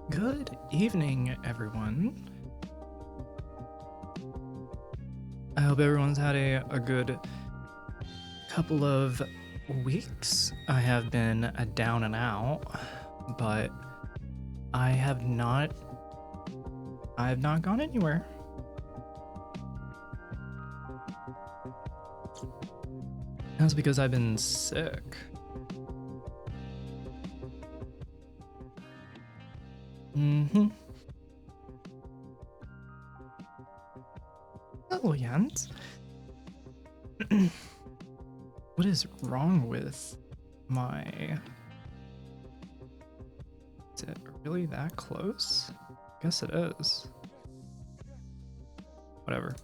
Good evening, everyone. I hope everyone's had a good couple of weeks. I have been down and out, but I have not gone anywhere. That's because I've been sick. Hello, Jens. What is wrong with my... Is it really that close? Guess it is. Whatever.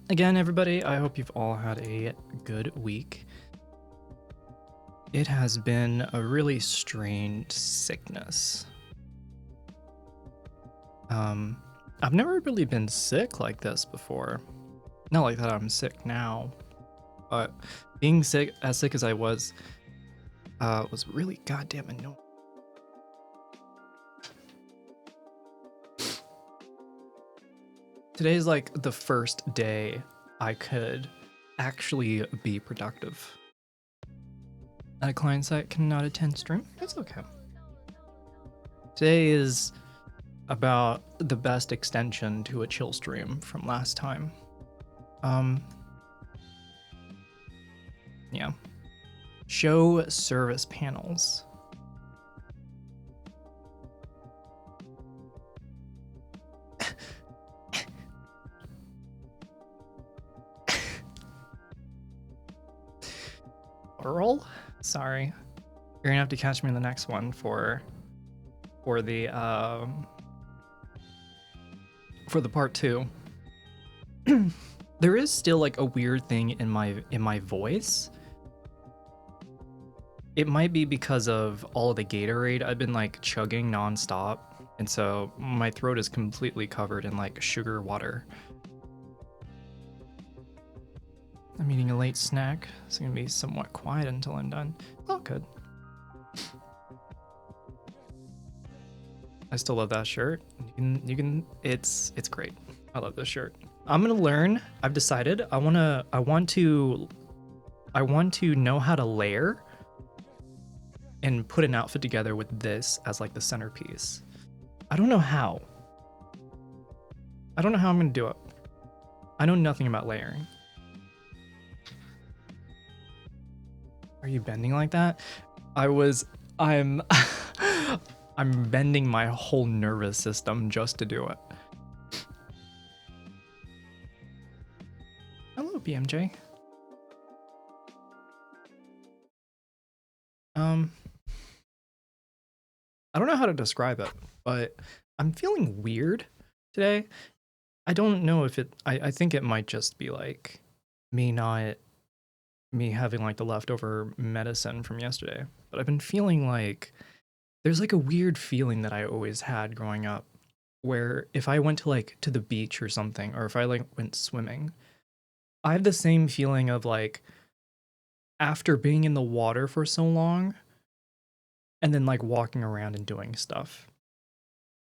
Again, everybody, I hope you've all had a good week. It has been a really strange sickness. I've never really been sick like this before. Not like that I'm sick now, but being sick, as sick as I was really goddamn annoying. Today's like the first day I could actually be productive. At a client site cannot attend stream. That's okay. Today is about the best extension to a chill stream from last time. Yeah. Show service panels. Earl? Sorry. You're gonna have to catch me in the next one for the part 2. There is still like a weird thing in my voice. It might be because of all of the Gatorade I've been like chugging nonstop, and so my throat is completely covered in like sugar water. I'm eating a late snack. It's gonna be somewhat quiet until I'm done. Oh, good. I still love that shirt. You can. It's great. I love this shirt. I'm gonna learn. I've decided. I want to know how to layer and put an outfit together with this as like the centerpiece. I don't know how. I don't know how I'm gonna do it. I know nothing about layering. Are you bending like that? I'm I'm bending my whole nervous system just to do it. Hello, BMJ. I don't know how to describe it, but I'm feeling weird today. I don't know if I think it might just be like me having like the leftover medicine from yesterday, but I've been feeling like there's like a weird feeling that I always had growing up where if I went to the beach or something, or if I like went swimming, I have the same feeling of like after being in the water for so long and then like walking around and doing stuff.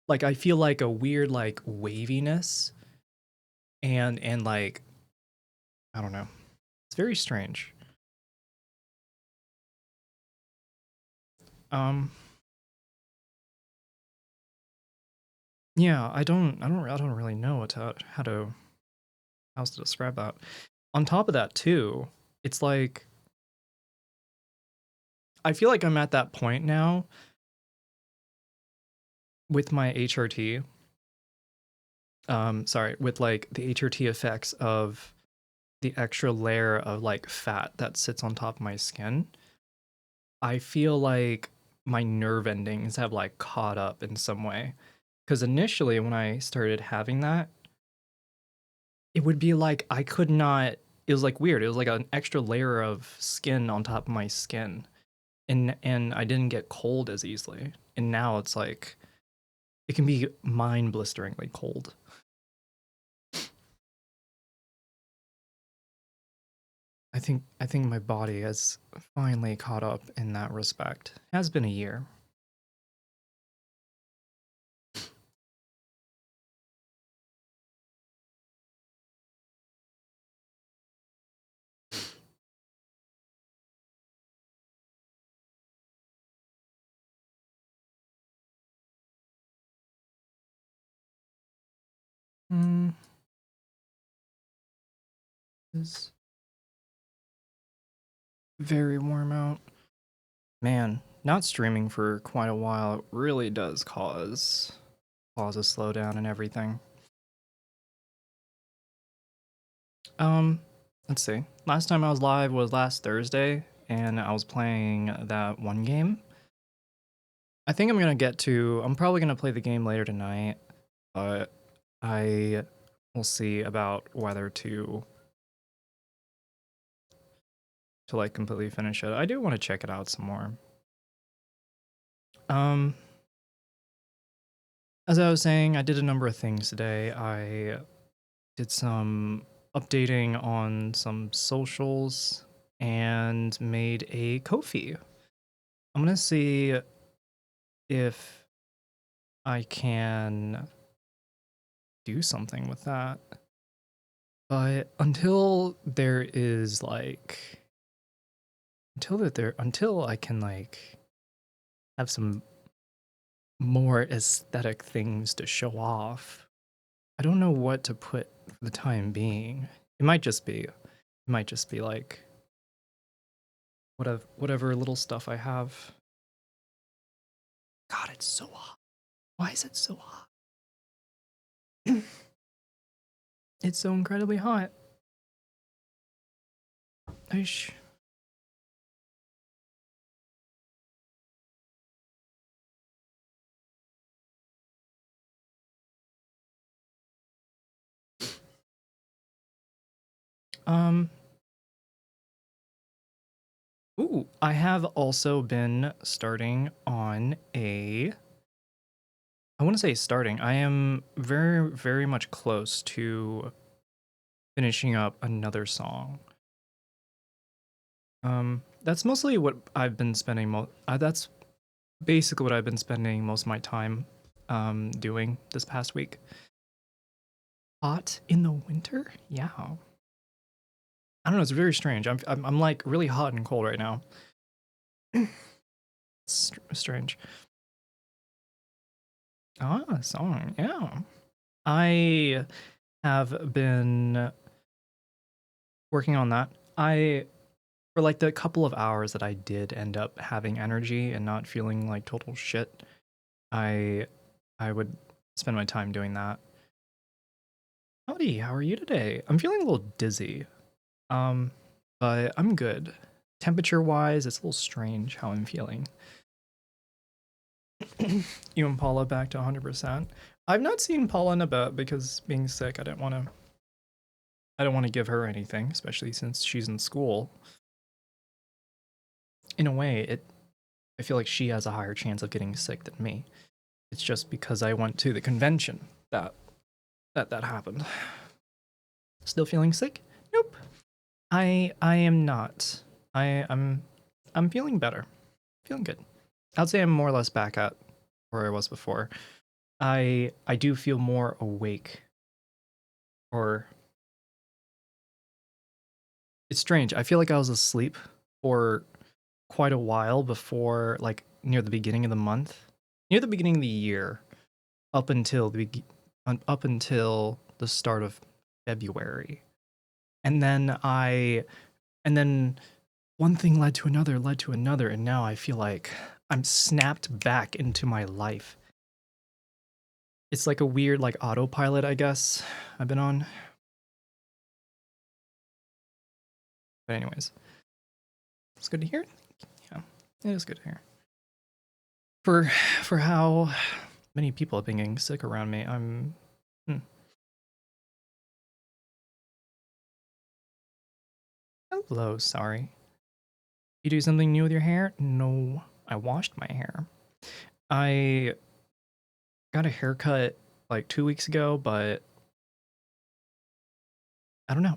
Like I feel like a weird like waviness and like I don't know. It's very strange. Yeah, I don't really know how to describe that. On top of that too, it's like I feel like I'm at that point now with my HRT. Sorry, with like the HRT effects of the extra layer of like fat that sits on top of my skin. I feel like my nerve endings have like caught up in some way. Because initially, when I started having that, it would be like I could not. It was like weird. It was like an extra layer of skin on top of my skin, and I didn't get cold as easily. And now it's like it can be mind blisteringly cold. I think my body has finally caught up in that respect. It has been a year. It's very warm out. Man, not streaming for quite a while really does cause a slowdown and everything. Let's see. Last time I was live was last Thursday, and I was playing that one game. I think I'm probably gonna play the game later tonight, but I will see about whether to like completely finish it. I do want to check it out some more. Um, as I was saying, I did a number of things today. I did some updating on some socials and made a Ko-fi. I'm gonna see if I can do something with that. But until I can like have some more aesthetic things to show off, I don't know what to put for the time being. It might just be like whatever little stuff I have. God, it's so hot. Why is it so hot? It's so incredibly hot. Aish. Um, ooh, I have also been starting on I want to say starting. I am very, very much close to finishing up another song. That's mostly what I've been spending that's basically what I've been spending most of my time doing this past week. Hot in the winter? Yeah. I don't know, it's very strange. I'm like really hot and cold right now. It's strange. Ah, song. Yeah. I have been working on that. For like the couple of hours that I did end up having energy and not feeling like total shit, I I would spend my time doing that. Howdy, how are you today? I'm feeling a little dizzy. Um, but I'm good. Temperature wise, it's a little strange how I'm feeling. You and Paula back to 100%. I've not seen Paula in a bit because being sick, I don't want to give her anything, especially since she's in school. In a way, I feel like she has a higher chance of getting sick than me. It's just because I went to the convention that happened. Still feeling sick? Nope. I am not. I'm feeling better. Feeling good. I'd say I'm more or less back at where I was before. I do feel more awake. Or it's strange. I feel like I was asleep for quite a while before, like near the beginning of the month, near the beginning of the year, up until the start of February. And then and then one thing led to another, and now I feel like I'm snapped back into my life. It's like a weird like autopilot, I guess, I've been on. But anyways, it's good to hear. Yeah, it is good to hear. For for how many people have been getting sick around me, hello, sorry. You do something new with your hair? No, I washed my hair. I got a haircut like 2 weeks ago, but I don't know.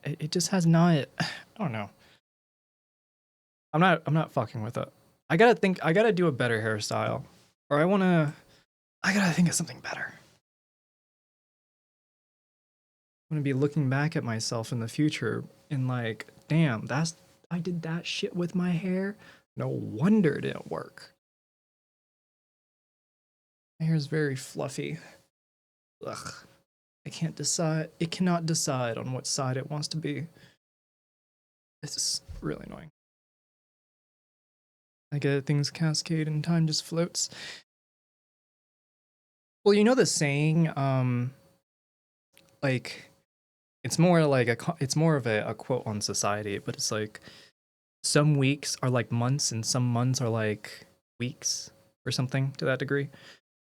It just has not. I don't know. I'm not fucking with it. I gotta do a better hairstyle. Or I gotta think of something better. I'm gonna be looking back at myself in the future and like, damn, I did that shit with my hair. No wonder it didn't work. My hair's very fluffy. Ugh. I can't decide. It cannot decide on what side it wants to be. This is really annoying. I get things cascade and time just floats. Well, you know the saying, like it's more like it's more of a quote on society, but it's like some weeks are like months and some months are like weeks or something to that degree.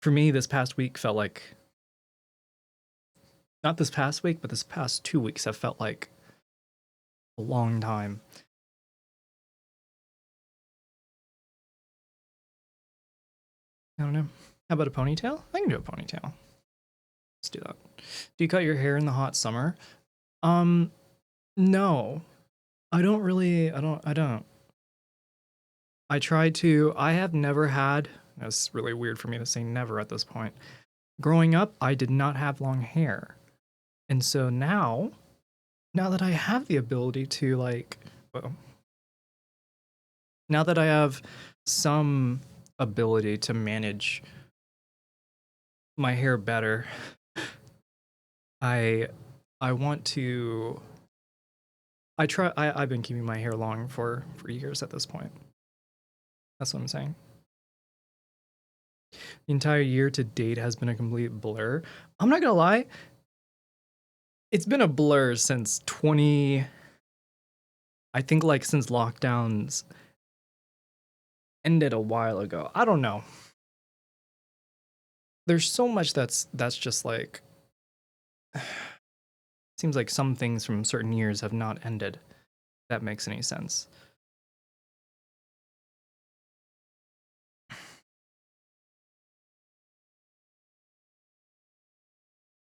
For me, this past week felt like, not this past week, but this past 2 weeks have felt like a long time. I don't know. How about a ponytail? I can do a ponytail. Let's do that. Do you cut your hair in the hot summer? No. I don't really, I don't. I tried to, I have never had, that's really weird for me to say never at this point. Growing up, I did not have long hair. And so now that I have the ability to like, well, now that I have some ability to manage my hair better, I want to, I've been keeping my hair long for years at this point. That's what I'm saying. The entire year to date has been a complete blur. I'm not gonna lie, it's been a blur since I think like since lockdowns ended a while ago. I don't know. There's so much that's just like, seems like some things from certain years have not ended. If that makes any sense.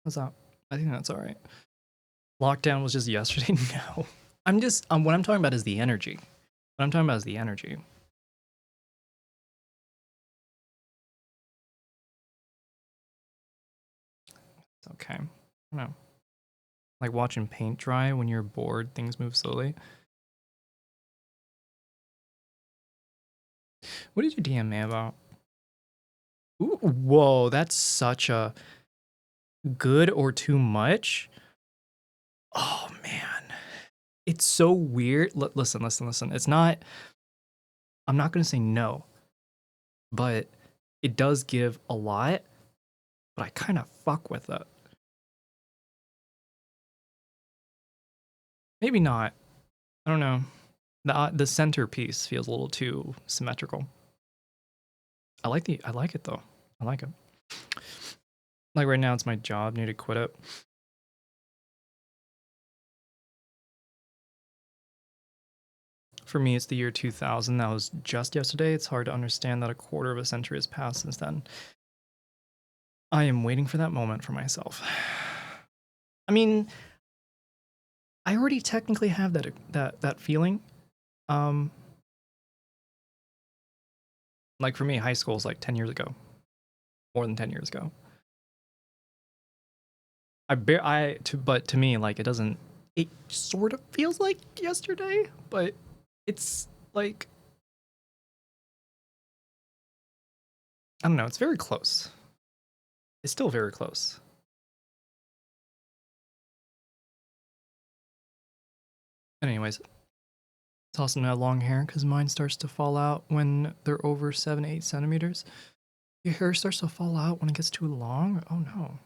What's up? I think that's all right. Lockdown was just yesterday. No, I'm just what I'm talking about is the energy. What I'm talking about is the energy. It's okay. I don't know. Like watching paint dry when you're bored, things move slowly. What did you DM me about? Ooh, whoa, that's such a good or too much. Oh man, it's so weird. Listen. It's not. I'm not gonna say no, but it does give a lot. But I kind of fuck with it. Maybe not. I don't know. The centerpiece feels a little too symmetrical. I like it though. I like it. Like right now, it's my job. Need to quit it. For me, it's the year 2000. That was just yesterday. It's hard to understand that a quarter of a century has passed since then. I am waiting for that moment for myself. I mean, I already technically have that feeling. Like for me, high school is like 10 years ago, more than 10 years ago. But to me, like it doesn't. It sort of feels like yesterday, but it's like, I don't know. It's very close. It's still very close. Anyways, it's awesome to have long hair because mine starts to fall out when they're over 7-8 centimeters. Your hair starts to fall out when it gets too long? Oh no.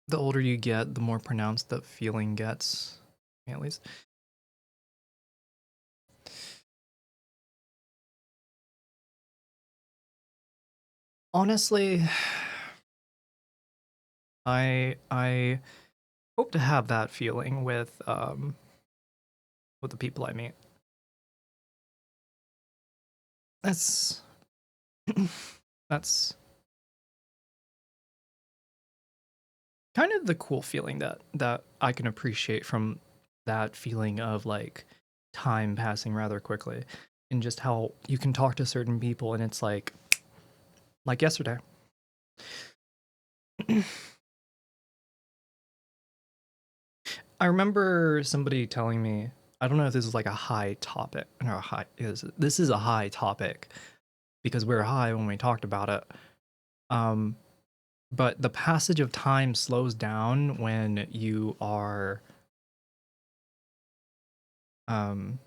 The older you get, the more pronounced the feeling gets. At least. Honestly, I hope to have that feeling with the people I meet. That's that's kind of the cool feeling that I can appreciate from that feeling of like time passing rather quickly, and just how you can talk to certain people and it's like yesterday. I remember somebody telling me, I don't know if this is like a high topic or a high is this is a high topic because we're high when we talked about it. Um, but the passage of time slows down when you are um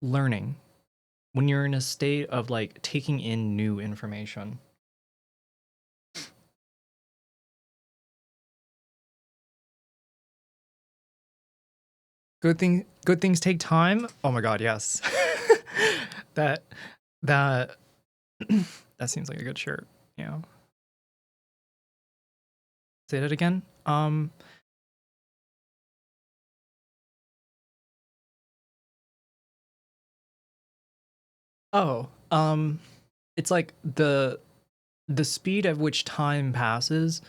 learning, when you're in a state of like taking in new information. Good things take time. Oh my god, yes. that that that seems like a good shirt. Yeah. Say that again. Oh, it's like the speed at which time passes.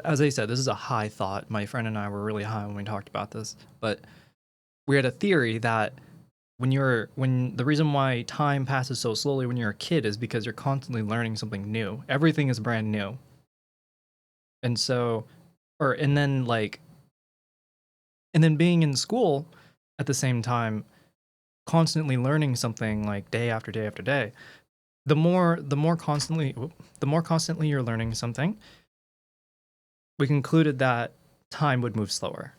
As I said, this is a high thought. My friend and I were really high when we talked about this, but we had a theory that when the reason why time passes so slowly when you're a kid is because you're constantly learning something new. Everything is brand new. And so or and then being in school at the same time, constantly learning something like day after day after day. The more constantly you're learning something, we concluded that time would move slower.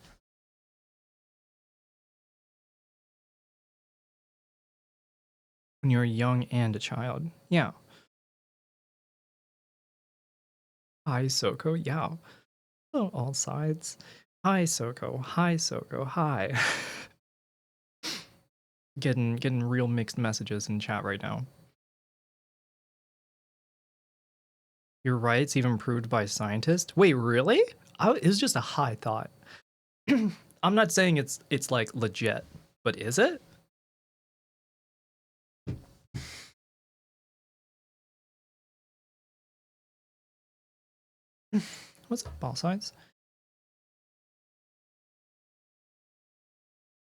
When you're young and a child. Yeah. Hi, Soko. Yeah. Oh, all sides. Hi, Soko. Hi, Soko. Hi. Getting real mixed messages in chat right now. You're right. It's even proved by scientists. Wait, really? It was just a high thought. I'm not saying it's like legit, but is it? What's up, all sides?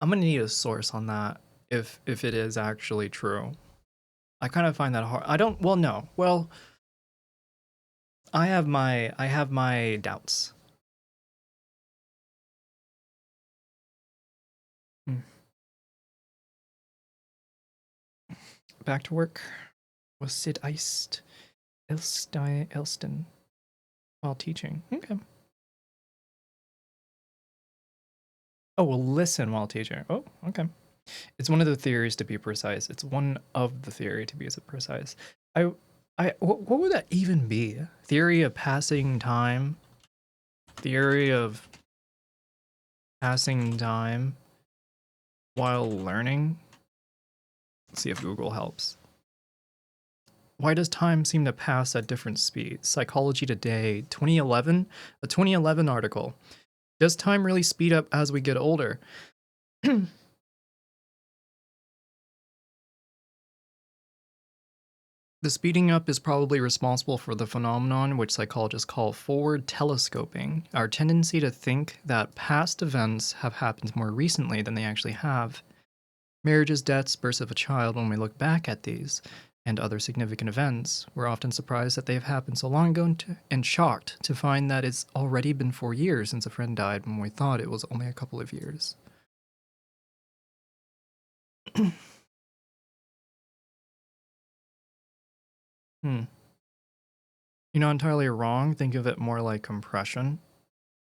I'm gonna need a source on that if it is actually true. I kind of find that hard. I don't. Well, no. Well, I have my doubts. Mm. Back to work. Was Sid iced? Elston while teaching. Okay. Oh, well, listen while teaching. Oh, okay. It's one of the theories to be precise. It's one of the theory to be precise. I, what would that even be? Theory of passing time. Theory of passing time while learning. Let's see if Google helps. Why does time seem to pass at different speeds? Psychology Today, 2011, a 2011 article. Does time really speed up as we get older? The speeding up is probably responsible for the phenomenon which psychologists call forward telescoping, our tendency to think that past events have happened more recently than they actually have. Marriages, deaths, births of a child, when we look back at these and other significant events, we're often surprised that they have happened so long ago and shocked to find that it's already been 4 years since a friend died when we thought it was only a couple of years. Hmm. You're not entirely wrong. Think of it more like compression.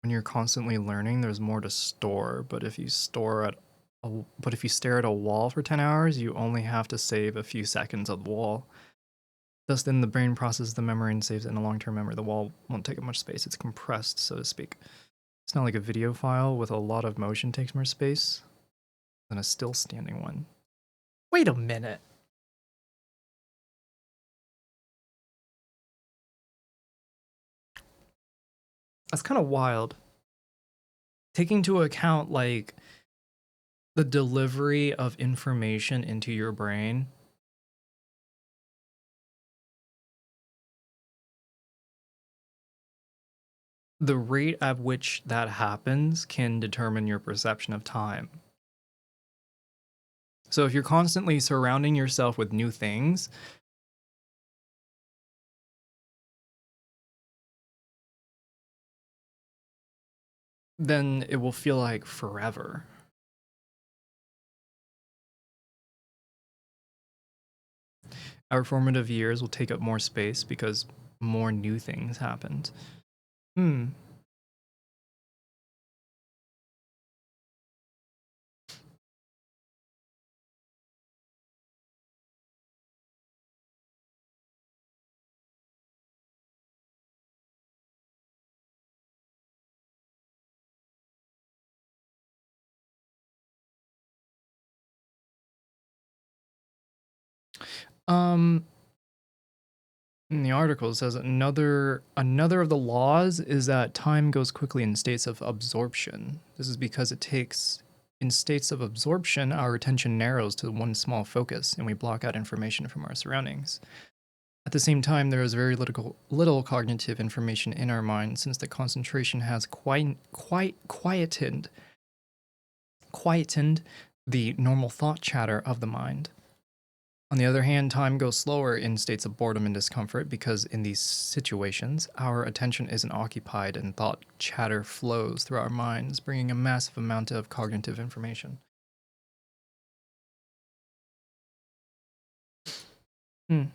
When you're constantly learning, there's more to store. But if you stare at a wall for 10 hours, you only have to save a few seconds of the wall. Thus, then the brain processes the memory and saves it in a long-term memory. The wall won't take up much space. It's compressed, so to speak. It's not like a video file with a lot of motion takes more space than a still standing one. Wait a minute. That's kind of wild. Taking into account like the delivery of information into your brain. The rate at which that happens can determine your perception of time. So if you're constantly surrounding yourself with new things, then it will feel like forever. Our formative years will take up more space because more new things happened. Hmm. Um, in the article it says another of the laws is that time goes quickly in states of absorption. This is because it takes in states of absorption, our attention narrows to one small focus and we block out information from our surroundings. At the same time, there is very little cognitive information in our mind since the concentration has quietened the normal thought chatter of the mind. On the other hand, time goes slower in states of boredom and discomfort because in these situations, our attention isn't occupied and thought chatter flows through our minds, bringing a massive amount of cognitive information. Hmm.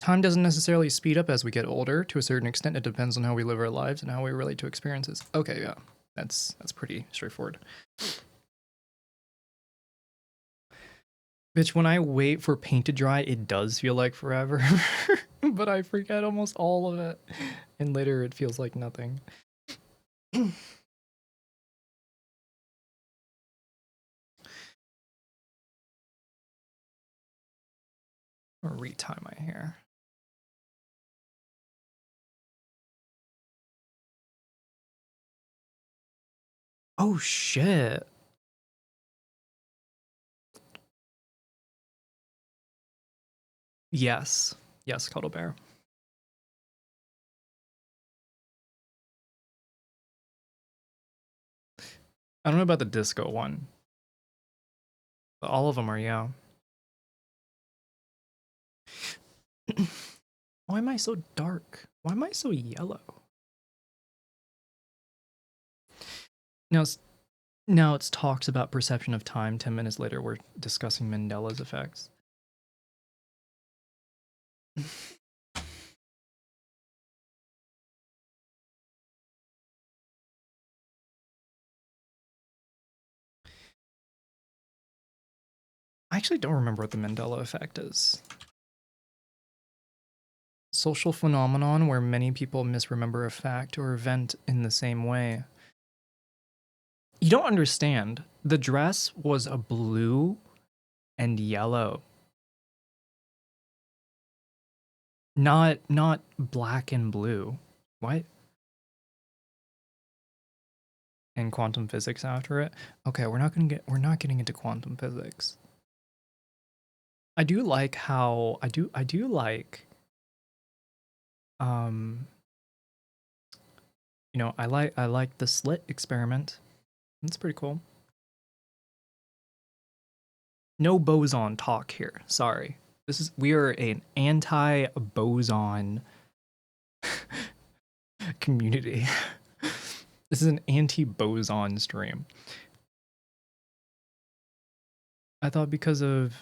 Time doesn't necessarily speed up as we get older. To a certain extent, it depends on how we live our lives and how we relate to experiences. Okay, yeah, that's pretty straightforward. Bitch, when I wait for paint to dry, it does feel like forever, but I forget almost all of it, and later it feels like nothing. Or retie my hair. Oh shit. Yes. Yes, Cuddle Bear. I don't know about the disco one, but all of them are, yeah. Why am I so dark? Why am I so yellow? Now it's talks about perception of time. 10 minutes later, we're discussing Mandela's effects. I actually don't remember what the Mandela effect is. Social phenomenon where many people misremember a fact or event in the same way. You don't understand. The dress was a blue and yellow. Not black and blue. What? And quantum physics after it? Okay, we're not getting into quantum physics. I do like how I do like you know, I like the slit experiment. That's pretty cool. No boson talk here. Sorry. We are an anti-boson community. This is an anti-boson stream. I thought because of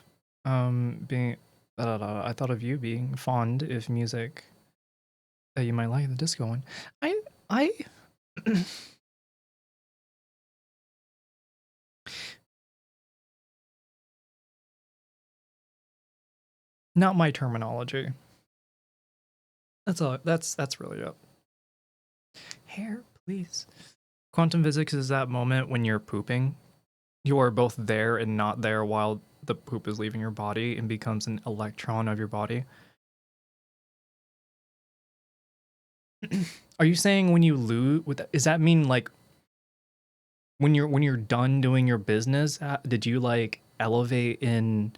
being I thought of you being fond of music that you might like the disco one. I not my terminology. That's all. That's really it. Hair, please. Quantum physics is that moment when you're pooping. You are both there and not there while the poop is leaving your body and becomes an electron of your body. Are you saying when you lose? Does that mean like when you're done doing your business? Did you like elevate in?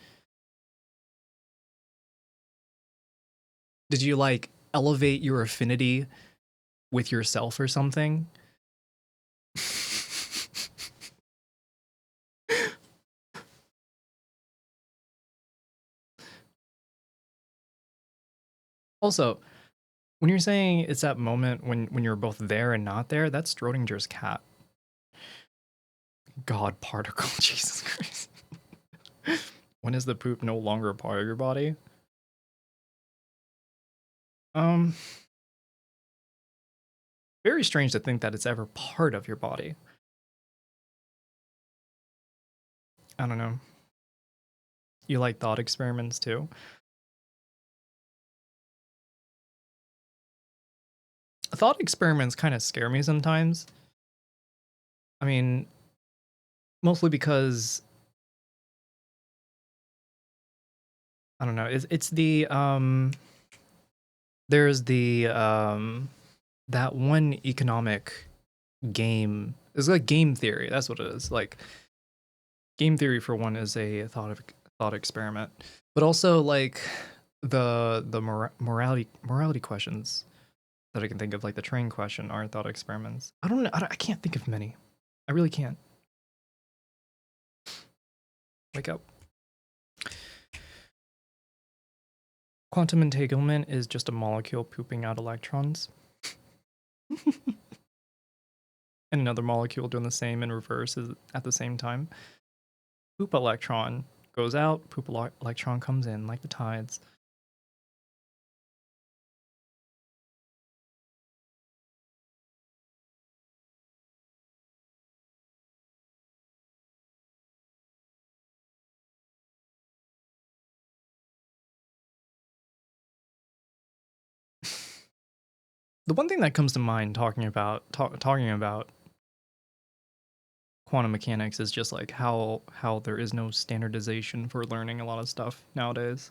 Did you like elevate your affinity with yourself or something? Also, when you're saying it's that moment when you're both there and not there, that's Schrodinger's cat. God particle, Jesus Christ. When is the poop no longer a part of your body? Very strange to think that it's ever part of your body. I don't know. You like thought experiments too? Thought experiments kind of scare me sometimes. I mean, mostly because I don't know. It's the there's the that one economic game. It's like game theory. That's what it is. Like game theory for one is a thought experiment, but also like the morality questions that I can think of, like the train question, are thought experiments. I don't know. I can't think of many. I really can't. Wake up. Quantum entanglement is just a molecule pooping out electrons. And another molecule doing the same in reverse at the same time. Poop electron goes out, poop electron comes in, like the tides. The one thing that comes to mind talking about quantum mechanics is just like how there is no standardization for learning a lot of stuff nowadays.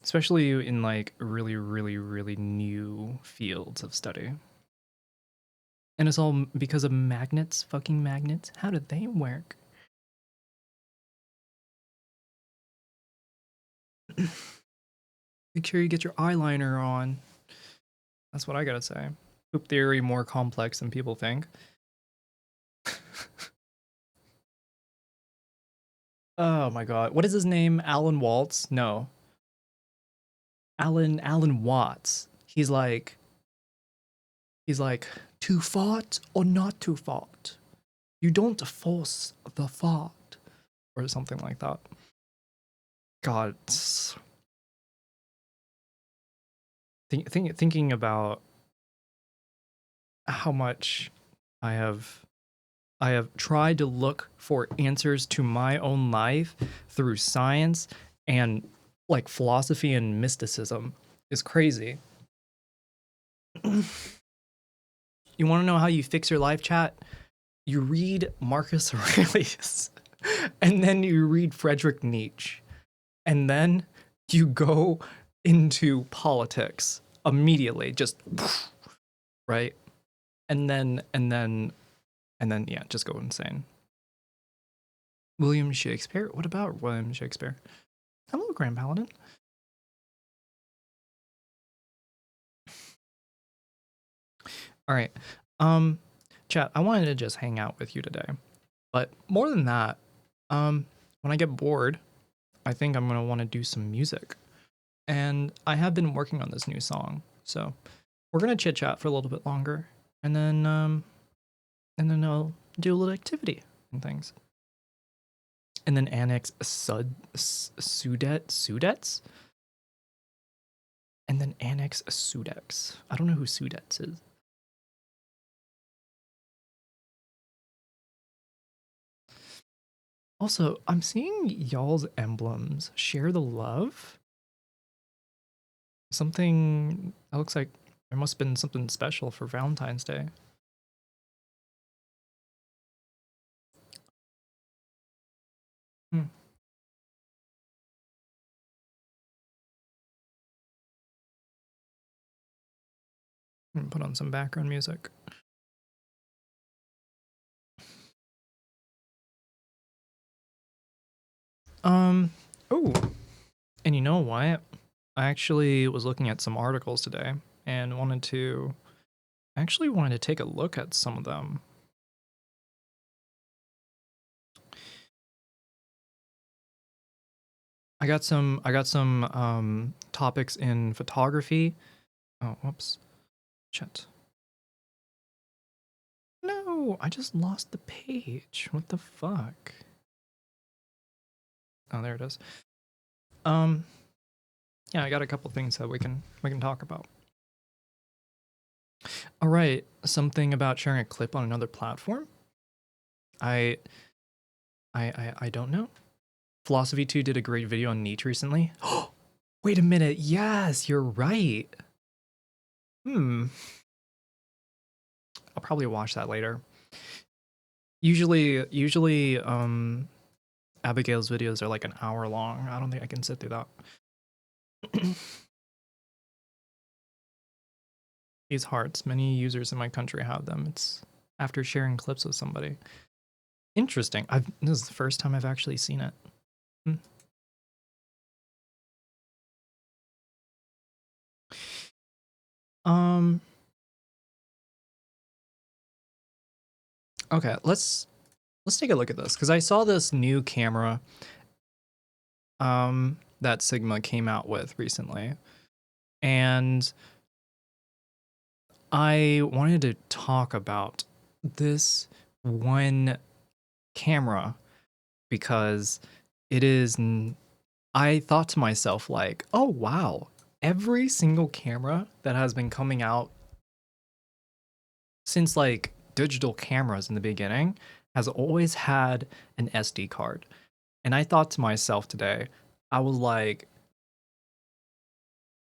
Especially in like really new fields of study. And it's all because of magnets, fucking magnets. How did they work? Make sure you get your eyeliner on. That's what I gotta say. Poop theory more complex than people think. Oh my god. What is his name? Alan Waltz? No. Alan Watts. He's like too fart or not too fart. You don't force the fart. Or something like that. God. Thinking about how much I have tried to look for answers to my own life through science and like philosophy and mysticism is crazy. You want to know how you fix your life, chat? You read Marcus Aurelius, and then you read Friedrich Nietzsche, and then you go into politics immediately, just right, and then yeah, just go insane. William Shakespeare? What about William Shakespeare? Hello, Grand Paladin. All right. Chat, I wanted to just hang out with you today. But more than that, when I get bored, I think I'm going to want to do some music. And I have been working on this new song. So, we're going to chit-chat for a little bit longer, and then I'll do a little activity and things. And then annex Sudets? And then annex Sudex. I don't know who Sudex is. Also, I'm seeing y'all's emblems. Share the love? Something that looks like there must have been something special for Valentine's Day. Put on some background music. Oh, and you know what? I actually was looking at some articles today and wanted to take a look at some of them. I got some topics in photography. Oh, whoops. Shit. No, I just lost the page. What the fuck? Oh, there it is. Yeah, I got a couple things that we can talk about. All right, something about sharing a clip on another platform. I don't know. Philosophy 2 did a great video on Nietzsche recently. Oh, wait a minute. Yes, you're right. I'll probably watch that later. Usually, Abigail's videos are like an hour long. I don't think I can sit through that. These hearts, many users in my country have them. It's after sharing clips with somebody. Interesting. This is the first time I've actually seen it. Um. Okay, let's take a look at this because I saw this new camera that Sigma came out with recently, and I wanted to talk about this one camera because it is I thought to myself like, "Oh wow, every single camera that has been coming out since like digital cameras in the beginning has always had an SD card." And I thought to myself today, I was like,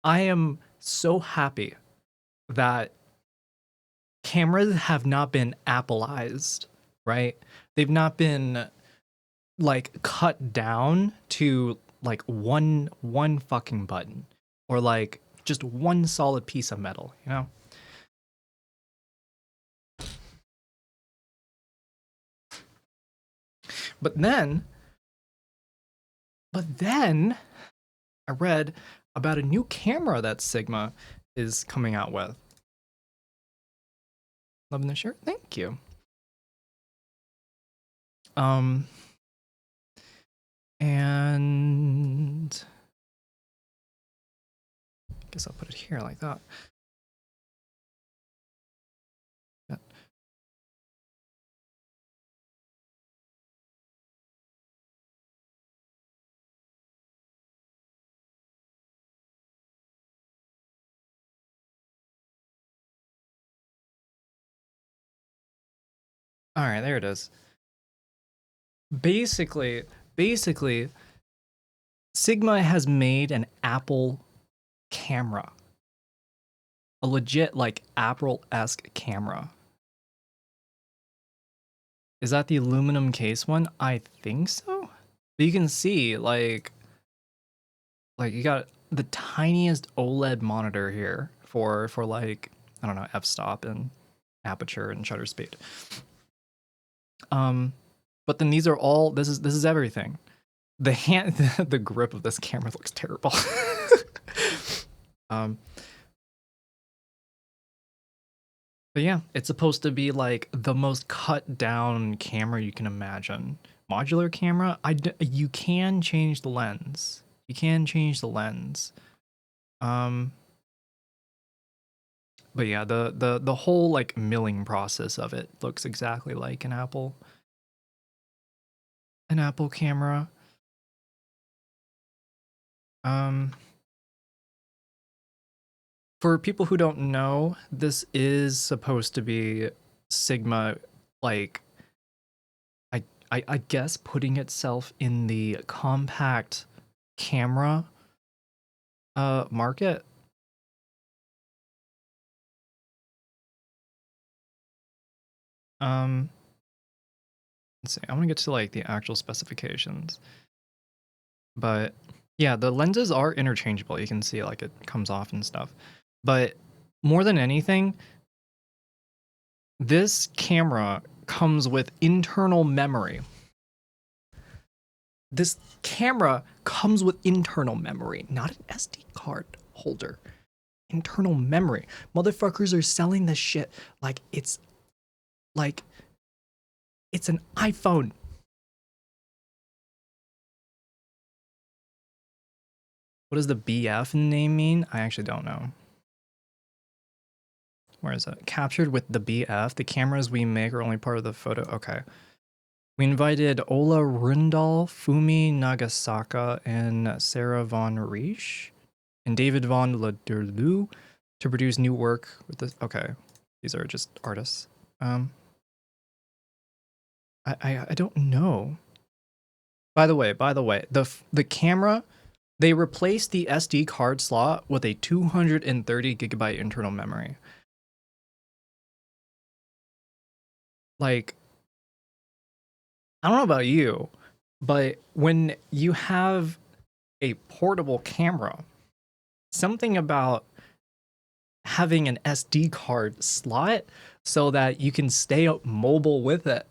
I am so happy that cameras have not been Appleized, right? They've not been like cut down to like one fucking button or like just one solid piece of metal, you know? But then I read about a new camera that Sigma is coming out with. Loving the shirt? Thank you. And I guess I'll put it here like that. Yeah. All right, there it is. Basically, Sigma has made an Apple camera. A legit like Apple-esque camera. Is that the aluminum case one? I think so. But you can see like you got the tiniest OLED monitor here for like, I don't know, f-stop and aperture and shutter speed. But then these are all this is everything. The grip of this camera looks terrible. But yeah, it's supposed to be like the most cut down camera you can imagine. Modular camera, you can change the lens. You can change the lens. But yeah, the whole like milling process of it looks exactly like an Apple camera. For people who don't know, this is supposed to be Sigma, like I guess putting itself in the compact camera market. Let's see. I want to get to like the actual specifications. But yeah, the lenses are interchangeable. You can see like it comes off and stuff. But more than anything, this camera comes with internal memory. This camera comes with internal memory, not an SD card holder. Internal memory. Motherfuckers are selling this shit like it's an iPhone. What does the BF name mean? I actually don't know. Where is it? Captured with the BF. The cameras we make are only part of the photo. Okay. We invited Ola Rundahl, Fumi Nagasaka, and Sarah von Riesch, and David von Lederlu to produce new work with this. Okay. These are just artists. I don't know. By the way, the camera, they replaced the SD card slot with a 230 gigabyte internal memory. Like, I don't know about you, but when you have a portable camera, something about having an SD card slot so that you can stay mobile with it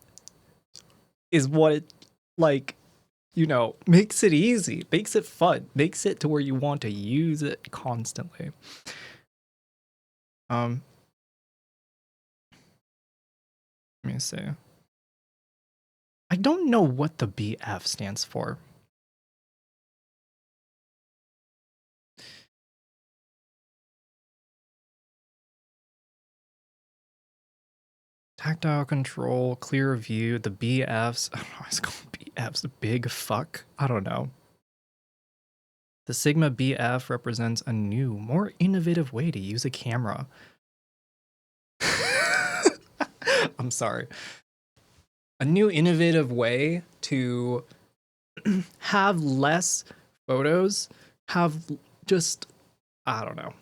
is what it, like, makes it easy, makes it fun, makes it to where you want to use it constantly. Um, Let me see. I don't know what the BF stands for. Tactile control, clear view, the BFs. I don't know, it's called BFs. Big fuck. I don't know. The Sigma BF represents a new, more innovative way to use a camera. I'm sorry. A new innovative way to have less photos, have just, I don't know.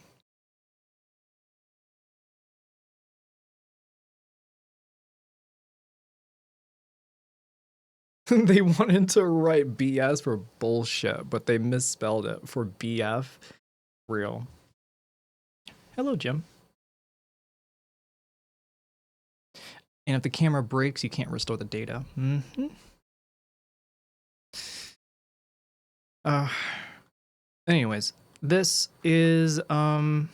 They wanted to write BS for bullshit, but they misspelled it for BF. Real. Hello, Jim. And if the camera breaks, you can't restore the data. Mm-hmm. Anyways, this is no.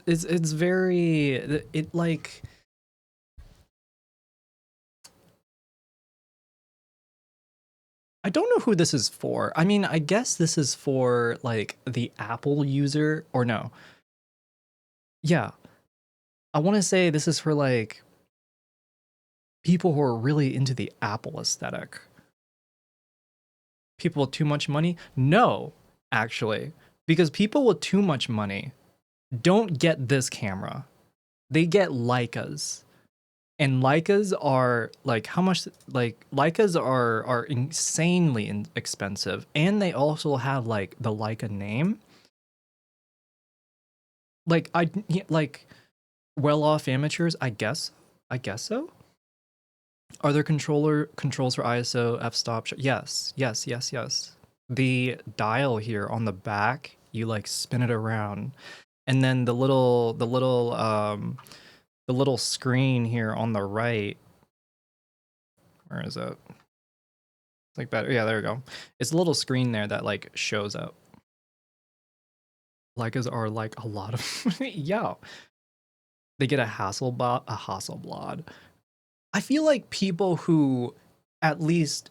It's very it like I don't know who this is for. I mean, I guess this is for like the Apple user or no. Yeah. I want to say this is for like people who are really into the Apple aesthetic. People with too much money? No, actually. Because people with too much money don't get this camera. They get Leicas. And Leicas are like how much like Leicas are insanely expensive, and they also have like the Leica name. Like like well-off amateurs, I guess. I guess so. Are there controls for ISO, f-stop? Yes, yes, yes, yes. The dial here on the back, you like spin it around, and then the little screen here on the right. Where is it? It's like better. Yeah, there we go. It's a little screen there that like shows up. Leicas are like a lot of yeah. They get a Hasselblad. I feel like people who at least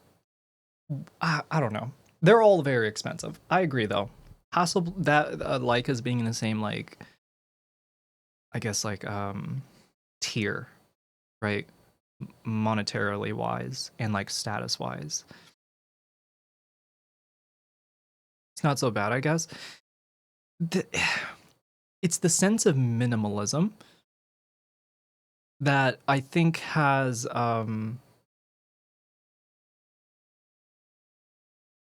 I don't know. They're all very expensive. I agree though. Leicas being in the same like I guess like tier, right? Monetarily wise and like status wise. It's not so bad, I guess. It's the sense of minimalism that I think has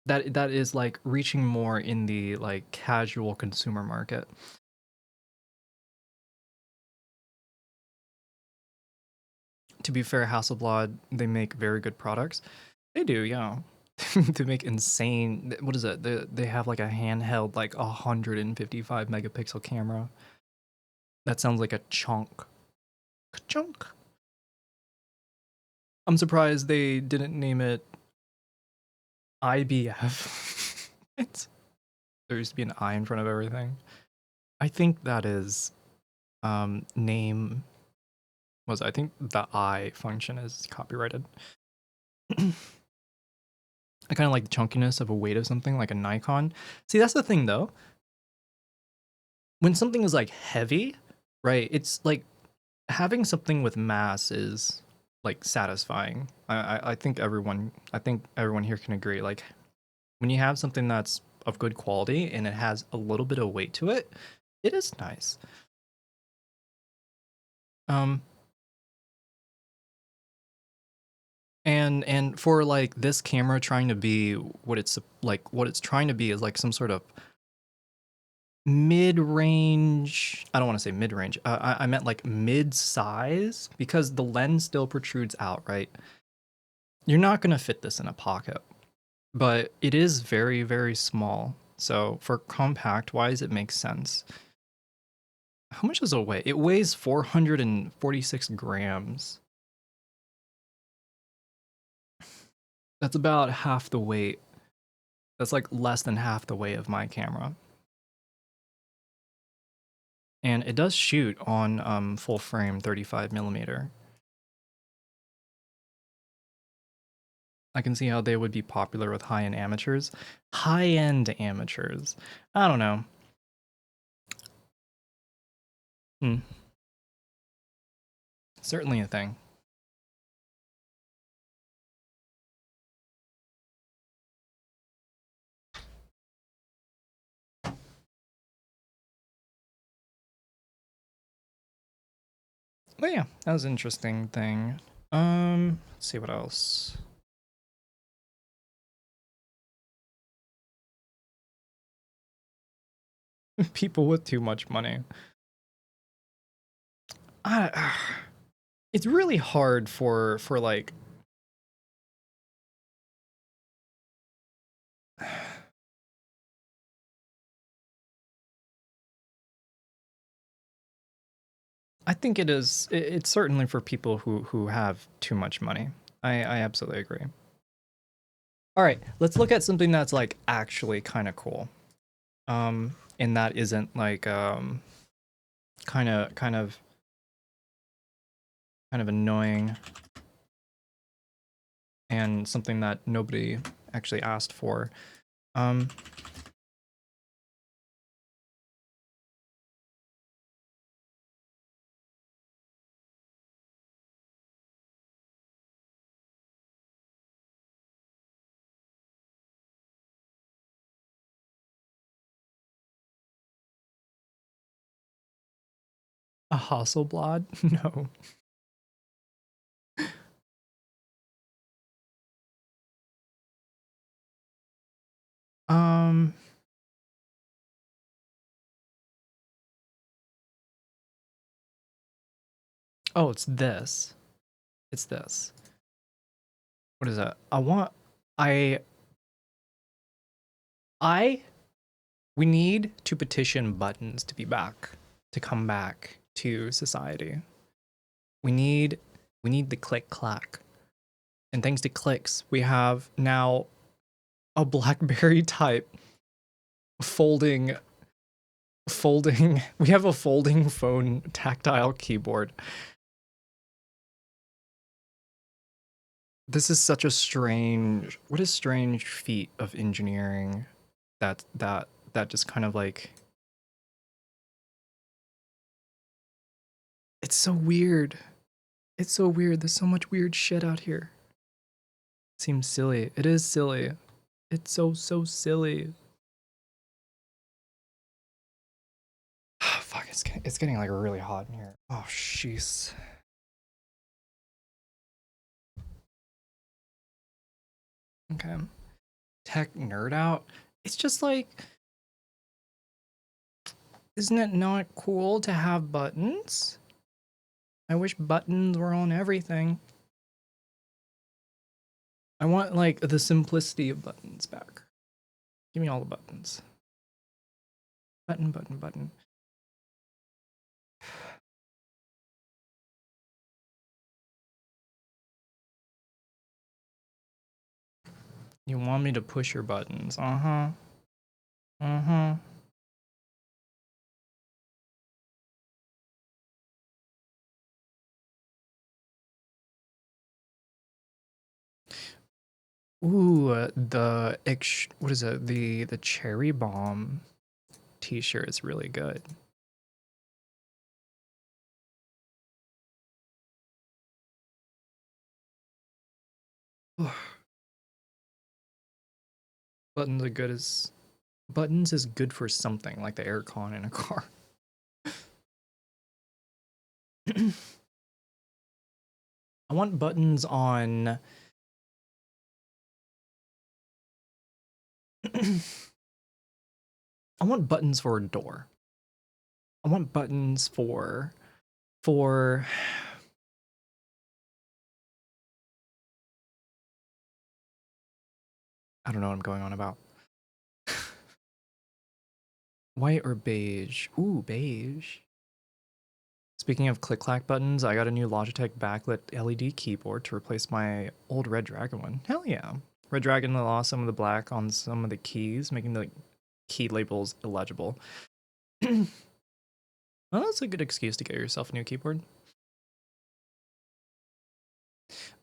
that is like reaching more in the like casual consumer market. To be fair, Hasselblad, they make very good products. They do, yeah. They make insane. What is it? They have like a handheld, like 155 megapixel camera. That sounds like a chunk. Chunk. I'm surprised they didn't name it IBF. There used to be an I in front of everything. I think that is name was I think the I function is copyrighted. I kind of like the chunkiness of a weight of something like a Nikon. See, that's the thing though. When something is like heavy, right? It's like having something with mass is like satisfying. I think everyone here can agree. Like when you have something that's of good quality and it has a little bit of weight to it, it is nice. And for like this camera trying to be what it's trying to be is like some sort of mid-range. I don't want to say mid-range. I meant like mid-size because the lens still protrudes out, right? You're not going to fit this in a pocket, but it is very, very small. So for compact wise, it makes sense. How much does it weigh? It weighs 446 grams. That's about half the weight. That's like less than half the weight of my camera. And it does shoot on full frame 35 millimeter. I can see how they would be popular with high-end amateurs. High-end amateurs. I don't know. Hmm. Certainly a thing. But yeah, that was an interesting thing. Let's see what else. People with too much money. It's really hard for like I think it is it's certainly for people who have too much money. I absolutely agree. All right, let's look at something that's like actually kind of cool. And that isn't like kind of annoying and something that nobody actually asked for. Um a Hasselblad? No. Um oh, it's this. It's this. What is that? I I we need to petition buttons to be back, to come back to society. We need the click clack. And thanks to clicks, we have now a BlackBerry type folding we have a folding phone tactile keyboard. This is such a strange what a strange feat of engineering that just kind of like it's so weird. It's so weird. There's so much weird shit out here. It seems silly. It is silly. It's so silly. Fuck, it's getting like really hot in here. Oh, jeez. Okay. Tech nerd out. It's just like, isn't it not cool to have buttons? I wish buttons were on everything. I want like the simplicity of buttons back. Give me all the buttons. Button, button, button. You want me to push your buttons? Uh-huh. Uh-huh. Ooh, what is it? The cherry bomb t-shirt is really good. Buttons are good as buttons is good for something like the aircon in a car. I want buttons on I want buttons for a door. I want buttons for I don't know what I'm going on about. White or beige? Ooh, beige. Speaking of click-clack buttons, I got a new Logitech backlit LED keyboard to replace my old Red Dragon one. Hell yeah. Red Dragon lost some of the black on some of the keys, making the key labels illegible. Well, that's a good excuse to get yourself a new keyboard.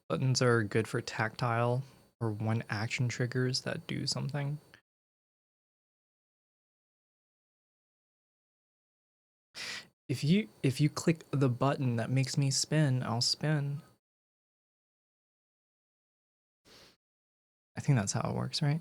Buttons are good for tactile or one action triggers that do something. If you click the button that makes me spin, I'll spin. I think that's how it works, right?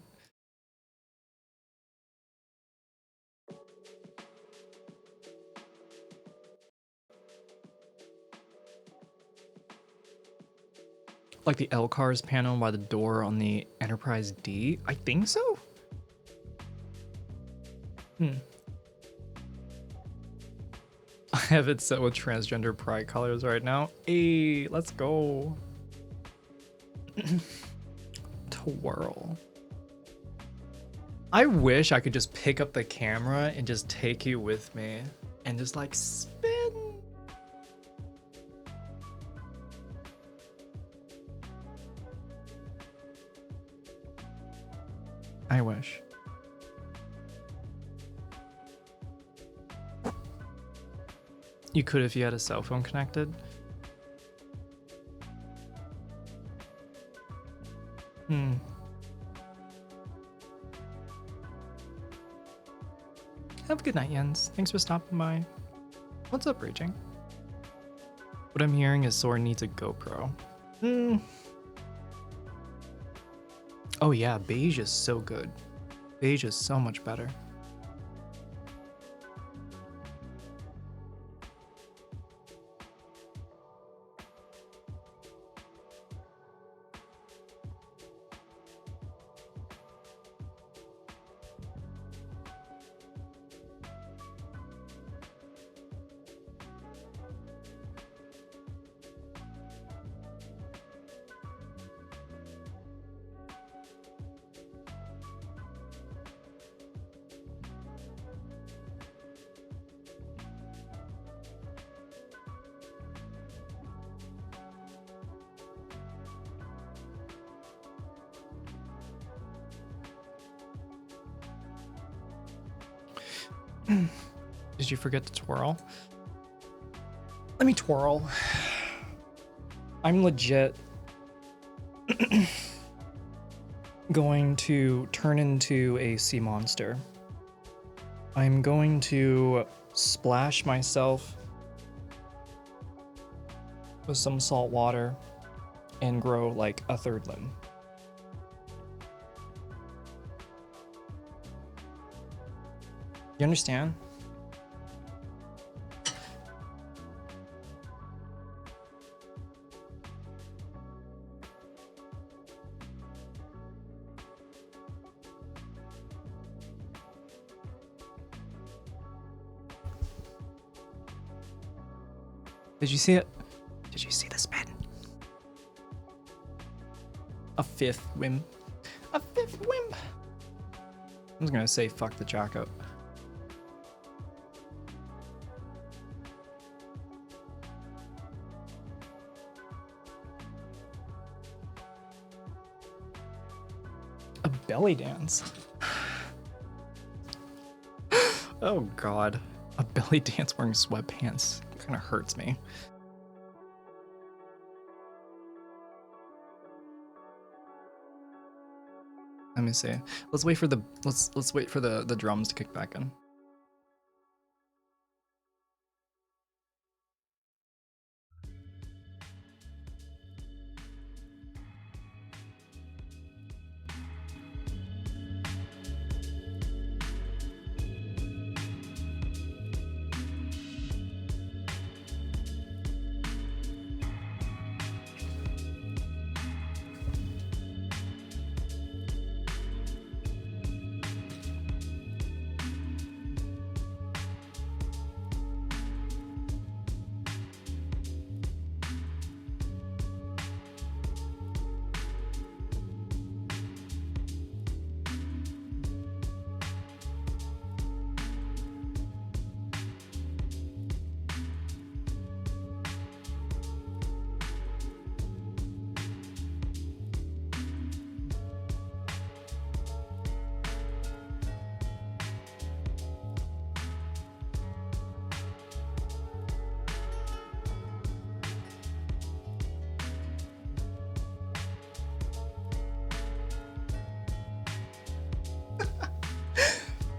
Like the LCARS panel by the door on the Enterprise D? I think so? I have it set with transgender pride colors right now. Hey, let's go. Twirl. I wish I could just pick up the camera and just take you with me and just like spin. I wish. You could if you had a cell phone connected. Have a good night, Jens. Thanks for stopping by. What's up, Raging? What I'm hearing is Sora needs a GoPro. Oh yeah, beige is so good. Beige is so much better. Did you forget to twirl? Let me twirl. I'm legit going to turn into a sea monster. I'm going to splash myself with some salt water and grow like a third limb. You understand? Did you see it? Did you see the spin? A fifth whim. A fifth whim. I was gonna say fuck the jacket. A belly dance. Oh god. A belly dance wearing sweatpants kind of hurts me. Let me see. Let's wait for the let's wait for the drums to kick back in.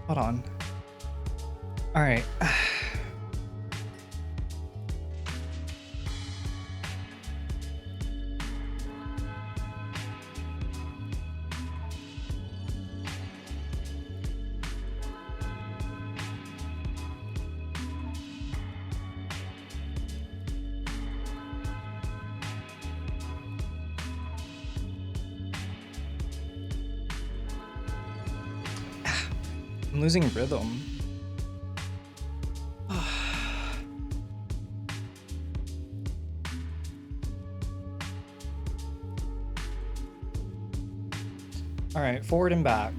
Hold on. All right. I'm losing rhythm. All right, forward and back.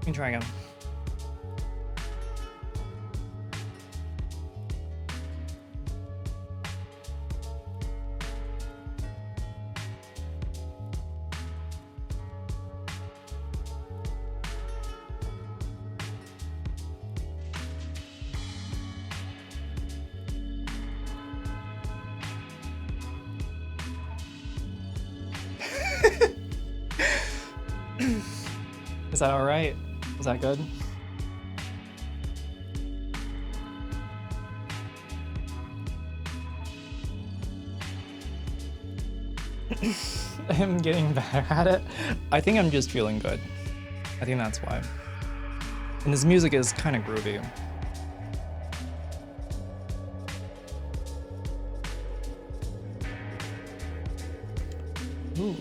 Let me try again. Is that all right? Is that good? I'm getting better at it. I think I'm just feeling good. I think that's why. And this music is kind of groovy. Ooh.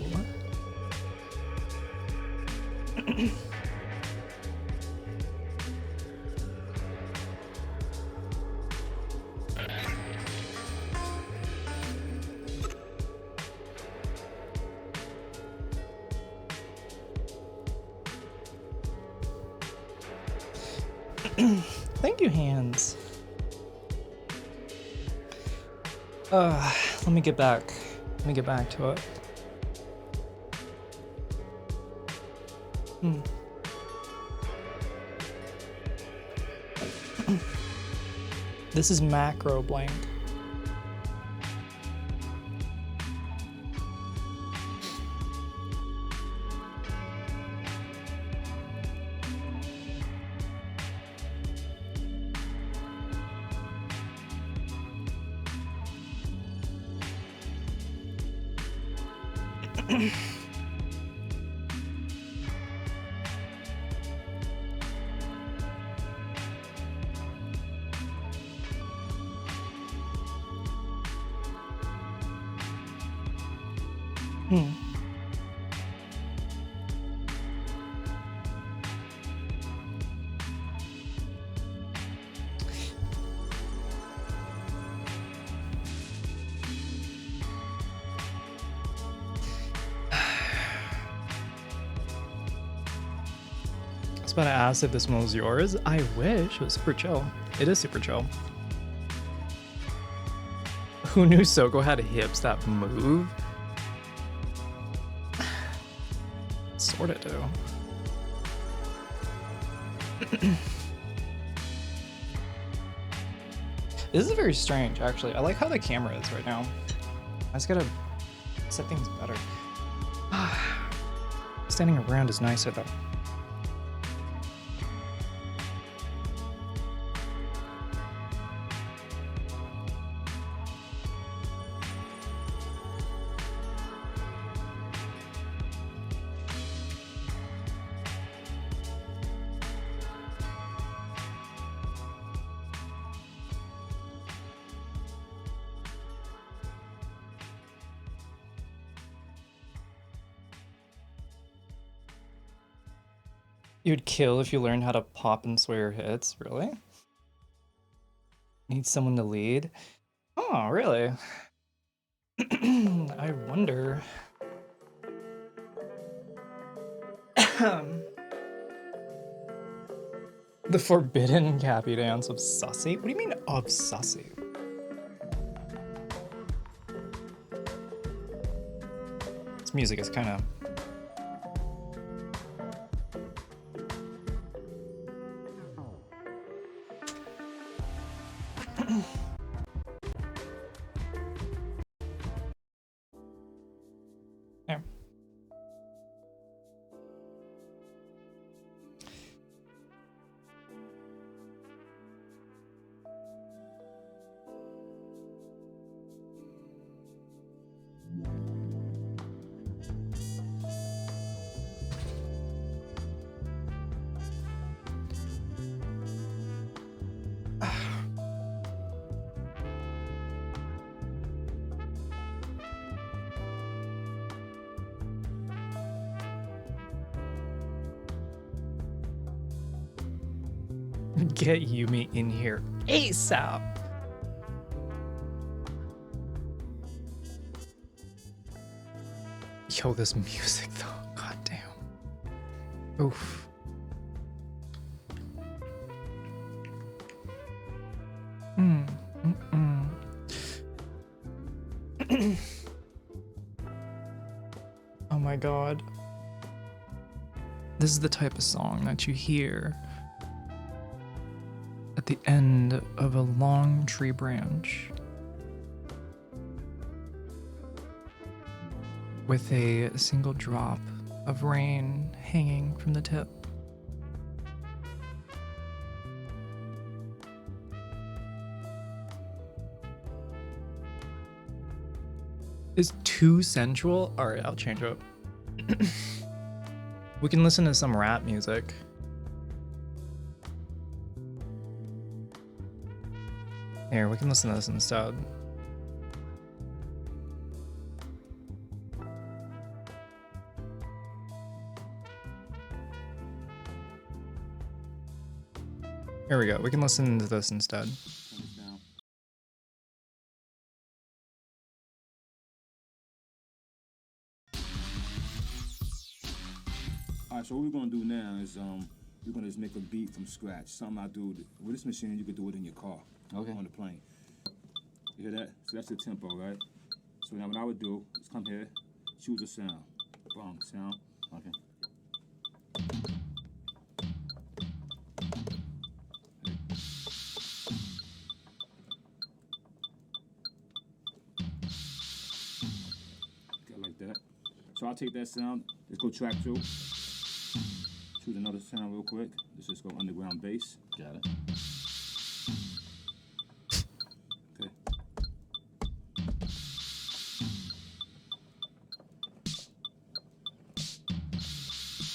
Thank you, hands. Let me get back. Let me get back to it. This is macro blank. I was about to ask if this one was yours. I wish. It was super chill. It is super chill. Who knew Soko had hips that move? Sorta do. This is very strange, actually. I like how the camera is right now. I just gotta set things better. Standing around is nicer though. You'd kill if you learned how to pop and sway your hits, really? Need someone to lead? Oh, really? I wonder. The forbidden Cappy dance of Sussy? What do you mean of Sussy? This music is kind of Get Yumi in here ASAP. Yo, this music though, god damn. Oof. Oh my god. This is the type of song that you hear at the end of a long tree branch with a single drop of rain hanging from the tip. Is too sensual? Alright, I'll change it. We can listen to some rap music. Here, we can listen to this instead. Here we go. We can listen to this instead. Alright, so what we're gonna do now is we're gonna just make a beat from scratch. Something I do with this machine, you could do it in your car. Okay. On the plane. You hear that? So that's the tempo, right? So now what I would do is come here, choose a sound. Boom, sound. Okay. Okay, like that. So I'll take that sound. Let's go track 2. Choose another sound real quick. Let's just go underground bass. Got it. Okay.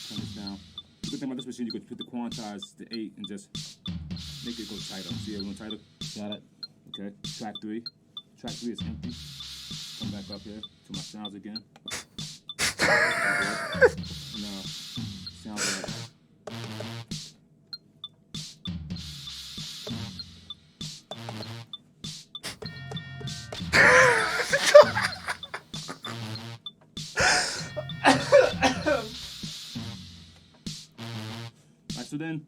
Turn this down. The good thing about this machine, you could put the quantize to 8 and just make it go tighter. See it going tighter? Got it. Okay. Track 3. Track 3 is empty. Come back up here to my sounds again. And sounds like so then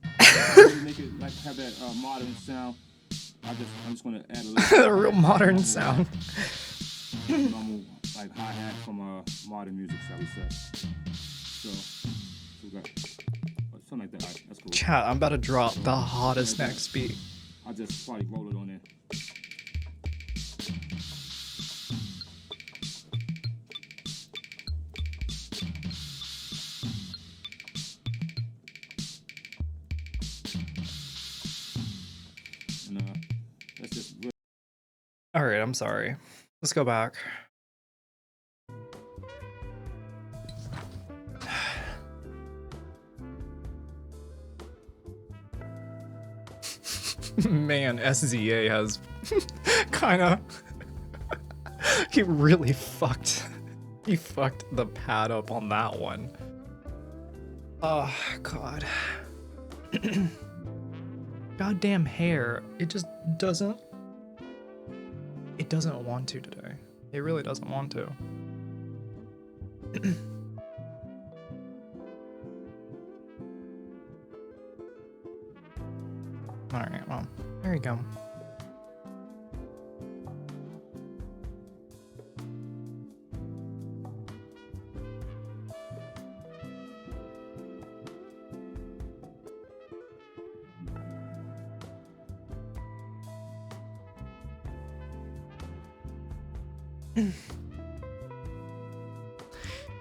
make it like have that modern sound. I'm just gonna add a little A real modern sound. Normal like hi-hat from modern music, shall we say. So we got something like that. Right, that's cool. Chat, I'm about to drop the hottest next beat. I'll just probably roll it on there. And that's just really Alright, I'm sorry. Let's go back. Man, SZA has kinda he really fucked the pad up on that one. Oh god. Goddamn hair. It just doesn't want to today. It really doesn't want to. Alright, well, there you go. How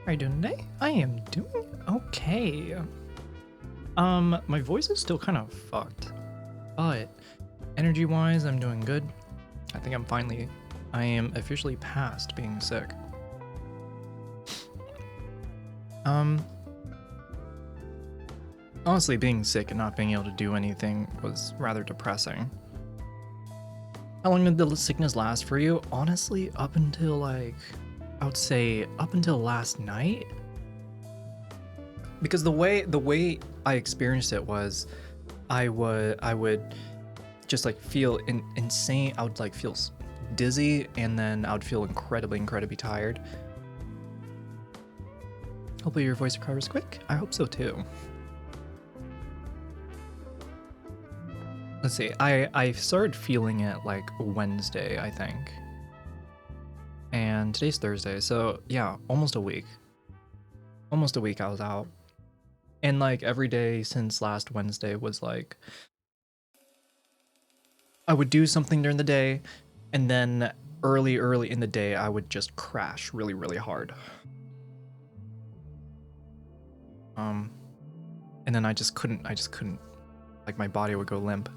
are you doing today? I am doing okay. My voice is still kind of fucked, but energy-wise, I'm doing good. I am officially past being sick. Um, honestly, being sick and not being able to do anything was rather depressing. How long did the sickness last for you? Honestly, up until like, I would say up until last night. Because the way I experienced it was, I would just like feel insane. I would like feel dizzy, and then I would feel incredibly tired. Hopefully your voice recovers quick. I hope so too. Let's see. I started feeling it like Wednesday, I think. And today's Thursday, so yeah, almost a week. Almost a week I was out. And like every day since last Wednesday was like, I would do something during the day, and then early in the day I would just crash really hard. And then I just couldn't, like my body would go limp.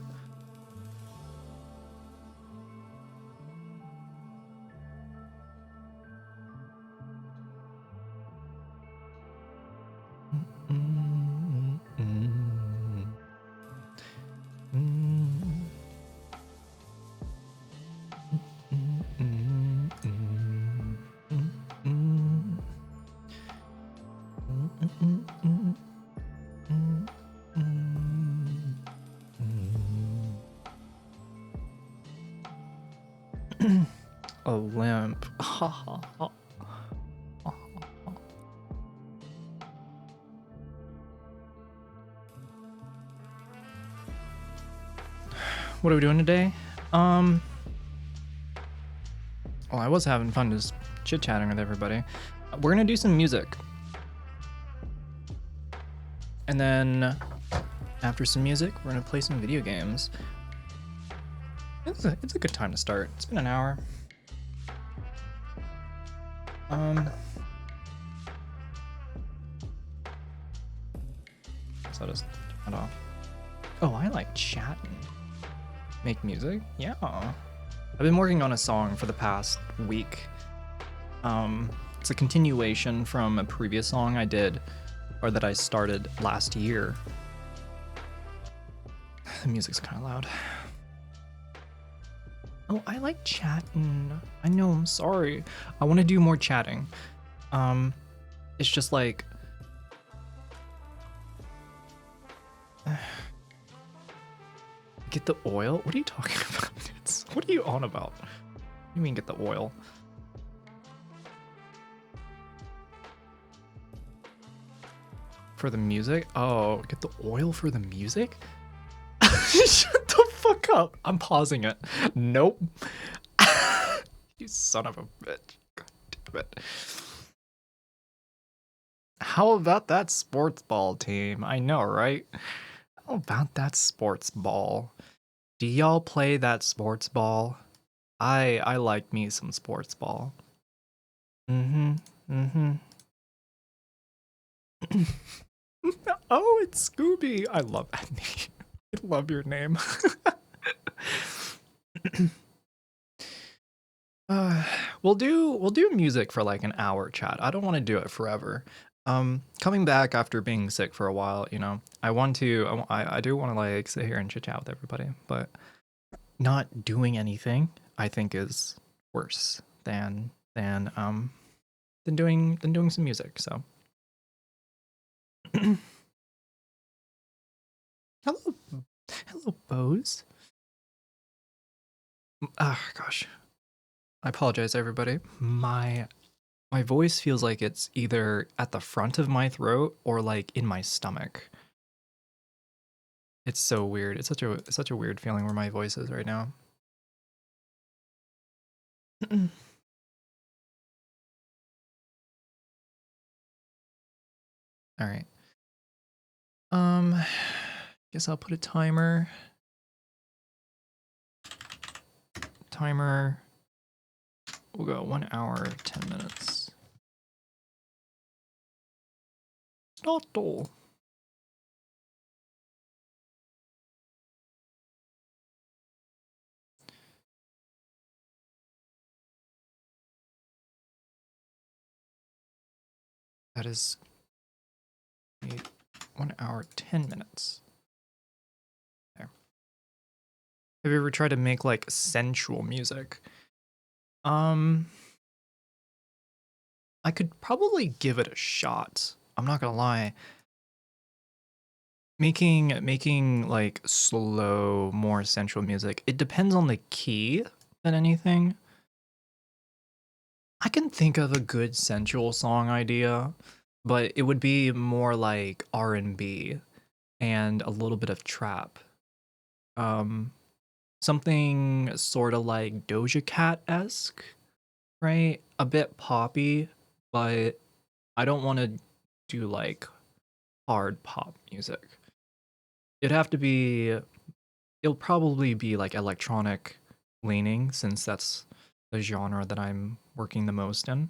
A limp. What are we doing today? Well, I was having fun just chit-chatting with everybody. We're gonna do some music. And then after some music, we're gonna play some video games. It's a good time to start. It's been an hour. So I'll just turn it off. Oh, I like chatting. Make music? Yeah. I've been working on a song for the past week. It's a continuation from a previous song I did, or that I started last year. The music's kind of loud. Oh, I like chatting. I know, I'm sorry. I want to do more chatting. It's just like... Get the oil? What are you talking about? What are you on about? What do you mean get the oil? For the music? Oh, get the oil for the music? Shut the fuck up. I'm pausing it. Nope. You son of a bitch. God damn it. How about that sports ball team? I know, right? How about that sports ball? Do y'all play that sports ball? I like me some sports ball. Oh, it's Scooby. I love that name. I love your name. We'll do music for like an hour, chat. I don't want to do it forever. Coming back after being sick for a while, you know, I do want to like sit here and chit chat with everybody, but not doing anything I think is worse than doing some music. So hello Bose. Gosh, I apologize everybody. My voice feels like it's either at the front of my throat or like in my stomach. It's so weird. It's such a weird feeling where my voice is right now. All right. Guess I'll put a timer. We'll go 1 hour, 10 minutes. Start all. That is 1 hour, 10 minutes. There. Have you ever tried to make like sensual music? I could probably give it a shot. I'm not gonna lie. Making like slow, more sensual music, it depends on the key than anything. I can think of a good sensual song idea, but it would be more like R&B and a little bit of trap. Um, Something sort of like Doja Cat-esque, right? A bit poppy, but I don't want to do like hard pop music. It'd have to be, it'll probably be like electronic leaning since that's the genre that I'm working the most in.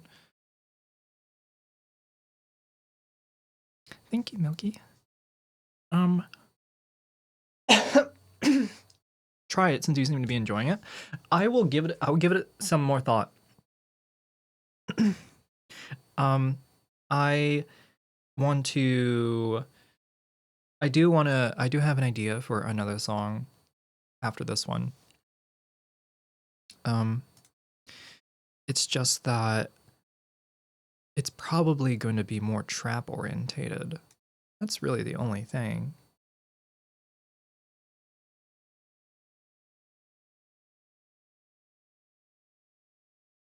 Thank you, Milky. Um, try it since you seem to be enjoying it. I will give it some more thought. I want to I do have an idea for another song after this one. Um it's just that it's probably going to be more trap orientated. That's really the only thing.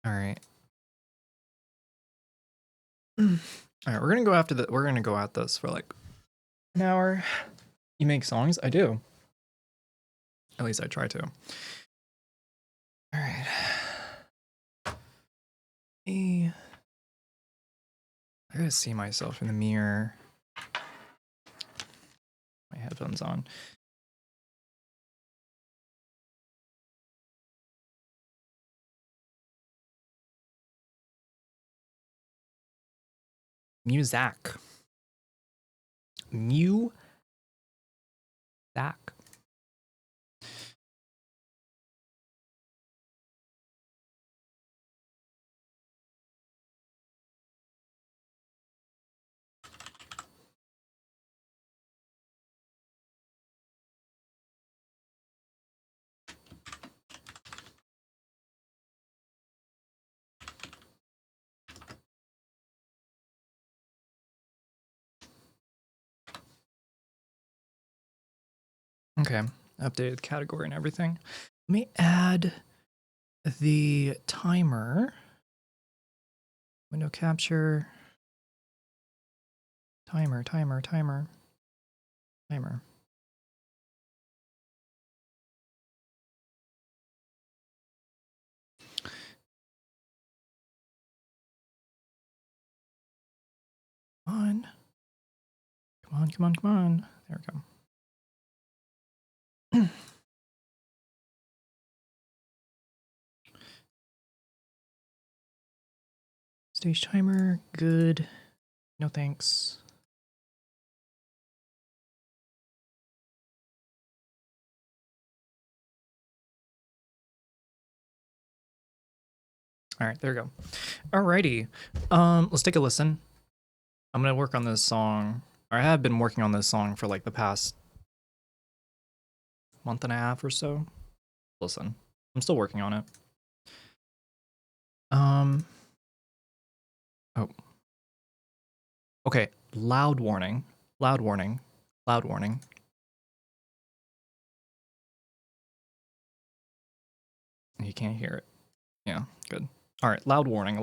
All right. All right, we're going to go after we're going to go at this for like an hour. You make songs? I do. At least I try to. All right. I gotta see myself in the mirror. My headphones on. Muzak. Muzak. Okay, updated category and everything. Let me add the timer. Window capture. Timer. Come on. There we go. Stage timer, good. No thanks. All right, there we go. Alrighty, let's take a listen. I'm gonna work on this song. Or I have been working on this song for like the past month and a half or so. Listen, I'm still working on it. Oh. Okay, loud warning. You can't hear it. Yeah, good. All right, loud warning.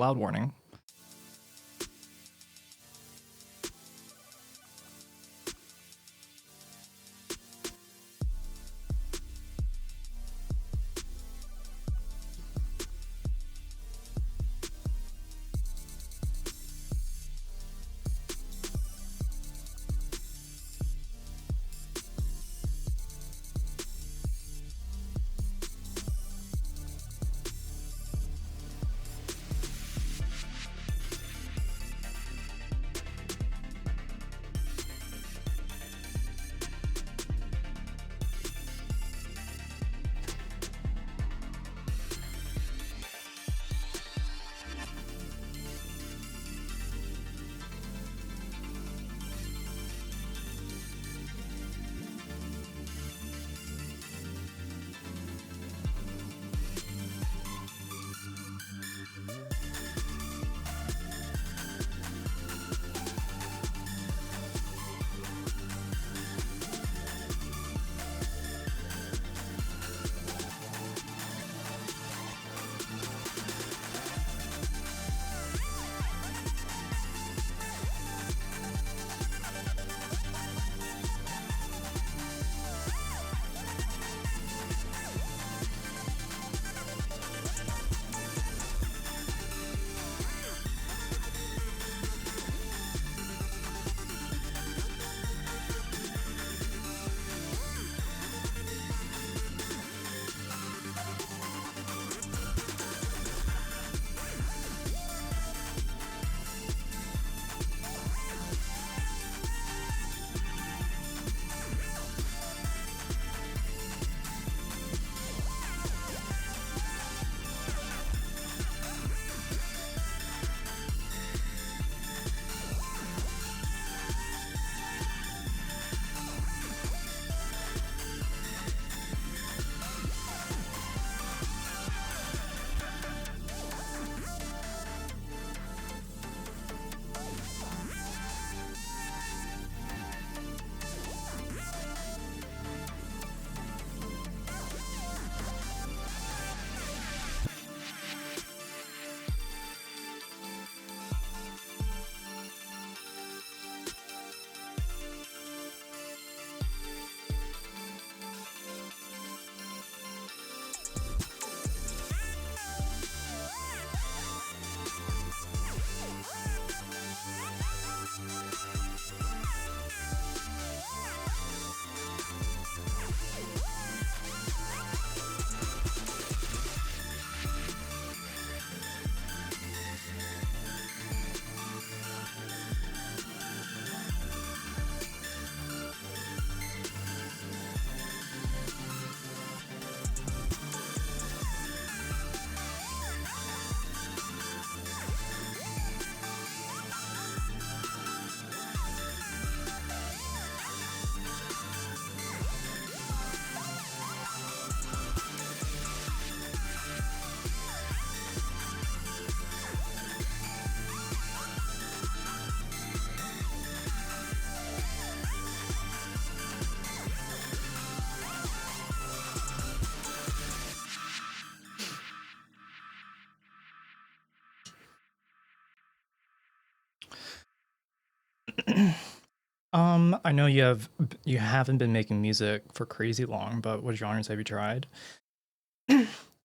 I know you haven't been making music for crazy long, but what genres have you tried?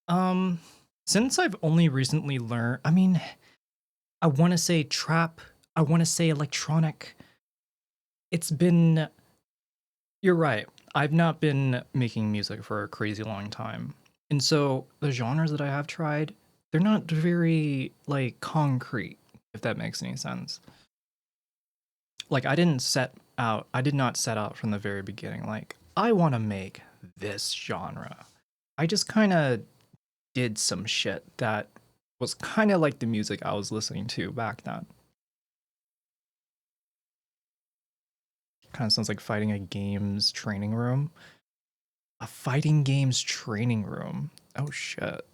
Um, since I've only recently learned, I mean, I want to say trap, I want to say electronic. It's been, you're right. I've not been making music for a crazy long time. And so the genres that I have tried, they're not very like concrete, if that makes any sense. Like I did not set out from the very beginning like I want to make this genre. I just kind of did some shit that was kind of like the music I was listening to back then. Kind of sounds like fighting a games training room. A fighting games training room. Oh shit.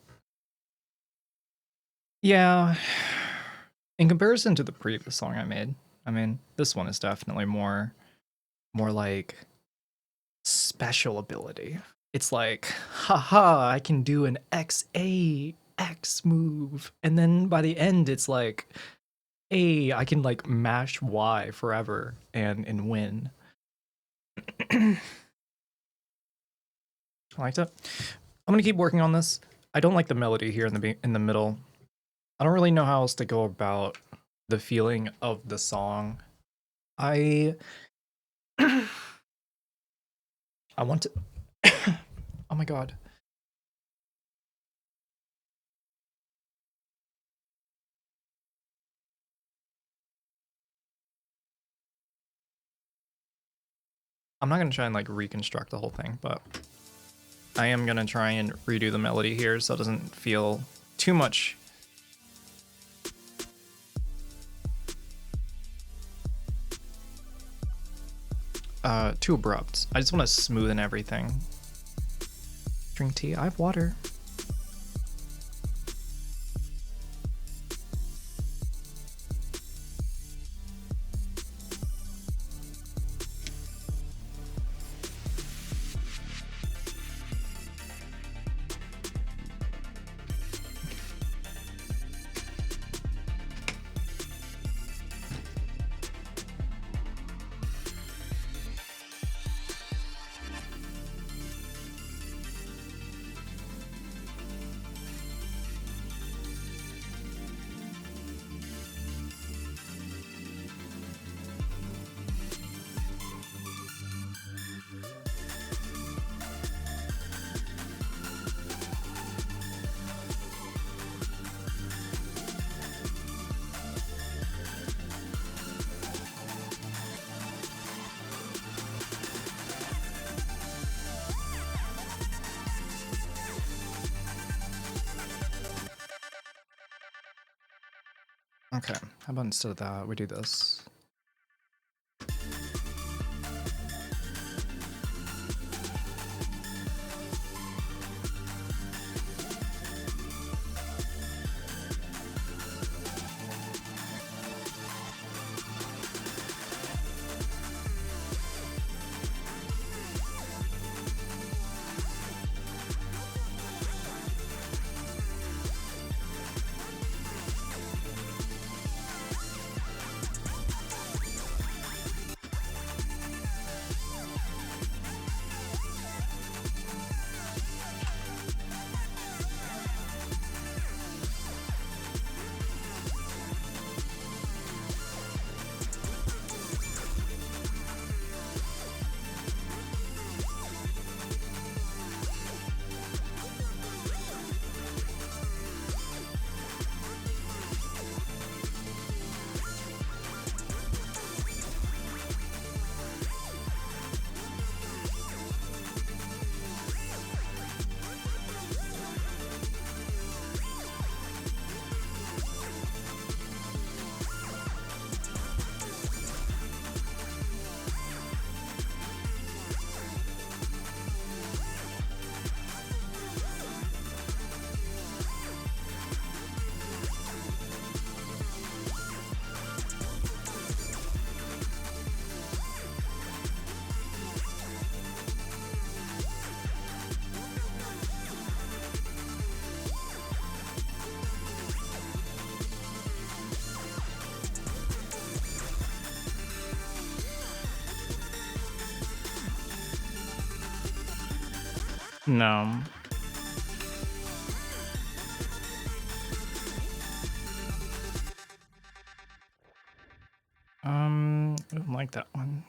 Yeah. In comparison to the previous song I made, I mean, this one is definitely more like special ability. It's like, haha, I can do an X move. And then by the end, it's like, I can like mash Y forever and win. I liked it. I'm gonna keep working on this. I don't like the melody here in the middle. I don't really know how else to go about the feeling of the song. I I want to. Oh my god. I'm not gonna try and like reconstruct the whole thing, but I am gonna try and redo the melody here so it doesn't feel too much. Too abrupt. I just want to smoothen everything. Drink tea. I have water. Okay, how about instead of that, we do this. No. I don't like that one.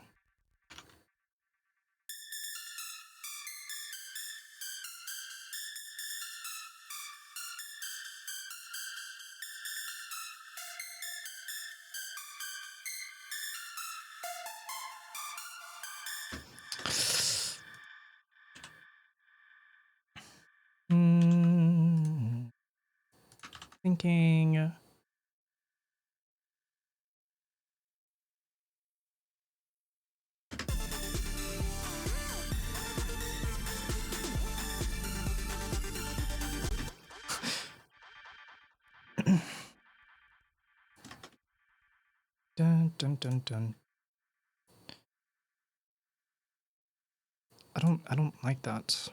Thinking. Dun dun dun dun. I don't like that.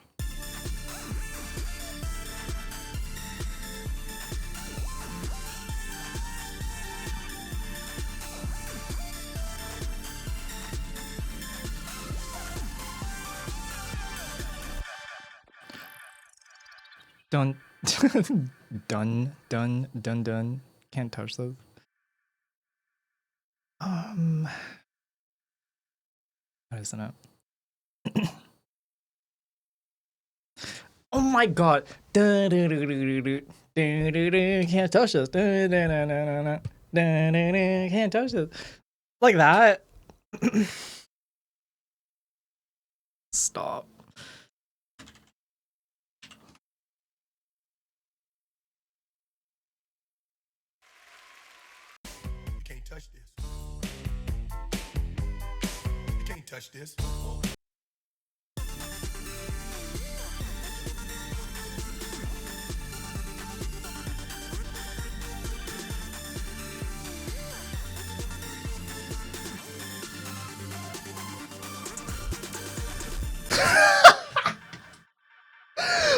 Dun dun dun dun dun. Can't touch those. What isn't it? Oh my god. Can't touch this. Can't touch this. Like that. Stop. You can't touch this. You can't touch this.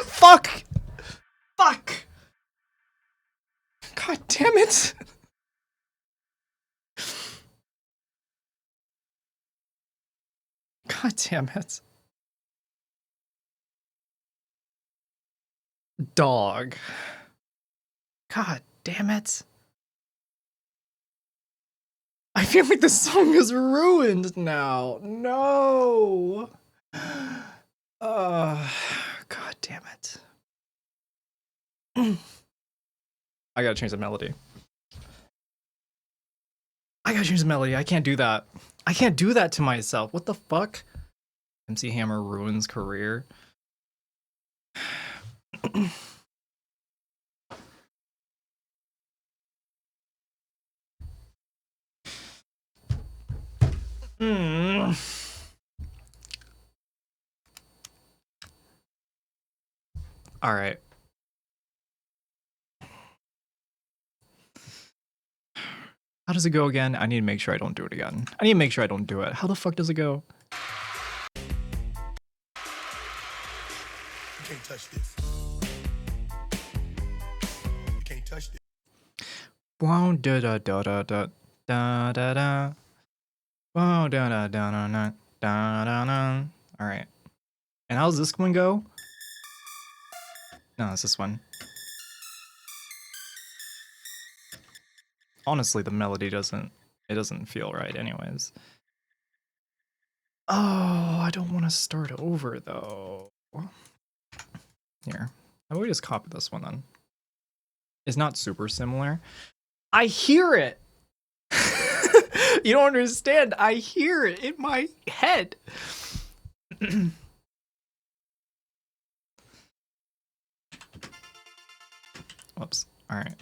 Fuck! Fuck! God damn it! God damn it. Dog. God damn it. I feel like the song is ruined now. No. God damn it. I gotta change the melody. I gotta change the melody. I can't do that. I can't do that to myself. What the fuck? MC Hammer ruins career. All right. How does it go again? I need to make sure I don't do it again. I need to make sure I don't do it. How the fuck does it go? You can't touch this. You can't touch this. Wow, da da da da da da da da. Wow, da da da da da da da da. All right. And how's this one go? No, it's this one. Honestly, the melody doesn't feel right anyways. Oh, I don't want to start over though. Here. How about we just copy this one then? It's not super similar. I hear it. You don't understand. I hear it in my head. Whoops. All right.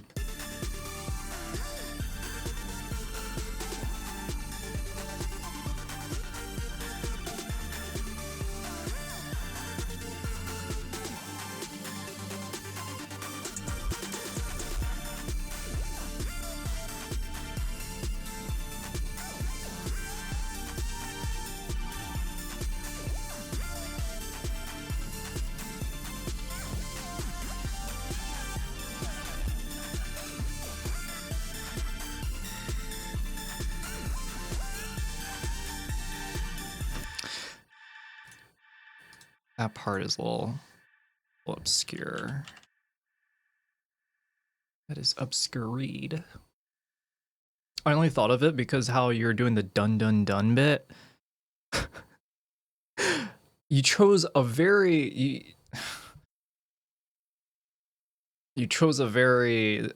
That part is a little obscure. That is obscured. I only thought of it because how you're doing the dun dun dun bit. You chose a very you chose a very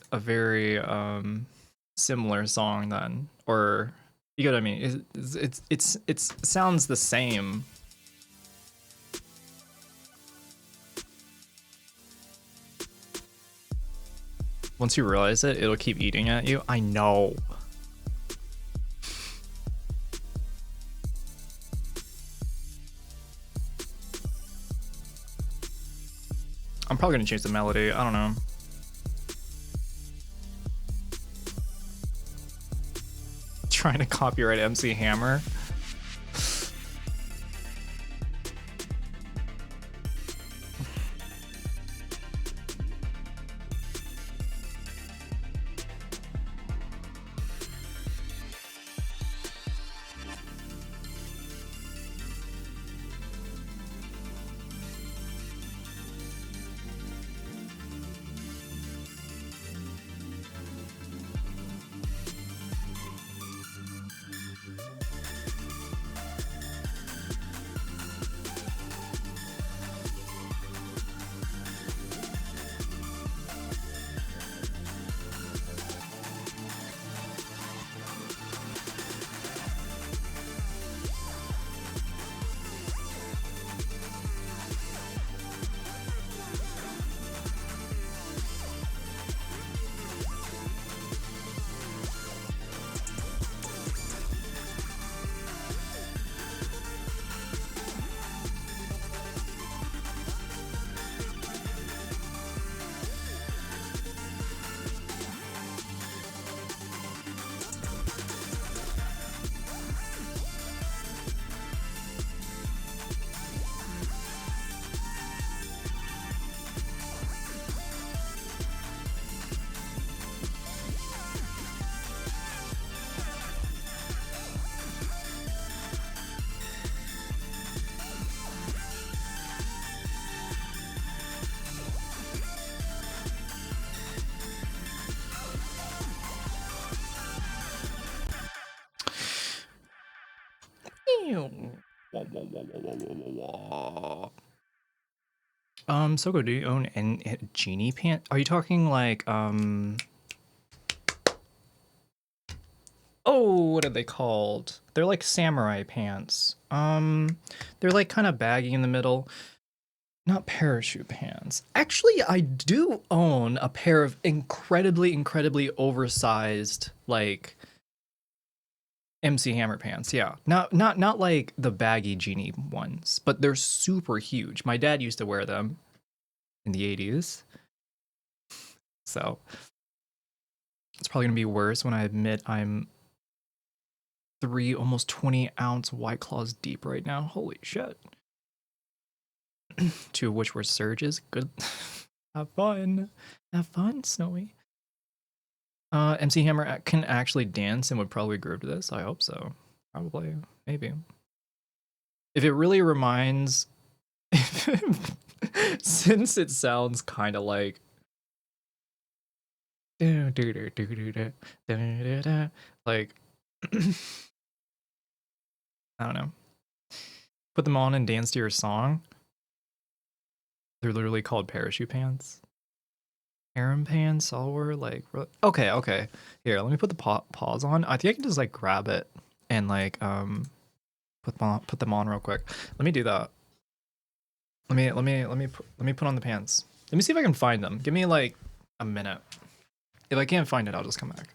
similar song then, or you get what I mean? It sounds the same. Once you realize it, it'll keep eating at you. I know. I'm probably gonna change the melody. I don't know. Trying to copyright MC Hammer. Soko, do you own any genie pants? Are you talking like oh, what are they called? They're like samurai pants. They're like kind of baggy in the middle. Not parachute pants. Actually, I do own a pair of incredibly oversized like MC Hammer pants. Yeah. Not like the baggy genie ones, but they're super huge. My dad used to wear them in the 80s. So, it's probably going to be worse when I admit I'm 3 almost 20-ounce White Claws deep right now. Holy shit. 2 of which were surges. Good. Have fun. Have fun, Snowy. MC Hammer can actually dance and would probably groove to this. I hope so. Probably. Maybe. If it really reminds... Since it sounds kind of like... Like... I don't know. Put them on and dance to your song. They're literally called parachute pants. Harem pants, all were like... Okay. Here, let me put the pause on. I think I can just like grab it and like put them on real quick. Let me do that. Let me put on the pants. Let me see if I can find them. Give me like a minute. If I can't find it, I'll just come back.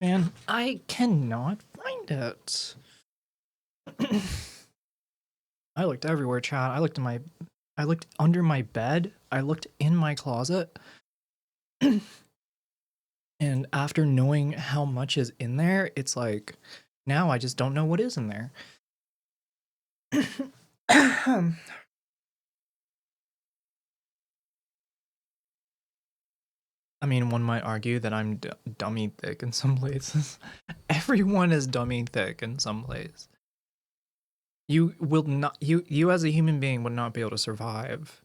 Man, I cannot find it. I looked everywhere, chat. I looked under my bed. I looked in my closet. And after knowing how much is in there, it's like now I just don't know what is in there. I mean, one might argue that I'm dummy thick in some places. Everyone is dummy thick in some places. You will not, you as a human being would not be able to survive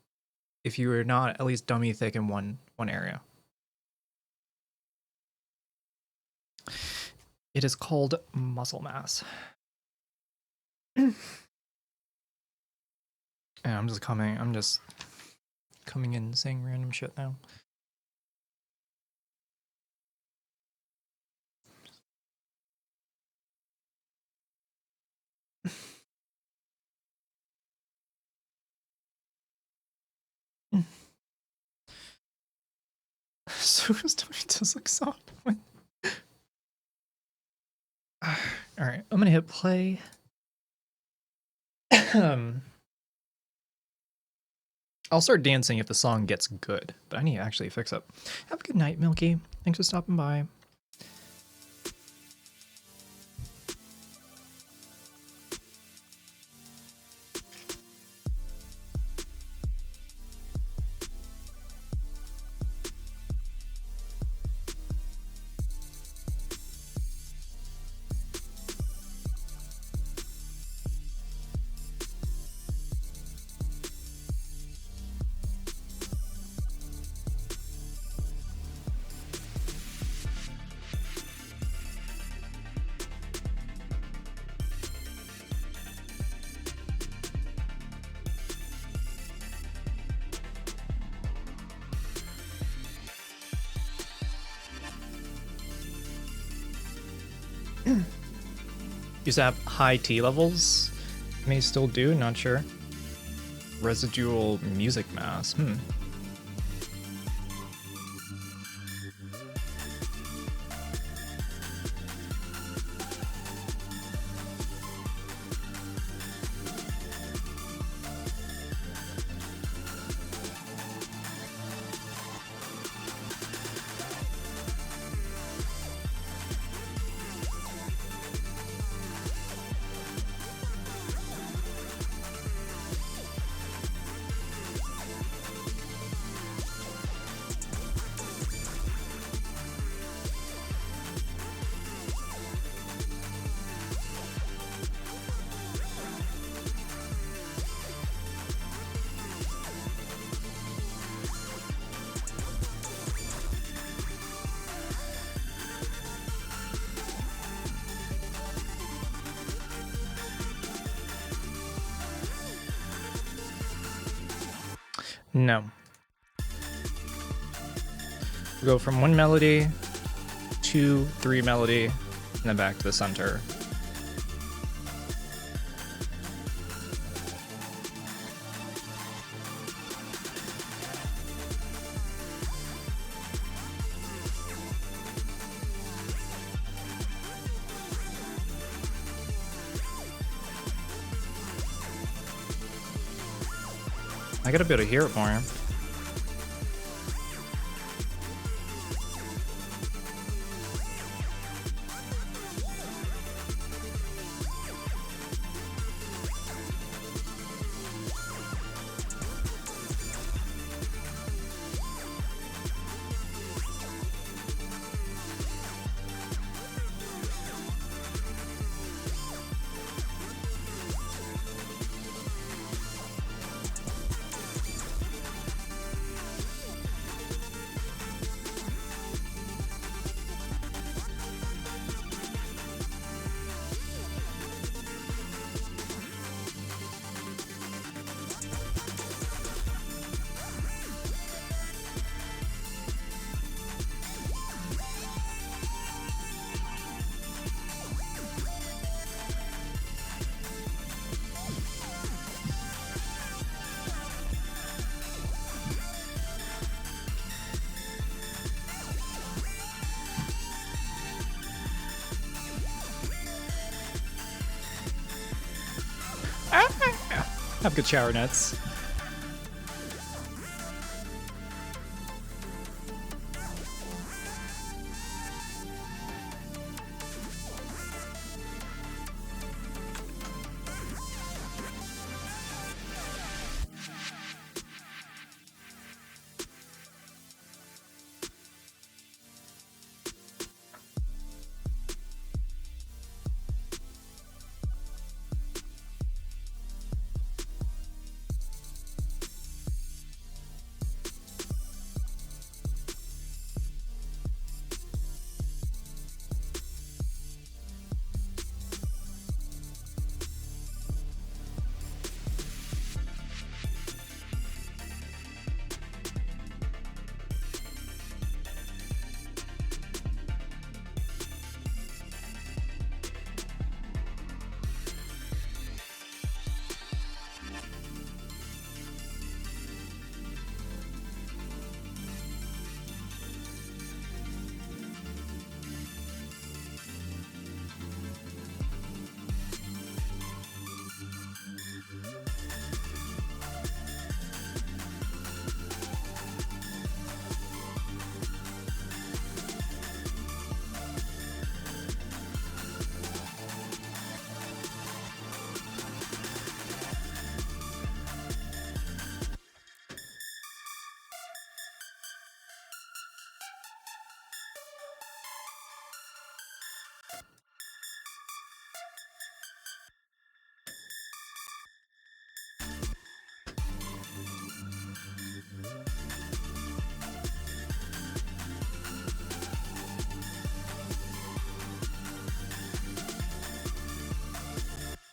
if you were not at least dummy thick in one area. It is called muscle mass. And I'm just coming in and saying random shit now. So does look soft. All right, I'm gonna hit play. I'll start dancing if the song gets good, but I need to actually fix it. Have a good night, Milky. Thanks for stopping by. Used to have high T levels. May still do, not sure. Residual music mass. No. We go from one melody, 2, 3 melody, and then back to the center. I gotta be able to hear it more. Have good shower nets.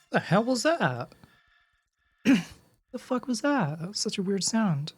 The hell was that? The fuck was that? That was such a weird sound.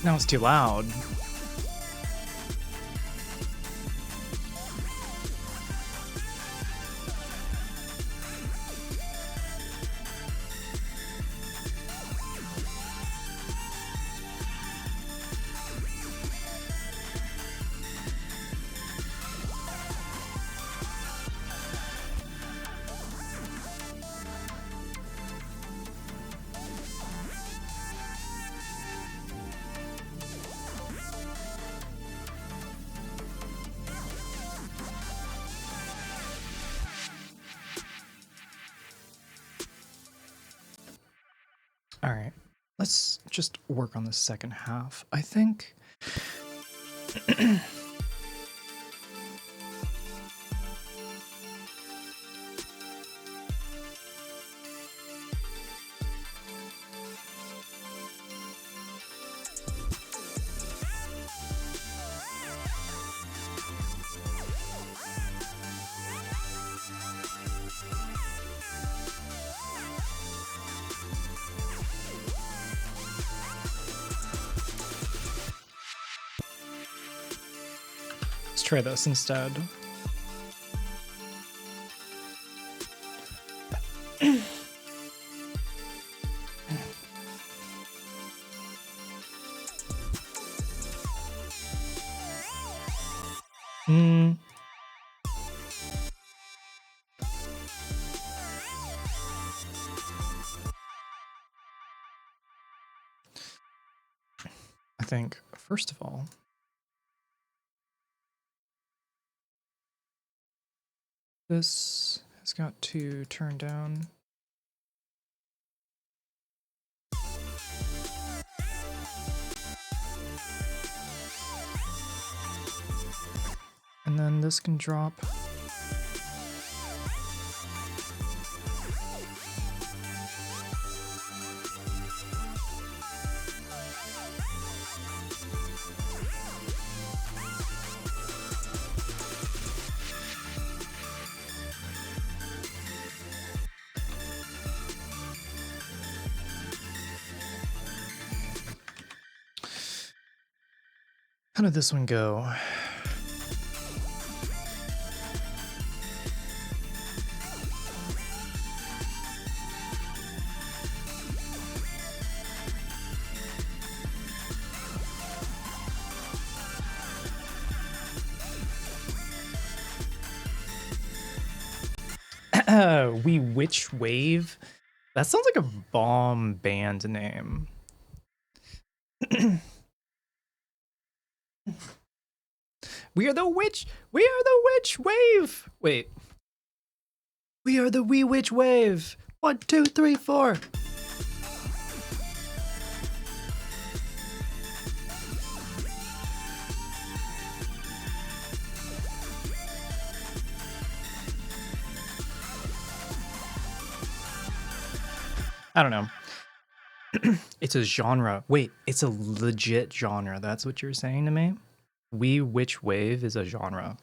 Now it's too loud. All right, let's just work on the second half, I think. Let's try this instead. I think, first of all, this has got to turn down. And then this can drop. How did this one go? We Witch Wave? That sounds like a bomb band name. We are the witch wave. Wait. We are the wee witch wave. 1, 2, 3, 4. I don't know. It's a genre. Wait, it's a legit genre. That's what you're saying to me? Wee Witch Wave is a genre.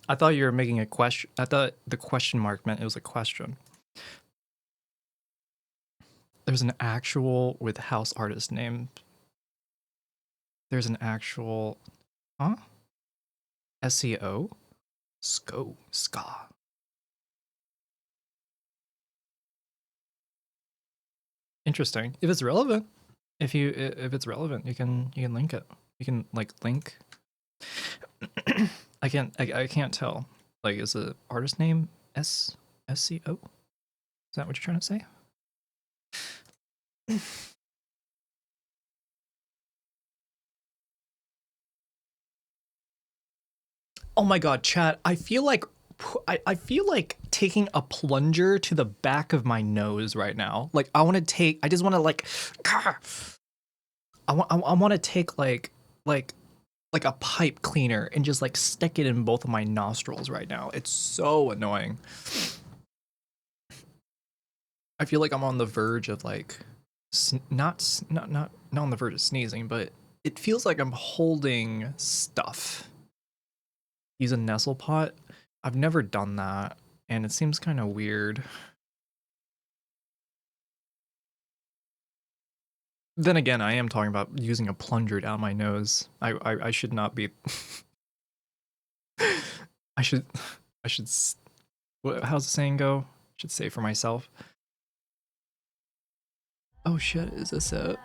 I thought you were making a question. I thought the question mark meant it was a question. There's an actual with house artist name. There's an actual, huh? SEO? Ska. Interesting. If it's relevant, if it's relevant, you can link it. You can like link. I can't tell. Like, is the artist name SCO? Is that what you're trying to say? Oh my god, chat! I feel like taking a plunger to the back of my nose right now. Like, I just want to like, I want to take like a pipe cleaner and just like stick it in both of my nostrils right now. It's so annoying. I feel like I'm on the verge of like, not on the verge of sneezing, but it feels like I'm holding stuff. Use a Nestle pot. I've never done that, and it seems kind of weird. Then again, I am talking about using a plunger down my nose. I should not be. I should. How's the saying go? I should say for myself. Oh shit! Is this it?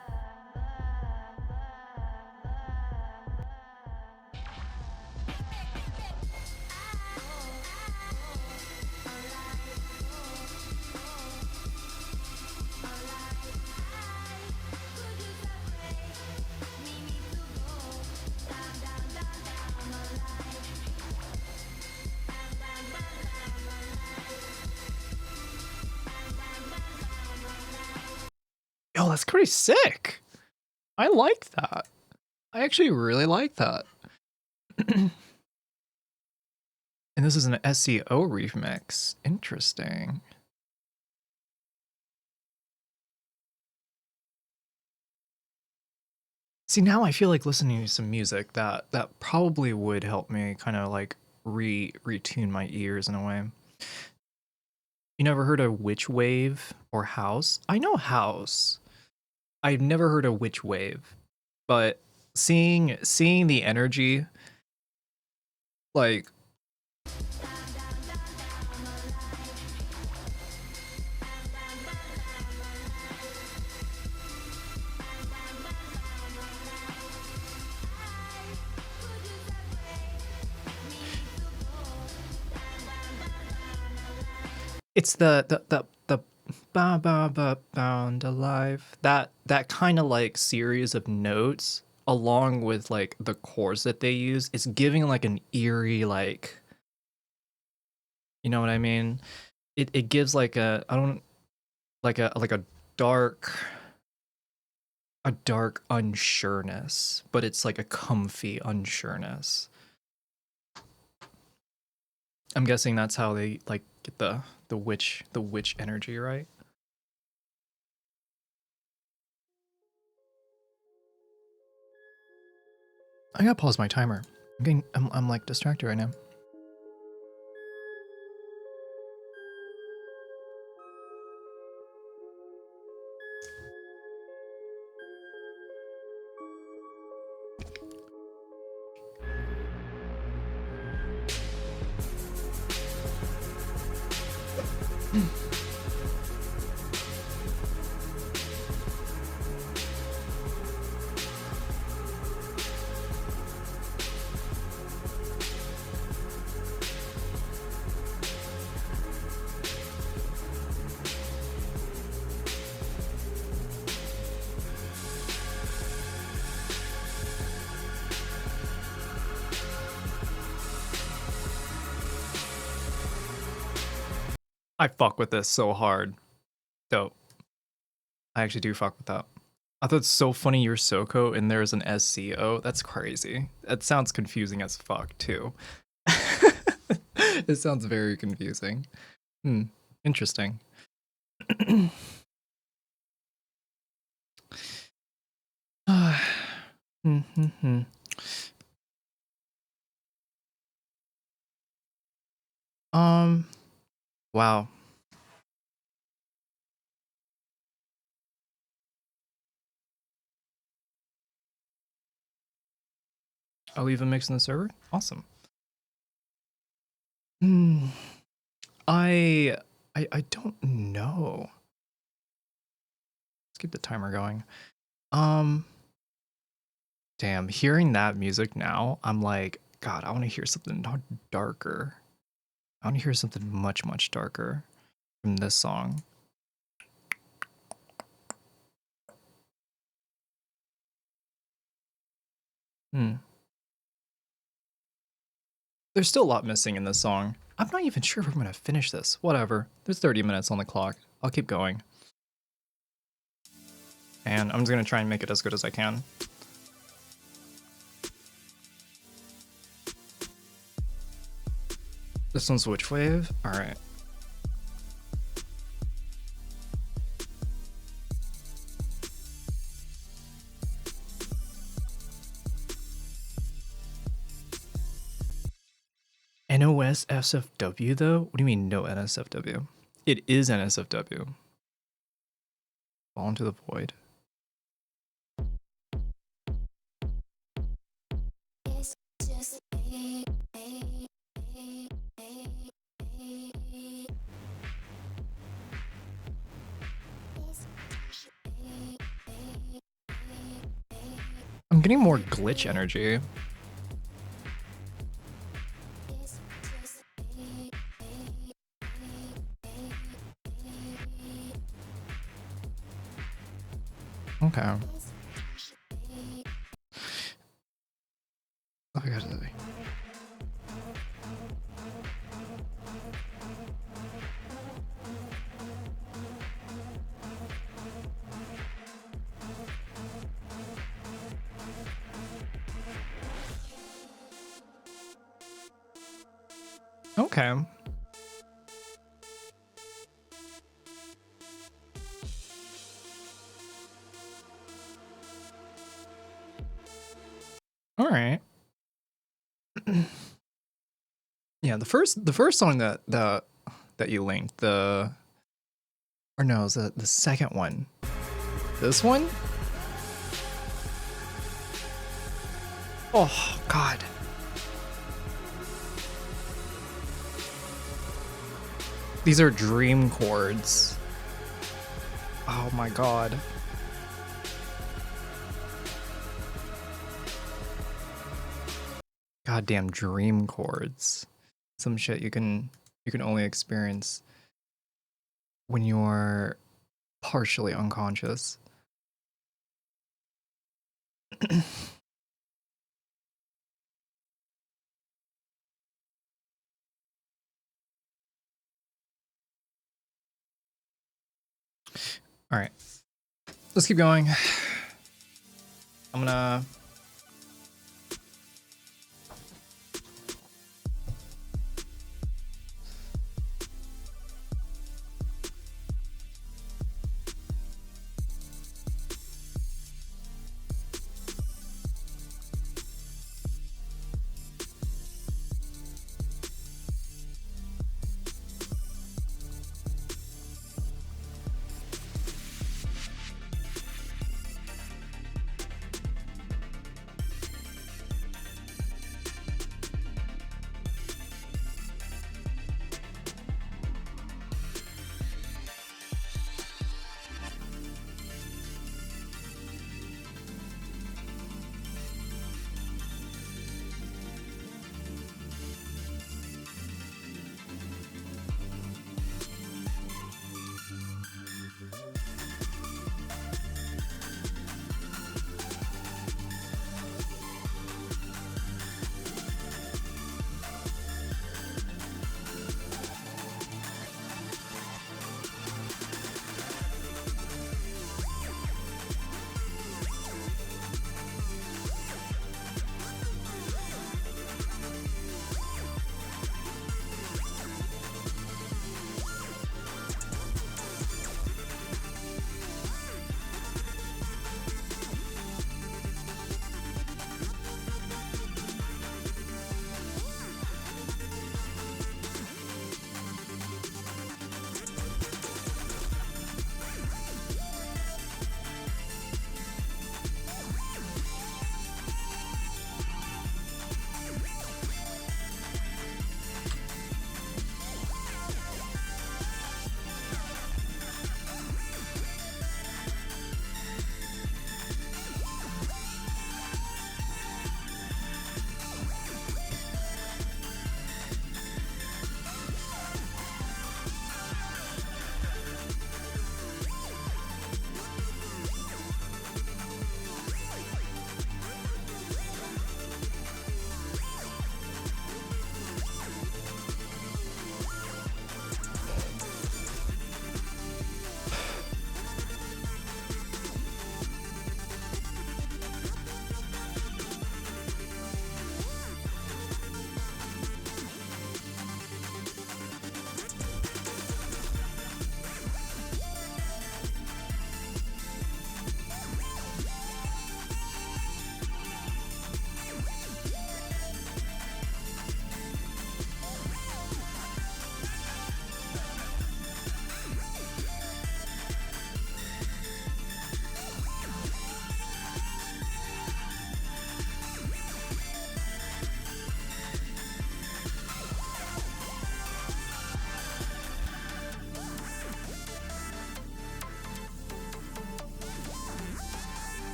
Yo, that's pretty sick. I like that. I actually really like that. And this is an SEO remix. Interesting. See, now I feel like listening to some music that probably would help me kind of like retune my ears in a way. You never heard of Witch Wave or House? I know House. I've never heard of Witch Wave, but seeing the energy, like it's the ba ba ba bound alive. That kind of like series of notes along with like the chords that they use, it's giving like an eerie, like, you know what I mean? It gives like a, I don't, like a dark unsureness, but it's like a comfy unsureness. I'm guessing that's how they like get the witch energy, right? I gotta pause my timer. I'm like distracted right now. I fuck with this so hard. Dope. I actually do fuck with that. I thought it's so funny you're SoCo and there's an SCO. That's crazy. That sounds confusing as fuck too. It sounds very confusing. Interesting. Wow. I'll leave a mix in the server. Awesome. I don't know. Let's keep the timer going. Damn, hearing that music now, I'm like, God, I want to hear something darker. I want to hear something much, much darker from this song. There's still a lot missing in this song. I'm not even sure if I'm going to finish this. Whatever. There's 30 minutes on the clock. I'll keep going. And I'm just going to try and make it as good as I can. This one's which wave? Alright. NOS SFW though? What do you mean no NSFW? It is NSFW. Fall into the void. I'm getting more glitch energy. Okay. Okay. All right. Yeah, the first song that you linked, the second one. This one? Oh, God. These are dream chords. Oh my God. Goddamn dream chords. Some shit you can only experience when you're partially unconscious. All right, let's keep going. I'm gonna.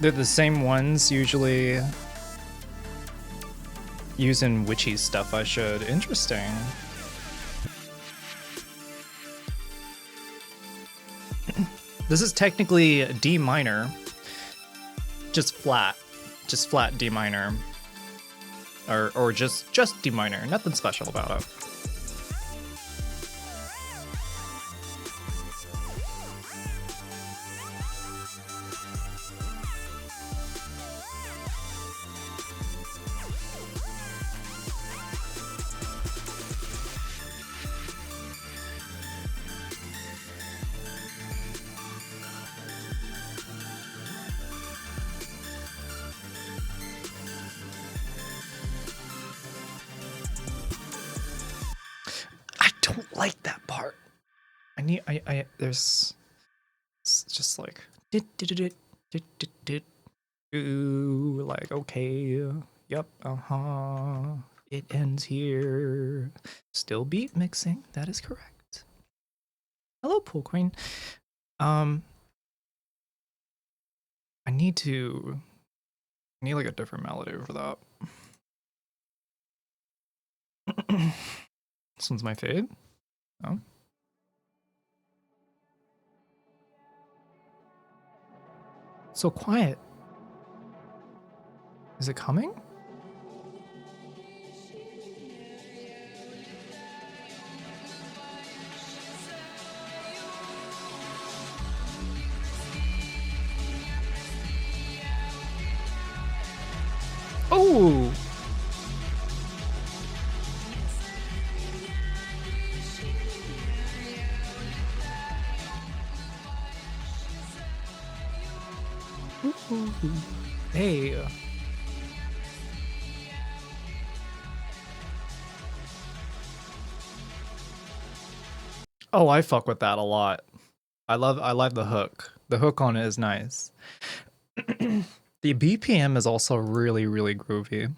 They're the same ones usually using witchy stuff I should. Interesting. This is technically D minor. Just flat D minor. Or just D minor. Nothing special about it. Like that part. There's it's just like like, okay, yep, it ends here. Still beat mixing, that is correct. Hello, Pool Queen. I need like a different melody for that. This one's my fave. Oh. So quiet. Is it coming? Oh! Ooh. Hey. Oh, I fuck with that a lot. I love the hook. The hook on it is nice. The BPM is also really, really groovy.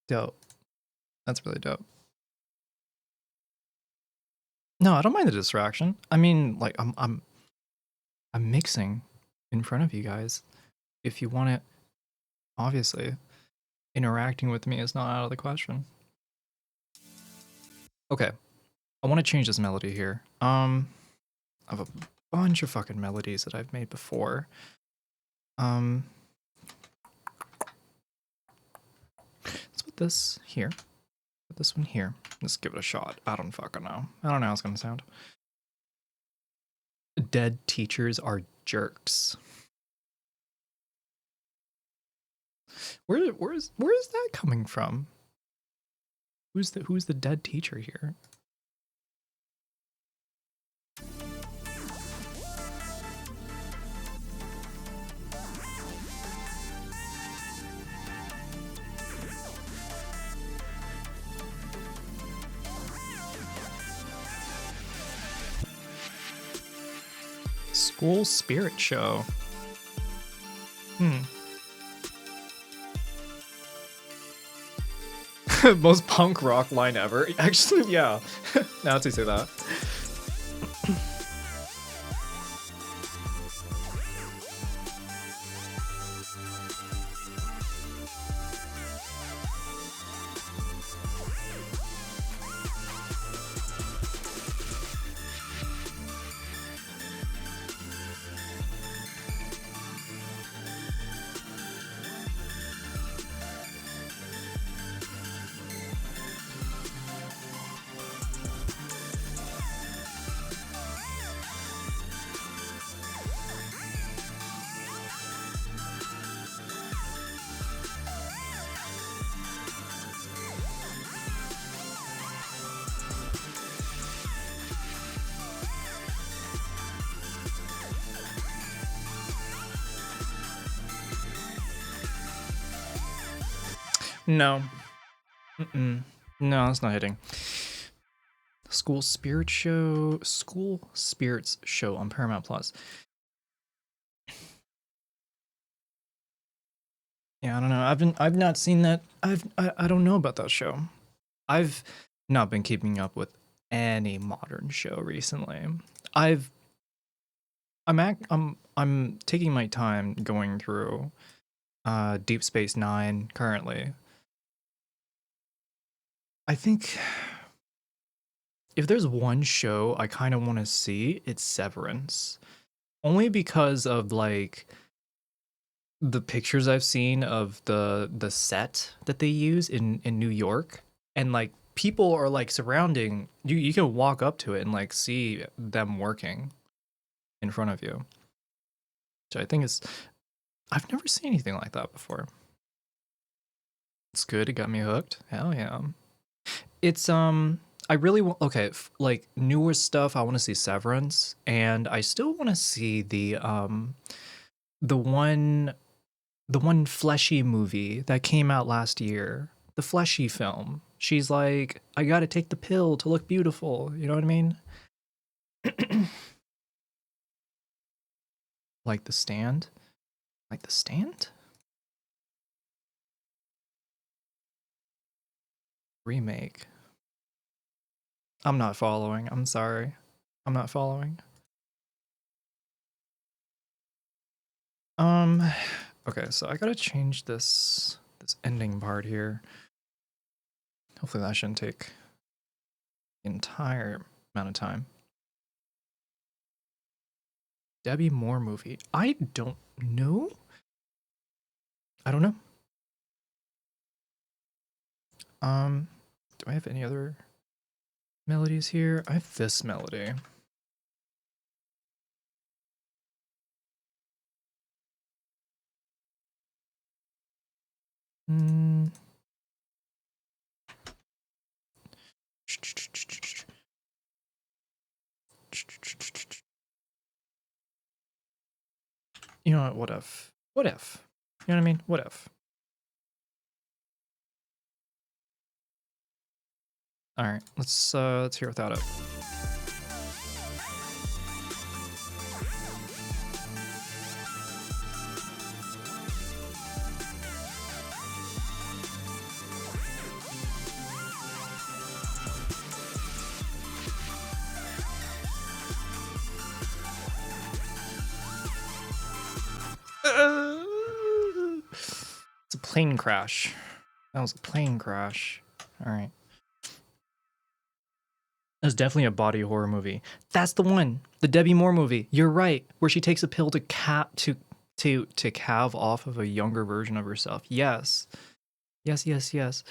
Dope. That's really dope. No, I don't mind the distraction. I mean, like I'm mixing in front of you guys. If you want it, obviously, interacting with me is not out of the question. Okay, I want to change this melody here. I have a bunch of fucking melodies that I've made before. Let's put this here. Put this one here. Let's give it a shot. I don't fucking know. I don't know how it's gonna sound. Dead teachers are jerks. Where is that coming from? Who's the dead teacher here? School spirit show. Most punk rock line ever. Actually, yeah. Now that you say that. No. No, it's not hitting. School Spirits Show on Paramount Plus. Yeah, I don't know. I've not seen that. I don't know about that show. I've not been keeping up with any modern show recently. I'm taking my time going through Deep Space Nine currently. I think if there's one show I kind of want to see, it's Severance. Only because of like the pictures I've seen of the set that they use in New York, and like people are like surrounding you. You can walk up to it and like see them working in front of you. Which I think is, I've never seen anything like that before. It's good. It got me hooked. Hell yeah. It's I really want, okay, like newer stuff. I want to see Severance, and I still want to see the one fleshy movie that came out last year. The fleshy film. She's like, I got to take the pill to look beautiful. You know what I mean? Like the Stand? Like the Stand? Remake. I'm not following. I'm sorry. I'm not following. Okay, so I gotta change this ending part here. Hopefully that shouldn't take the entire amount of time. Debbie Moore movie. I don't know. I don't know. Do I have any other melodies here? I have this melody. Hmm. You know what? What if? What if? You know what I mean? What if? All right, let's hear without it. It's a plane crash. That was a plane crash. All right. That's definitely a body horror movie. That's the one. The Debbie Moore movie. You're right. Where she takes a pill to calve off of a younger version of herself. Yes. Yes, yes, yes.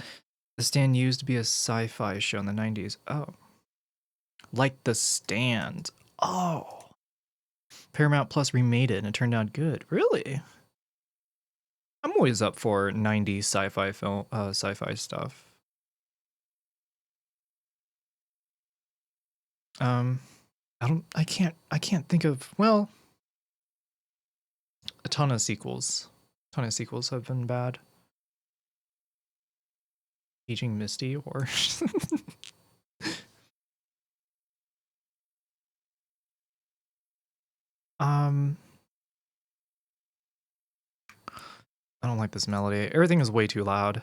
The Stand used to be a sci-fi show in the 90s. Oh. Like The Stand. Oh. Paramount Plus remade it and it turned out good. Really? I'm always up for 90s sci-fi film, sci-fi stuff. I can't think of, well, a ton of sequels. A ton of sequels have been bad. Aging Misty or I don't like this melody. Everything is way too loud.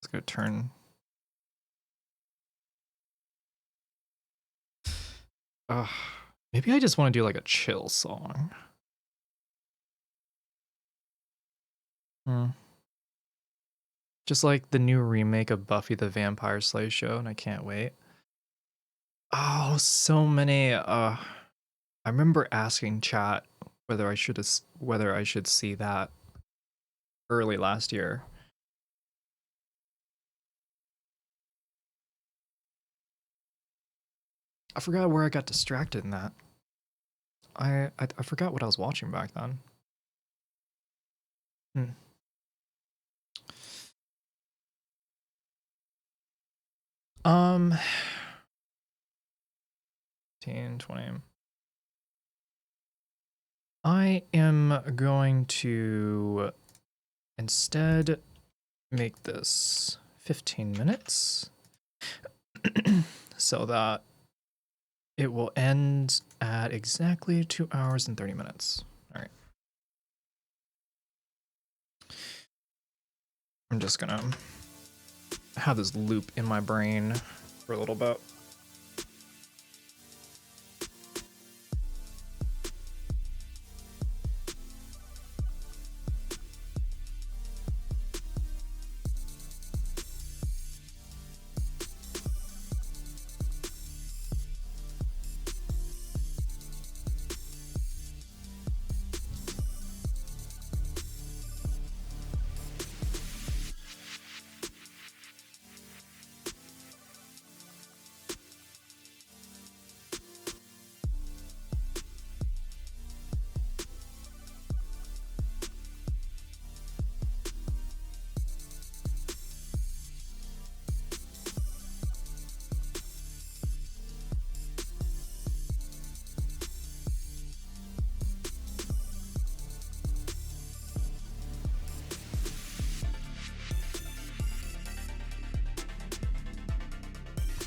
It's gonna turn. Ugh. Maybe I just want to do like a chill song. Just like the new remake of Buffy the Vampire Slayer show, and I can't wait. Oh, so many. I remember asking chat whether I should see that early last year. I forgot where I got distracted in that. I forgot what I was watching back then. 10, 20. I am going to instead make this 15 minutes so that it will end at exactly 2 hours and 30 minutes. All right. I'm just gonna have this loop in my brain for a little bit.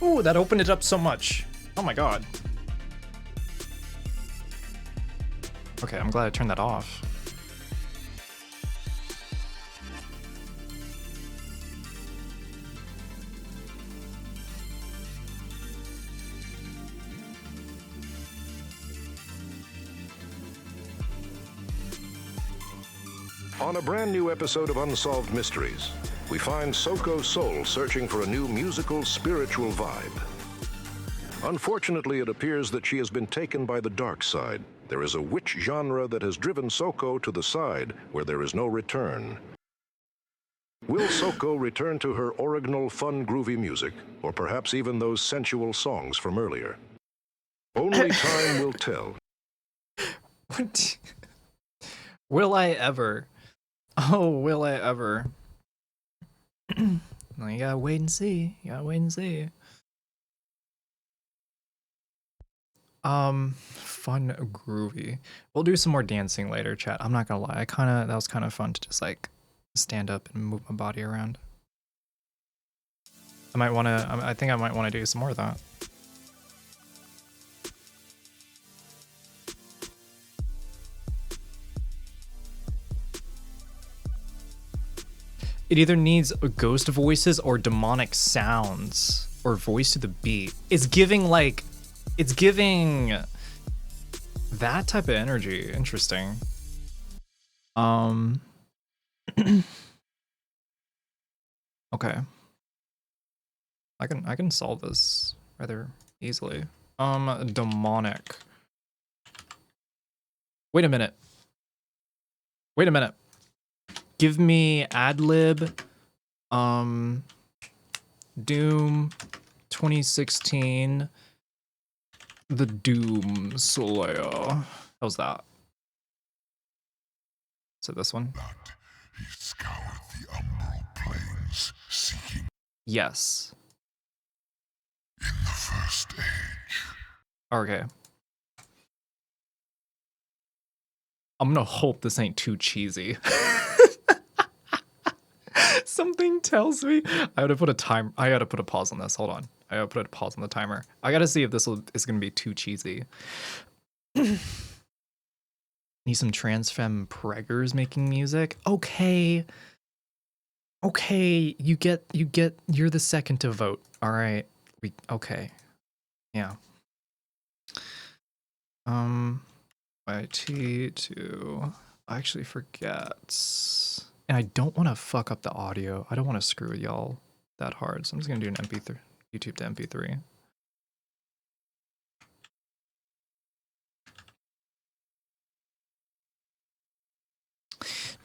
Ooh, that opened it up so much. Oh my god. Okay. Okay, I'm glad I turned that off. On a brand new episode of Unsolved Mysteries, we find Soko's soul searching for a new musical, spiritual vibe. Unfortunately, it appears that she has been taken by the dark side. There is a witch genre that has driven Soko to the side where there is no return. Will Soko return to her original, fun, groovy music, or perhaps even those sensual songs from earlier? Only time will tell. What? Will I ever? Oh, will I ever? Well, you gotta wait and see. You gotta wait and see. Fun, groovy. We'll do some more dancing later, chat. I'm not gonna lie. That was kind of fun to just like stand up and move my body around. I think I might want to do some more of that. It either needs ghost voices or demonic sounds or voice to the beat. It's giving that type of energy. Interesting. Okay. I can solve this rather easily. Demonic. Wait a minute. Give me ad-lib, Doom 2016, the Doom Slayer. How's that? So this one? He scoured the umbral plains, seeking Yes. in the first age. Okay. I'm gonna hope this ain't too cheesy. Something tells me I gotta put a pause on this. Hold on. I gotta put a pause on the timer. I gotta see if this is gonna be too cheesy. Need some trans femme preggers making music. Okay, you're the second to vote. All right, okay, yeah. YT to I actually forget. And I don't want to fuck up the audio. I don't want to screw y'all that hard. So I'm just going to do an MP3, YouTube to MP3.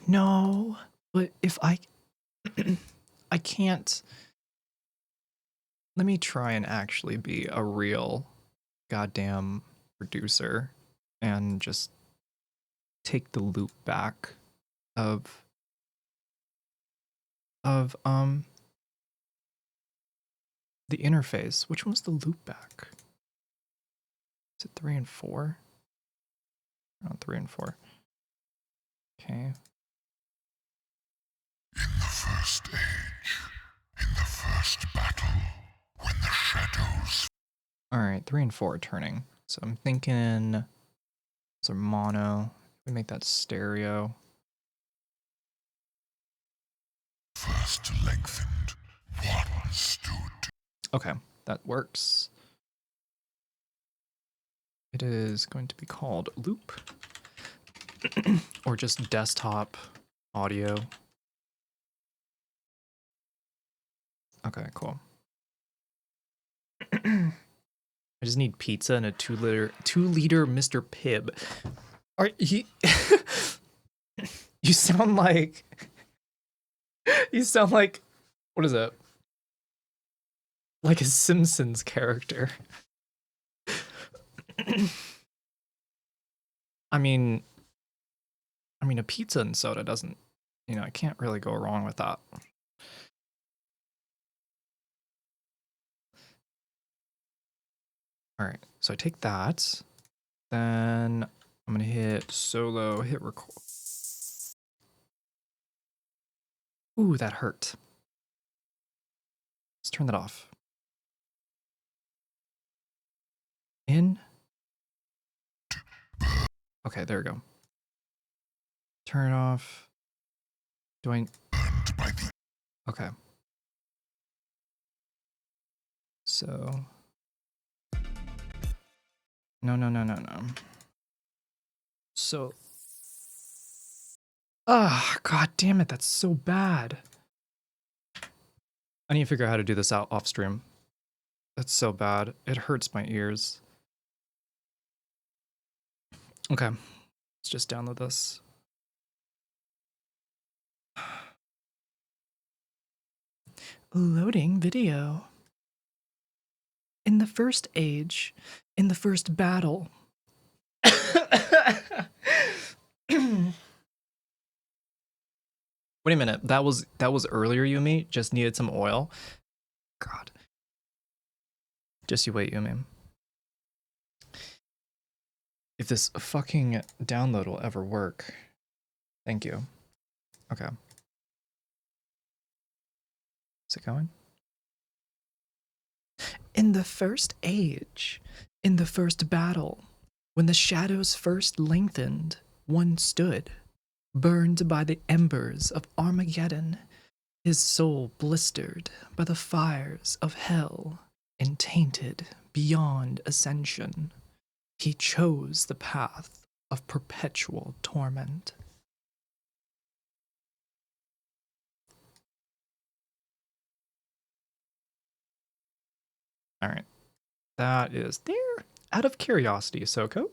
No, but if I can't. Let me try and actually be a real goddamn producer and just take the loop back of the interface. Which one's the loop back? Is it 3 and 4? Around 3 and 4. Okay. In the first age, in the first battle, when the shadows. All right, 3 and 4 are turning. So I'm thinking those are mono. We make that stereo. First lengthened, one stood. Okay, that works. It is going to be called loop or just desktop audio. Okay, cool. I just need pizza and a 2-liter Mr. Pibb. Are you you sound like what is it? Like a Simpsons character. I mean a pizza and soda doesn't, I can't really go wrong with that. All right, so I take that, then I'm gonna hit solo, hit record. Ooh, that hurt. Let's turn that off. In. Okay, there we go. Turn off. Do I? Okay. So. No. So. Ah, god damn it, that's so bad. I need to figure out how to do this out off stream. That's so bad. It hurts my ears. Okay. Let's just download this. Loading video. In the first age, in the first battle. Wait a minute. That was earlier, Yumi. Just needed some oil. God. Just you wait, Yumi. If this fucking download will ever work. Thank you. Okay. Is it going? In the first age, in the first battle, when the shadows first lengthened, one stood, burned by the embers of Armageddon, his soul blistered by the fires of hell, and tainted beyond ascension. He chose the path of perpetual torment. All right, that is there. Out of curiosity, Soko,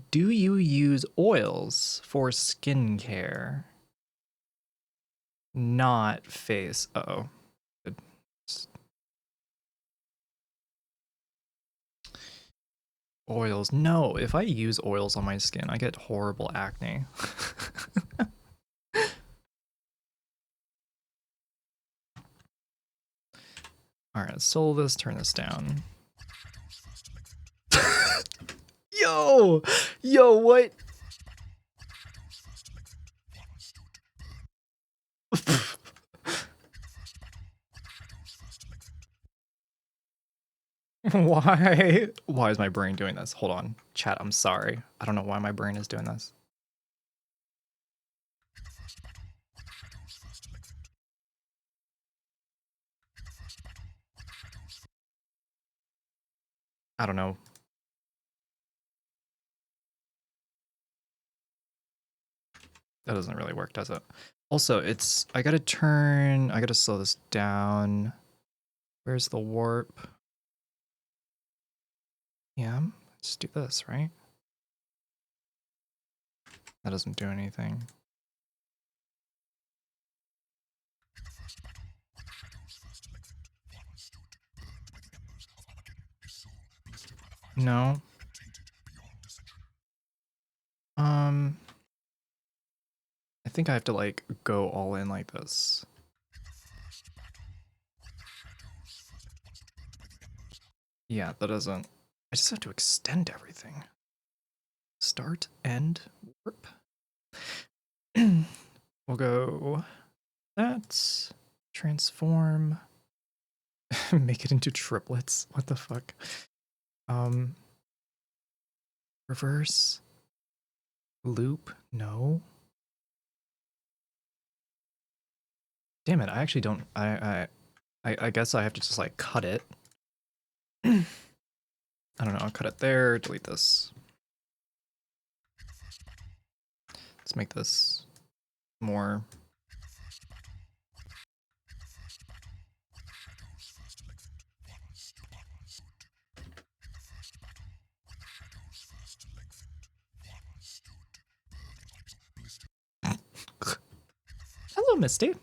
do you use oils for skincare? Not face. Uh-oh. Oils. No, if I use oils on my skin, I get horrible acne. All right, soul this, turn this down. Yo, what? Why is my brain doing this? Hold on, chat, I'm sorry. I don't know why my brain is doing this. I don't know. That doesn't really work, does it? Also, I gotta slow this down. Where's the warp? Yeah, let's do this, right? That doesn't do anything. No. I think I have to like go all in like this. Yeah, that doesn't. I just have to extend everything. Start, end, warp. We'll go that, transform, make it into triplets. What the fuck? Reverse, loop, no. Damn it, I actually don't, I guess I have to just like cut it. I don't know, I'll cut it there, delete this. Let's make this more. Hello, Misty.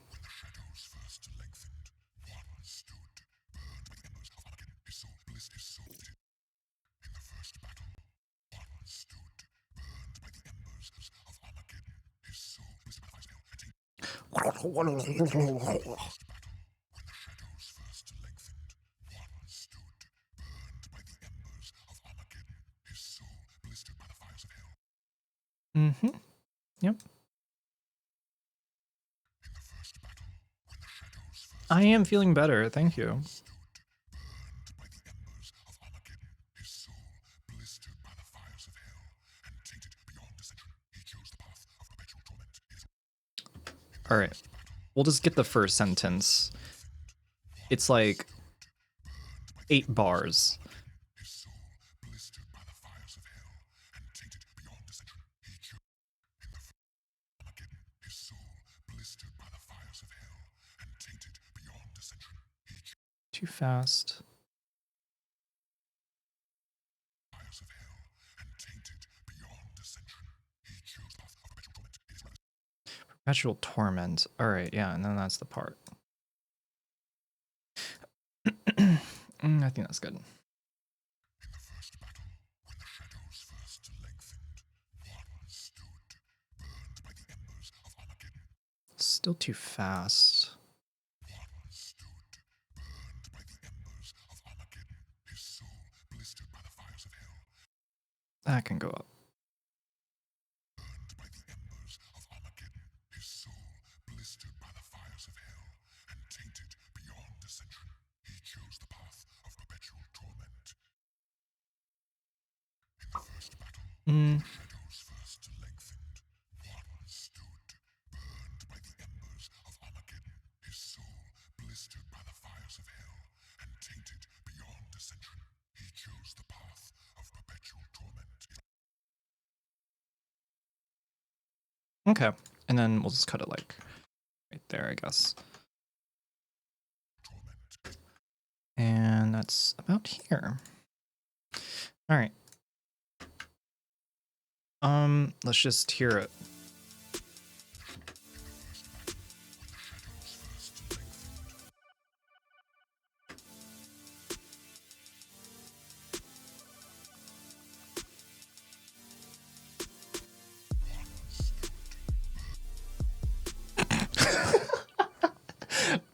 Mm-hmm. Yep. I am feeling better, thank you. All right, we'll just get the first sentence. It's like 8 bars. Too fast. Perpetual torment. All right, yeah, and then that's the part. I think that's good. Still too fast. That can go up. Mm. Okay, and then we'll just cut it like right there, I guess. And that's about here. All right. Let's just hear it.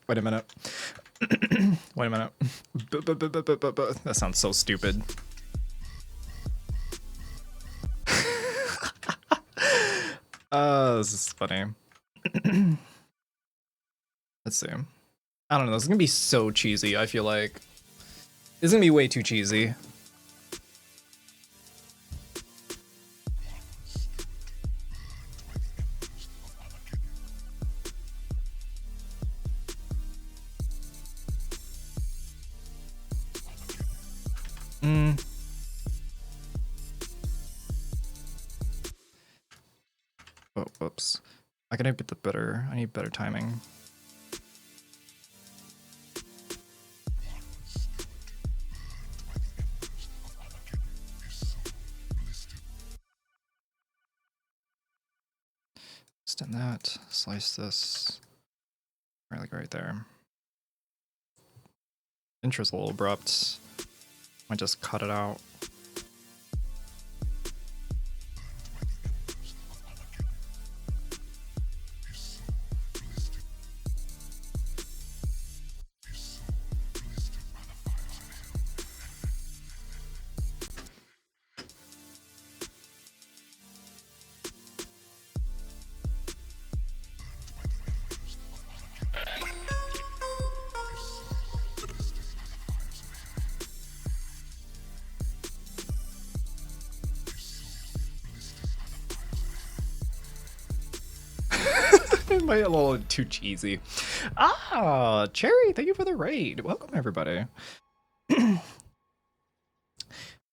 Wait a minute. Wait a minute. That sounds so stupid. This is funny. Let's see. I don't know. This is gonna be so cheesy. I feel like this is gonna be way too cheesy. Oh, whoops. I gotta get the better. I need better timing. Extend that. Slice this. Right, like right there. Intro's a little abrupt. Might just cut it out. It might be a little too cheesy. Ah, Cherry, thank you for the raid. Welcome, everybody.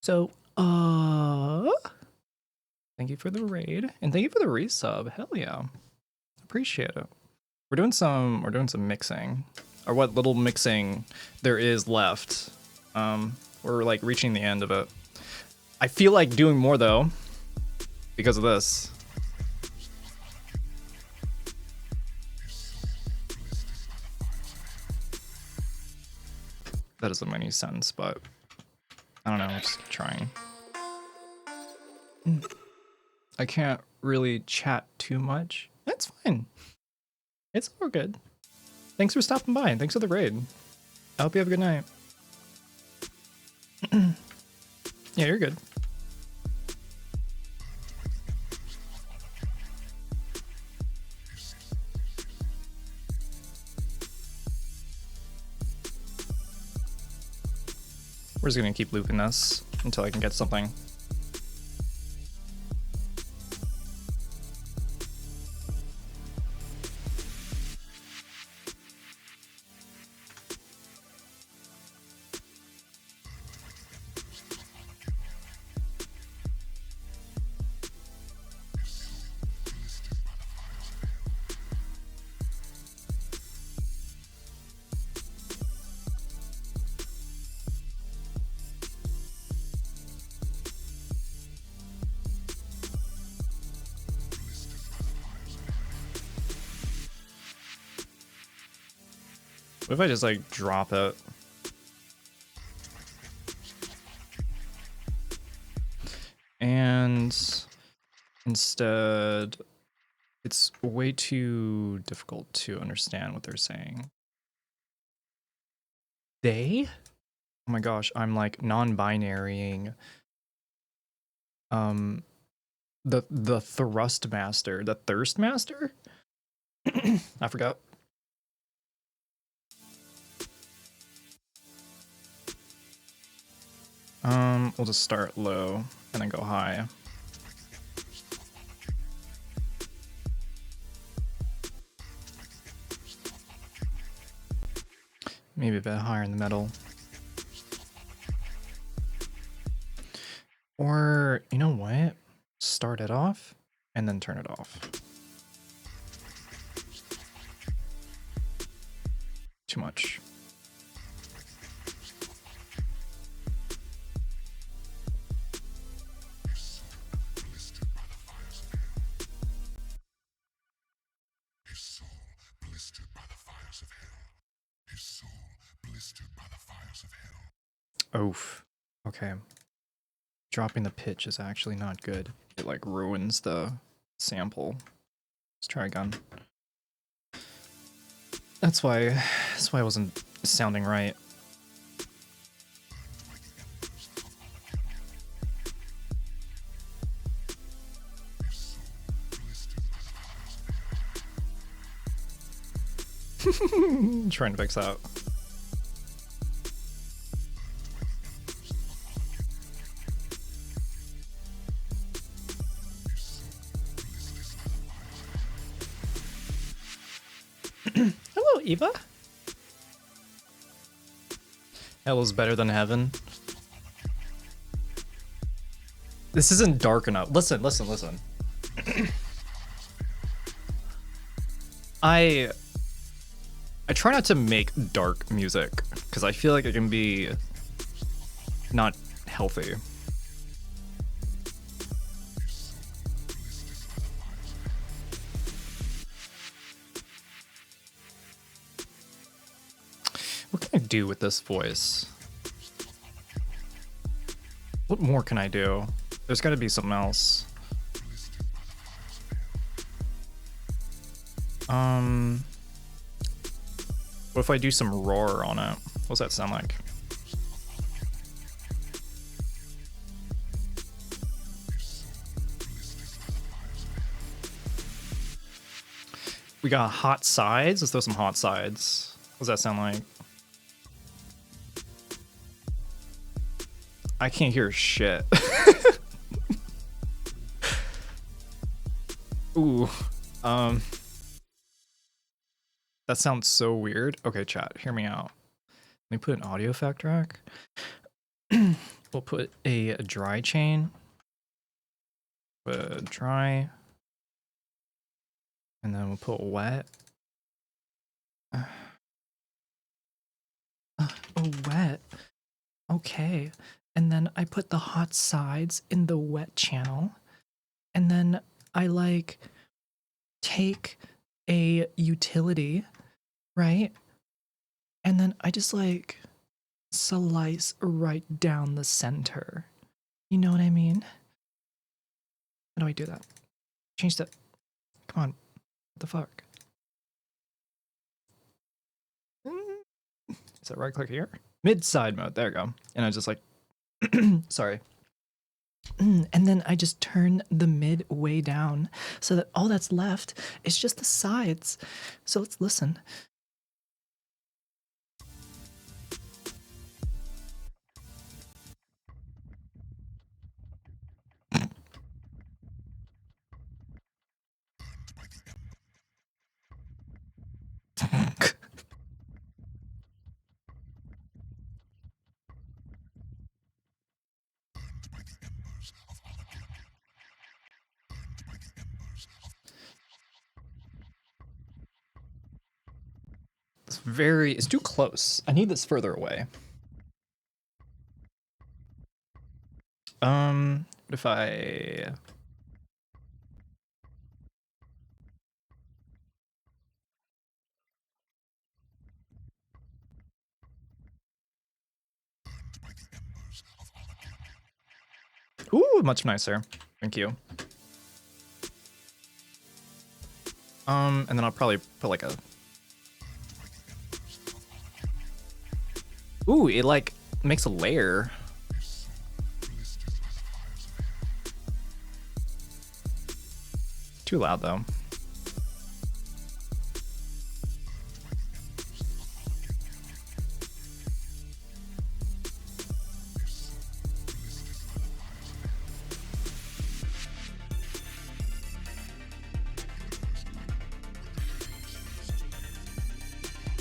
So, thank you for the raid, and thank you for the resub. Hell yeah, appreciate it. We're doing some mixing, or what little mixing there is left. We're like reaching the end of it. I feel like doing more though, because of this. That doesn't make any sense, but I don't know, I'm just trying. I can't really chat too much. That's fine. It's all good. Thanks for stopping by and thanks for the raid. I hope you have a good night. Yeah, you're good. We're just gonna keep looping this until I can get something. What if I just like drop it? And instead, it's way too difficult to understand what they're saying. They? Oh my gosh, I'm like non-binarying the thrust master, the thirst master? I forgot. We'll just start low and then go high. Maybe a bit higher in the middle. Or, you know what? Start it off and then turn it off. Too much. Oof. Okay. Dropping the pitch is actually not good. It like ruins the sample. Let's try again. That's why it wasn't sounding right. Trying to fix that. Hello, Eva. Hell is better than heaven. This isn't dark enough. Listen. I try not to make dark music because I feel like it can be not healthy. What can I do with this voice? What more can I do? There's got to be something else. What if I do some roar on it? What's that sound like? We got hot sides. Let's throw some hot sides. What's that sound like? I can't hear shit. Ooh. That sounds so weird. Okay, chat, hear me out. Let me put an audio effect rack. We'll put a dry chain. Put dry. And then we'll put wet. Wet. Okay. And then I put the hot sides in the wet channel. And then I like take a utility, right? And then I just like slice right down the center. You know what I mean? How do I do that? Change that. Come on. What the fuck? Is that right click here? Mid side mode. There we go. And I just like, sorry. And then I just turn the mid way down so that all that's left is just the sides. So let's listen. It's too close. I need this further away. What if I... Ooh, much nicer. Thank you. And then I'll probably put like a... Ooh, it like makes a layer. Too loud though.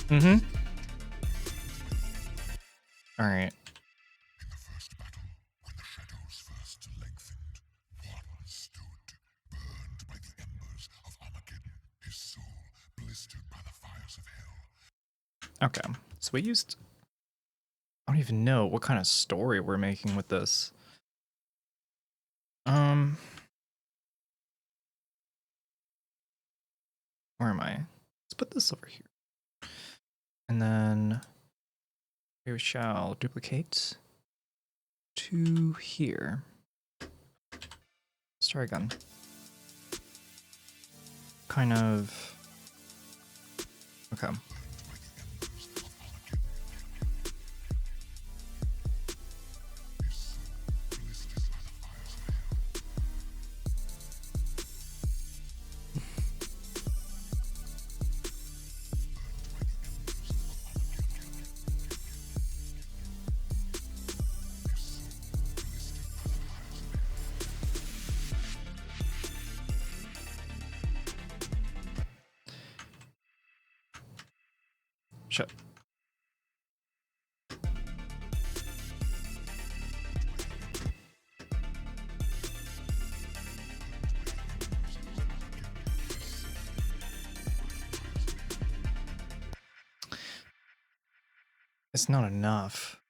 Mm-hmm. All right. Okay, so we used... I don't even know what kind of story we're making with this. Where am I? Let's put this over here. And then we shall duplicate to here. Let's try again. Kind of... Okay. Shit. It's not enough.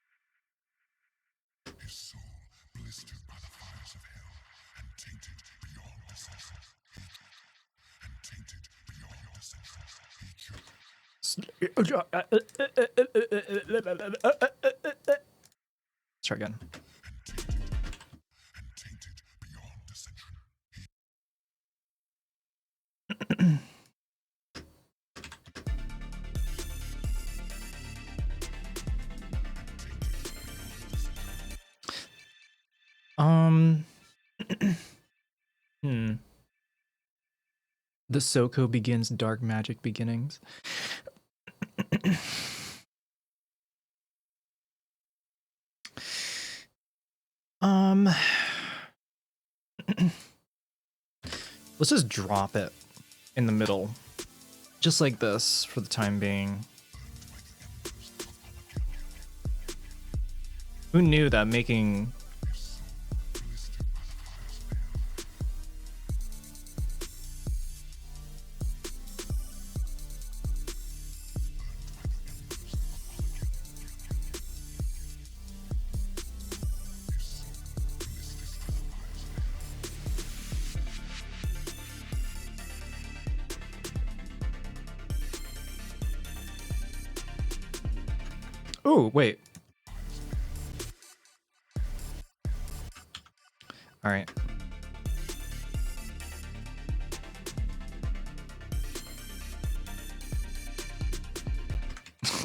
Let's try again. The SoCo begins, dark magic beginnings. Let's just drop it in the middle. Just like this for the time being. Who knew that making... Oh, wait. All right.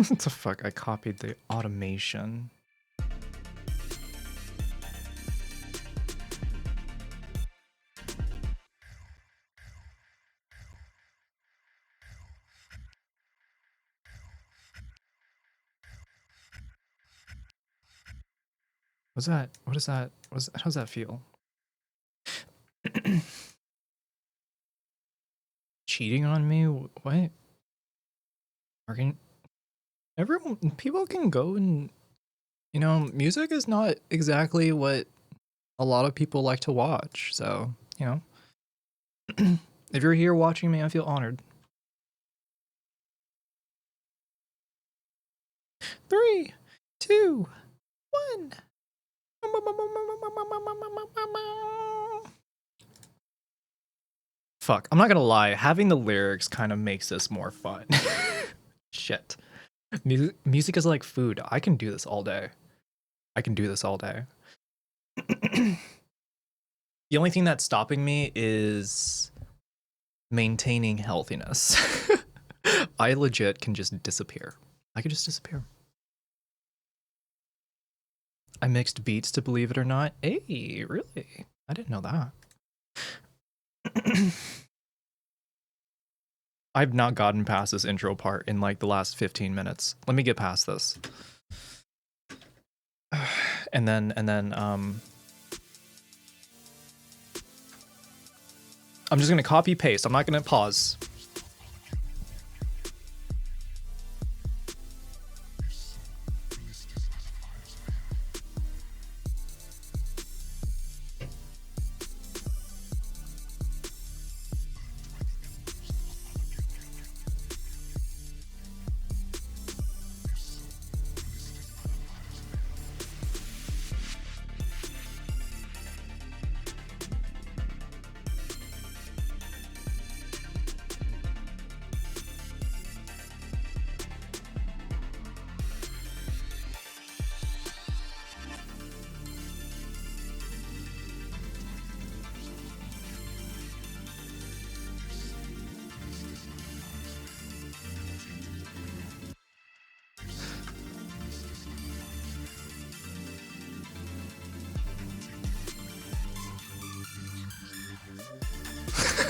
What the fuck? I copied the automation. What's that? What is that? How does that feel? Cheating on me? What? People can go and, you know, music is not exactly what a lot of people like to watch. So, you know, if you're here watching me, I feel honored. 3, 2, 1. Fuck, I'm not gonna lie, having the lyrics kind of makes this more fun. Shit. Music is like food. I can do this all day. I can do this all day. The only thing that's stopping me is maintaining healthiness. I legit can just disappear. I could just disappear. I mixed beats to believe it or not. Hey, really? I didn't know that. I've not gotten past this intro part in like the last 15 minutes. Let me get past this. And then I'm just gonna copy paste. I'm not gonna pause.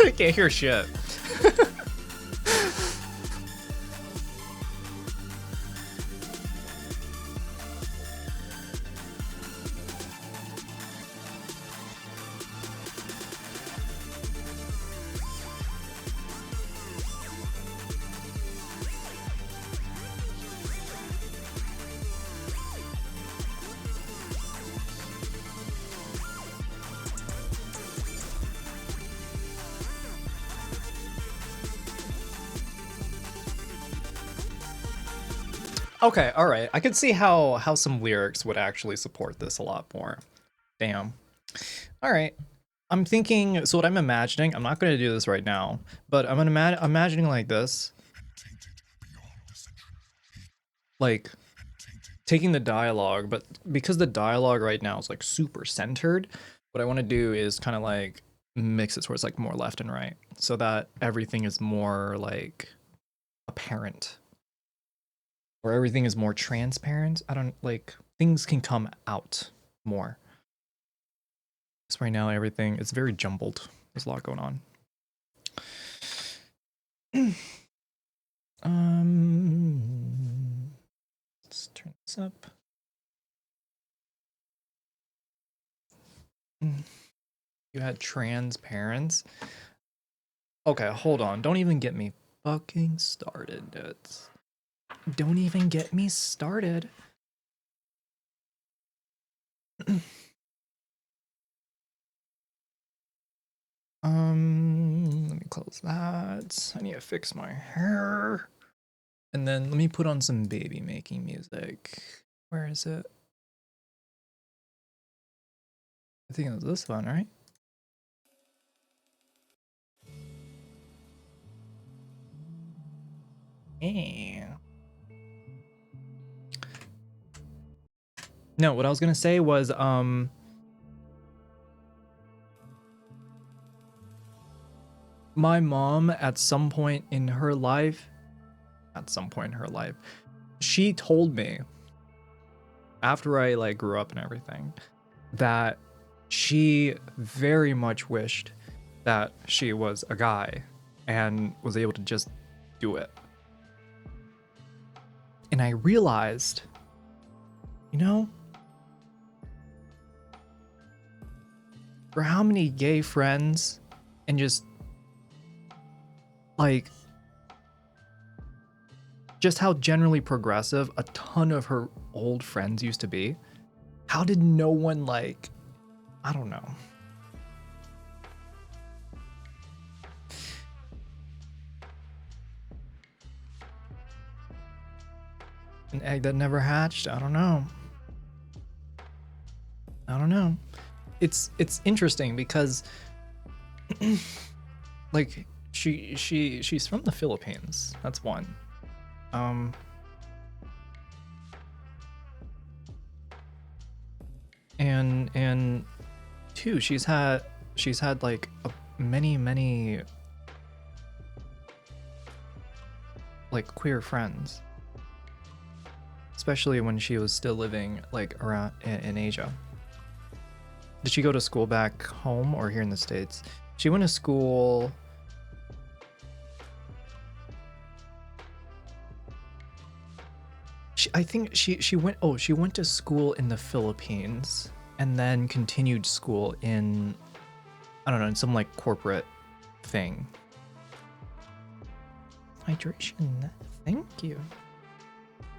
I can't hear shit. Okay, all right. I could see how some lyrics would actually support this a lot more. Damn. All right. I'm thinking, so what I'm imagining, I'm not going to do this right now, but I'm imagining like this. Like taking the dialogue, but because the dialogue right now is like super centered, what I want to do is kind of like mix it towards like more left and right so that everything is more like apparent. Or everything is more transparent. I don't like things can come out more. Because right now everything is very jumbled. There's a lot going on. Let's turn this up. You had transparent. Okay, hold on. Don't even get me fucking started, dudes. Don't even get me started. Let me close that. I need to fix my hair. And then let me put on some baby making music. Where is it? I think it was this one, right? Yeah. No, what I was gonna say was my mom at some point in her life, she told me after I like grew up and everything that she very much wished that she was a guy and was able to just do it. And I realized, you know, for how many gay friends and just like just how generally progressive a ton of her old friends used to be, how did no one like, I don't know. An egg that never hatched? I don't know. It's interesting because like she's from the Philippines. That's one. And two, she's had like many like queer friends, especially when she was still living like around in Asia. Did she go to school back home or here in the States? She went to school. I think she went. Oh, she went to school in the Philippines and then continued school in, I don't know, in some like corporate thing. Hydration. Thank you.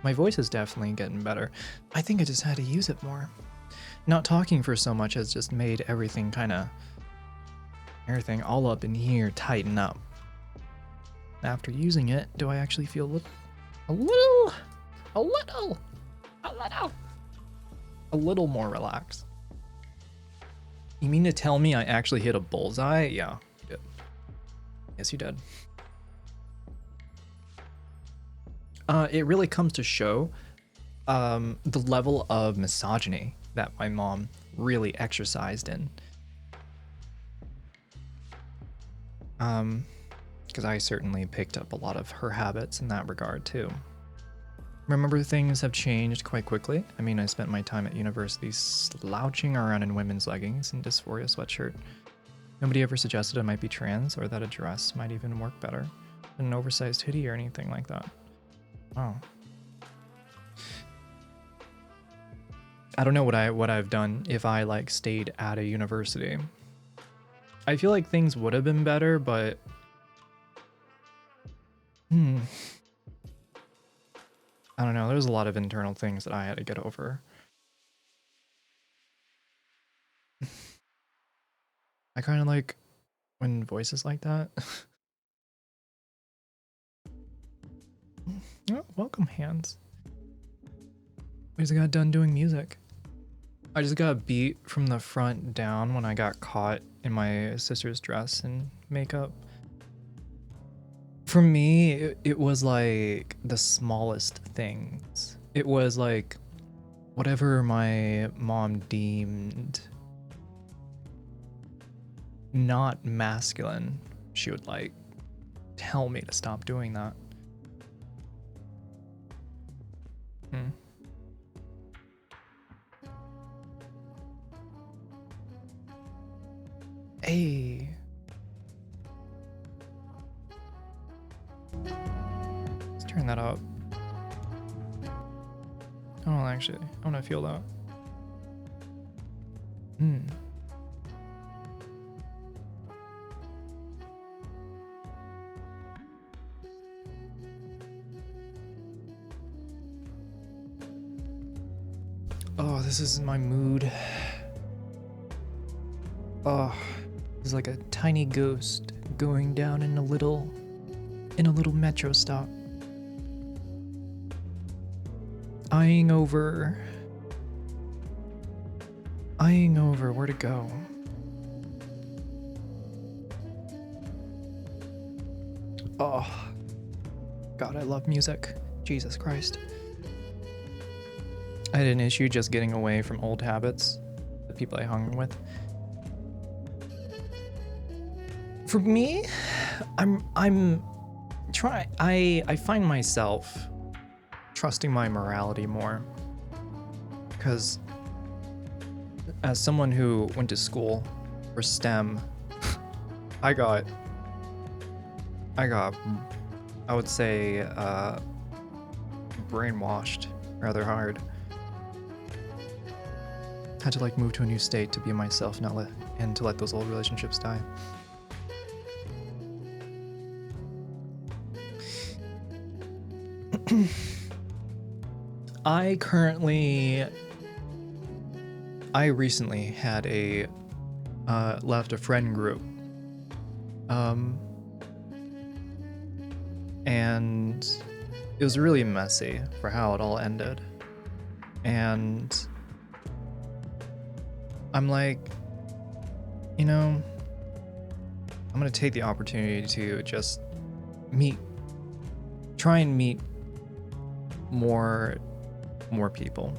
My voice is definitely getting better. I think I just had to use it more. Not talking for so much has just made everything all up in here tighten up. After using it, do I actually feel a little more relaxed? You mean to tell me I actually hit a bullseye? Yeah, you did. Yes, you did. It really comes to show the level of misogyny that my mom really exercised in. Because I certainly picked up a lot of her habits in that regard too. Remember, things have changed quite quickly. I mean, I spent my time at university slouching around in women's leggings and dysphoria sweatshirt. Nobody ever suggested I might be trans or that a dress might even work better than an oversized hoodie or anything like that. Oh. I don't know what I've done if I like stayed at a university. I feel like things would have been better, but I don't know. There's a lot of internal things that I had to get over. I kind of like when voices like that. Oh, welcome, Hands. We just got done doing music. I just got beat from the front down when I got caught in my sister's dress and makeup. For me, it was like the smallest things. It was like whatever my mom deemed not masculine, she would like tell me to stop doing that. Hey. Let's turn that up. Oh, actually, I want to feel that. Oh, this is my mood. Oh, it's like a tiny ghost going down in a little metro stop. Eyeing over where to go. Oh, God, I love music. Jesus Christ. I had an issue just getting away from old habits, the people I hung with. For me, I'm trying. I find myself trusting my morality more, because as someone who went to school for STEM, I would say brainwashed rather hard. Had to like move to a new state to be myself, and to let those old relationships die. I recently had left a friend group, and it was really messy for how it all ended, and I'm like, I'm gonna take the opportunity to just try and meet more people.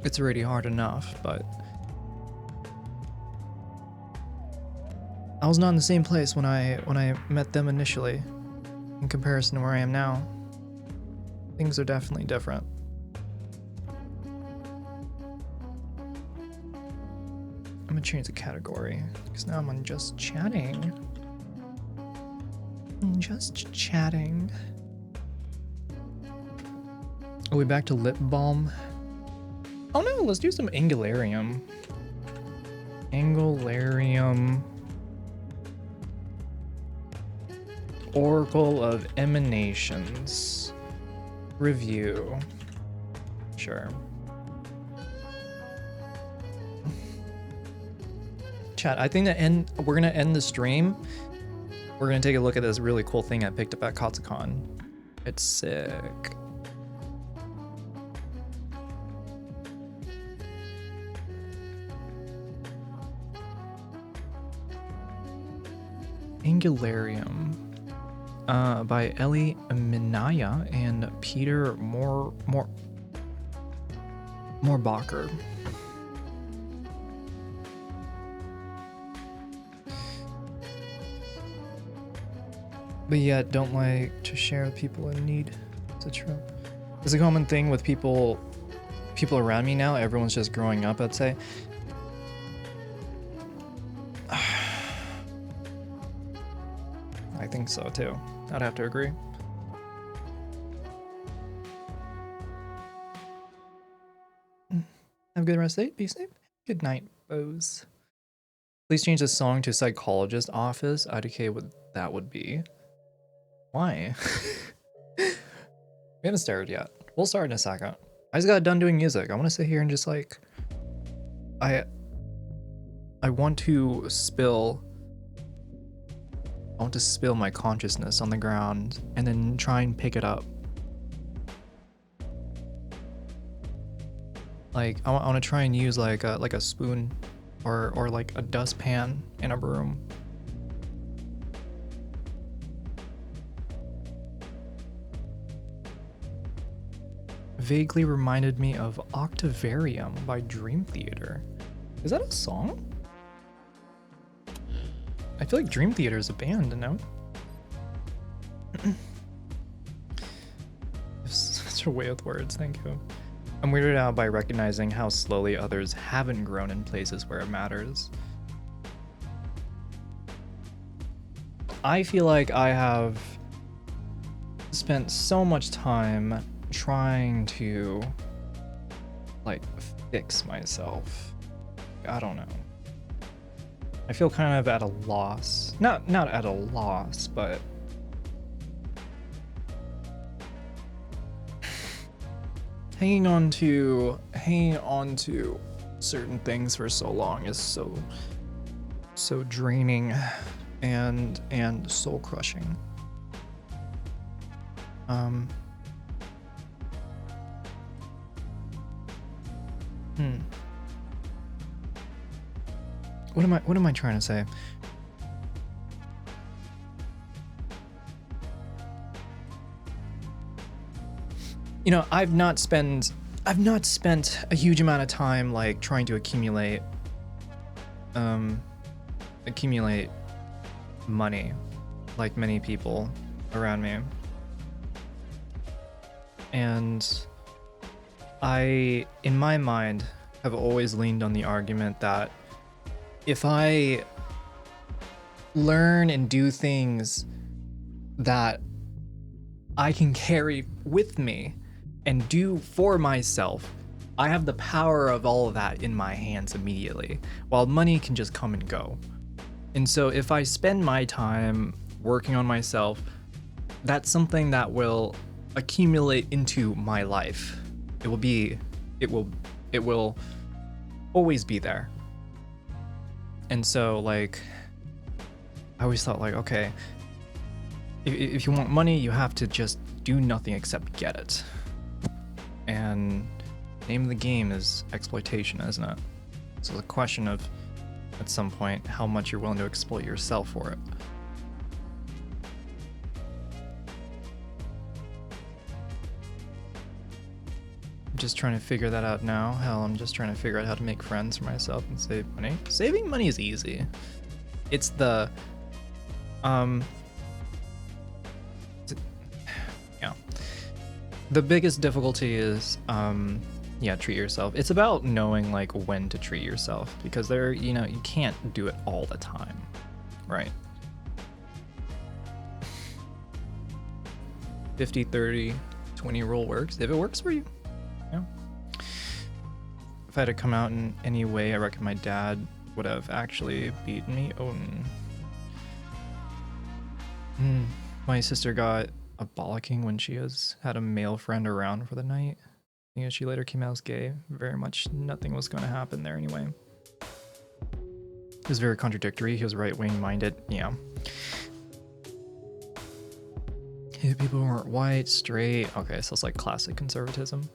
It's already hard enough, but I was not in the same place when I met them initially in comparison to where I am now. Things are definitely different. I'm gonna change the category because now I'm on just chatting. Just chatting. Are we back to lip balm? Oh no, let's do some angularium. Angularium. Oracle of Emanations. Review. Sure. Chat, I think we're gonna end the stream. We're gonna take a look at this really cool thing I picked up at Katsucon. It's sick. Angularium. By Ellie Minaya and Peter Moorbacher. But yet don't like to share with people in need. Is it true? It's a common thing with people around me now. Everyone's just growing up, I'd say. I think so too. I'd have to agree. Have a good rest of the day. Be safe. Good night, Bose. Please change the song to Psychologist Office. IDK what that would be. Why? We haven't started yet. We'll start in a second. I just got done doing music. I want to sit here and just like I want to spill my consciousness on the ground and then try and pick it up. Like I want to try and use like a spoon or like a dustpan and a broom. Vaguely reminded me of Octavarium by Dream Theater. Is that a song? I feel like Dream Theater is a band, no? Such a way with words, thank you. I'm weirded out by recognizing how slowly others haven't grown in places where it matters. I feel like I have spent so much time trying to like fix myself. I don't know. I feel kind of at a loss. Not at a loss, but hanging on to certain things for so long is so draining and soul crushing. What am I trying to say? You know, I've not spent a huge amount of time like trying to accumulate money like many people around me. And I, in my mind, have always leaned on the argument that if I learn and do things that I can carry with me and do for myself, I have the power of all of that in my hands immediately, while money can just come and go. And so if I spend my time working on myself, that's something that will accumulate into my life. It will always be there. And so like I always thought like, okay, if you want money, you have to just do nothing except get it. And name of the game is exploitation, isn't it? So the question of at some point how much you're willing to exploit yourself for it. I'm just trying to figure that out now. Hell, I'm just trying to figure out how to make friends for myself and save money. Saving money is easy. it's the um yeah. The biggest difficulty is yeah, treat yourself. It's about knowing like when to treat yourself, because there, you know, you can't do it all the time, right? 50, 30, 20 rule works if it works for you. Yeah. If I had to come out in any way, I reckon my dad would have actually beaten me. Oh, my sister got a bollocking when she had a male friend around for the night. You know, she later came out as gay. Very much nothing was going to happen there anyway. It was very contradictory. He was right-wing minded. Yeah. If people weren't white, straight. Okay, so it's like classic conservatism.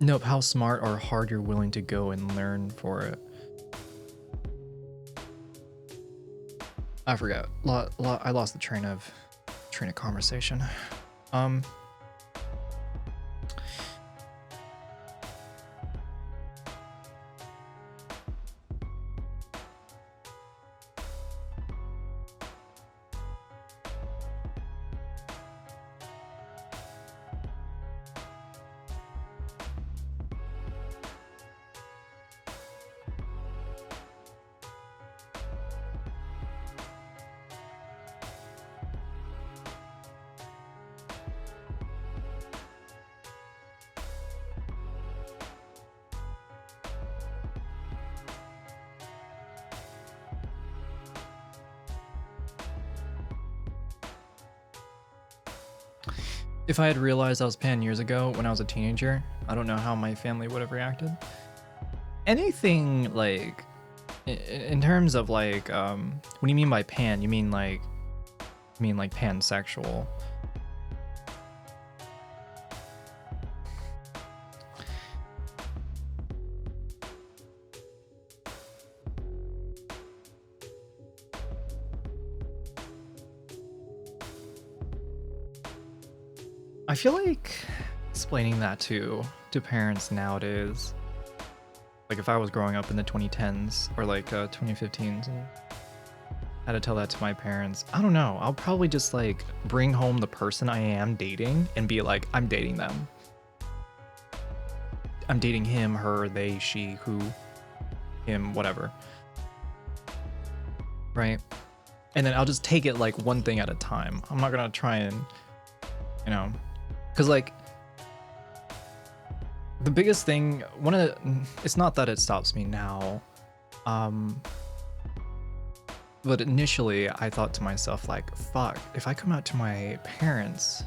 Nope, how smart or hard you're willing to go and learn for it. I forgot. I lost the train of conversation. If I had realized I was pan years ago when I was a teenager, I don't know how my family would have reacted. Anything like, in terms of like, what do you mean by pan? You mean like pansexual? I feel like explaining that to parents nowadays, like if I was growing up in the 2010s or like 2015s and had to tell that to my parents, I don't know. I'll probably just like bring home the person I am dating and be like, I'm dating them. I'm dating him, her, they, she, who, him, whatever. Right? And then I'll just take it like one thing at a time. I'm not gonna try and, you know, because like the biggest thing, it's not that it stops me now, but initially I thought to myself like, fuck, if I come out to my parents,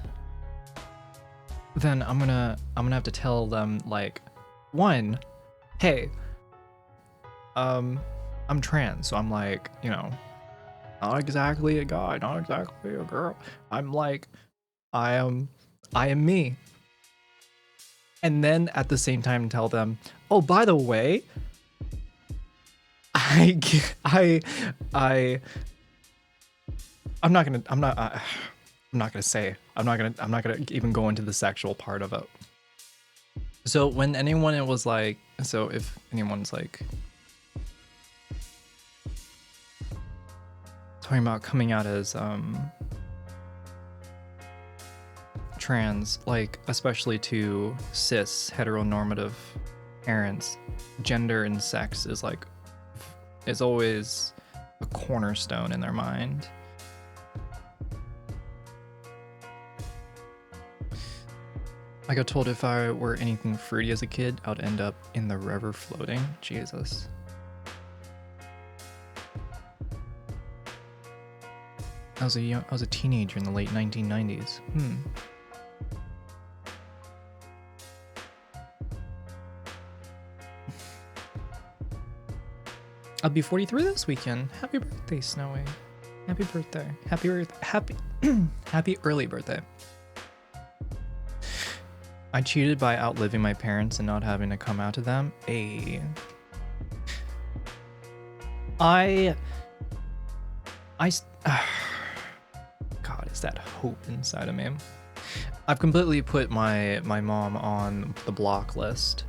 then I'm gonna have to tell them like, one, hey, I'm trans, so I'm like, you know, not exactly a guy, not exactly a girl. I'm like, I am me. And then at the same time tell them, oh, by the way, I'm not gonna even go into the sexual part of it. So when anyone was like, so if anyone's like talking about coming out as trans, like especially to cis heteronormative parents, gender and sex is like, is always a cornerstone in their mind. I got told if I were anything fruity as a kid, I'd end up in the river floating. Jesus. I was a teenager in the late 1990s. I'll be 43 this weekend. Happy birthday, Snowy. Happy birthday. Happy early birthday. I cheated by outliving my parents and not having to come out to them. God, is that hope inside of me? I've completely put my mom on the block list.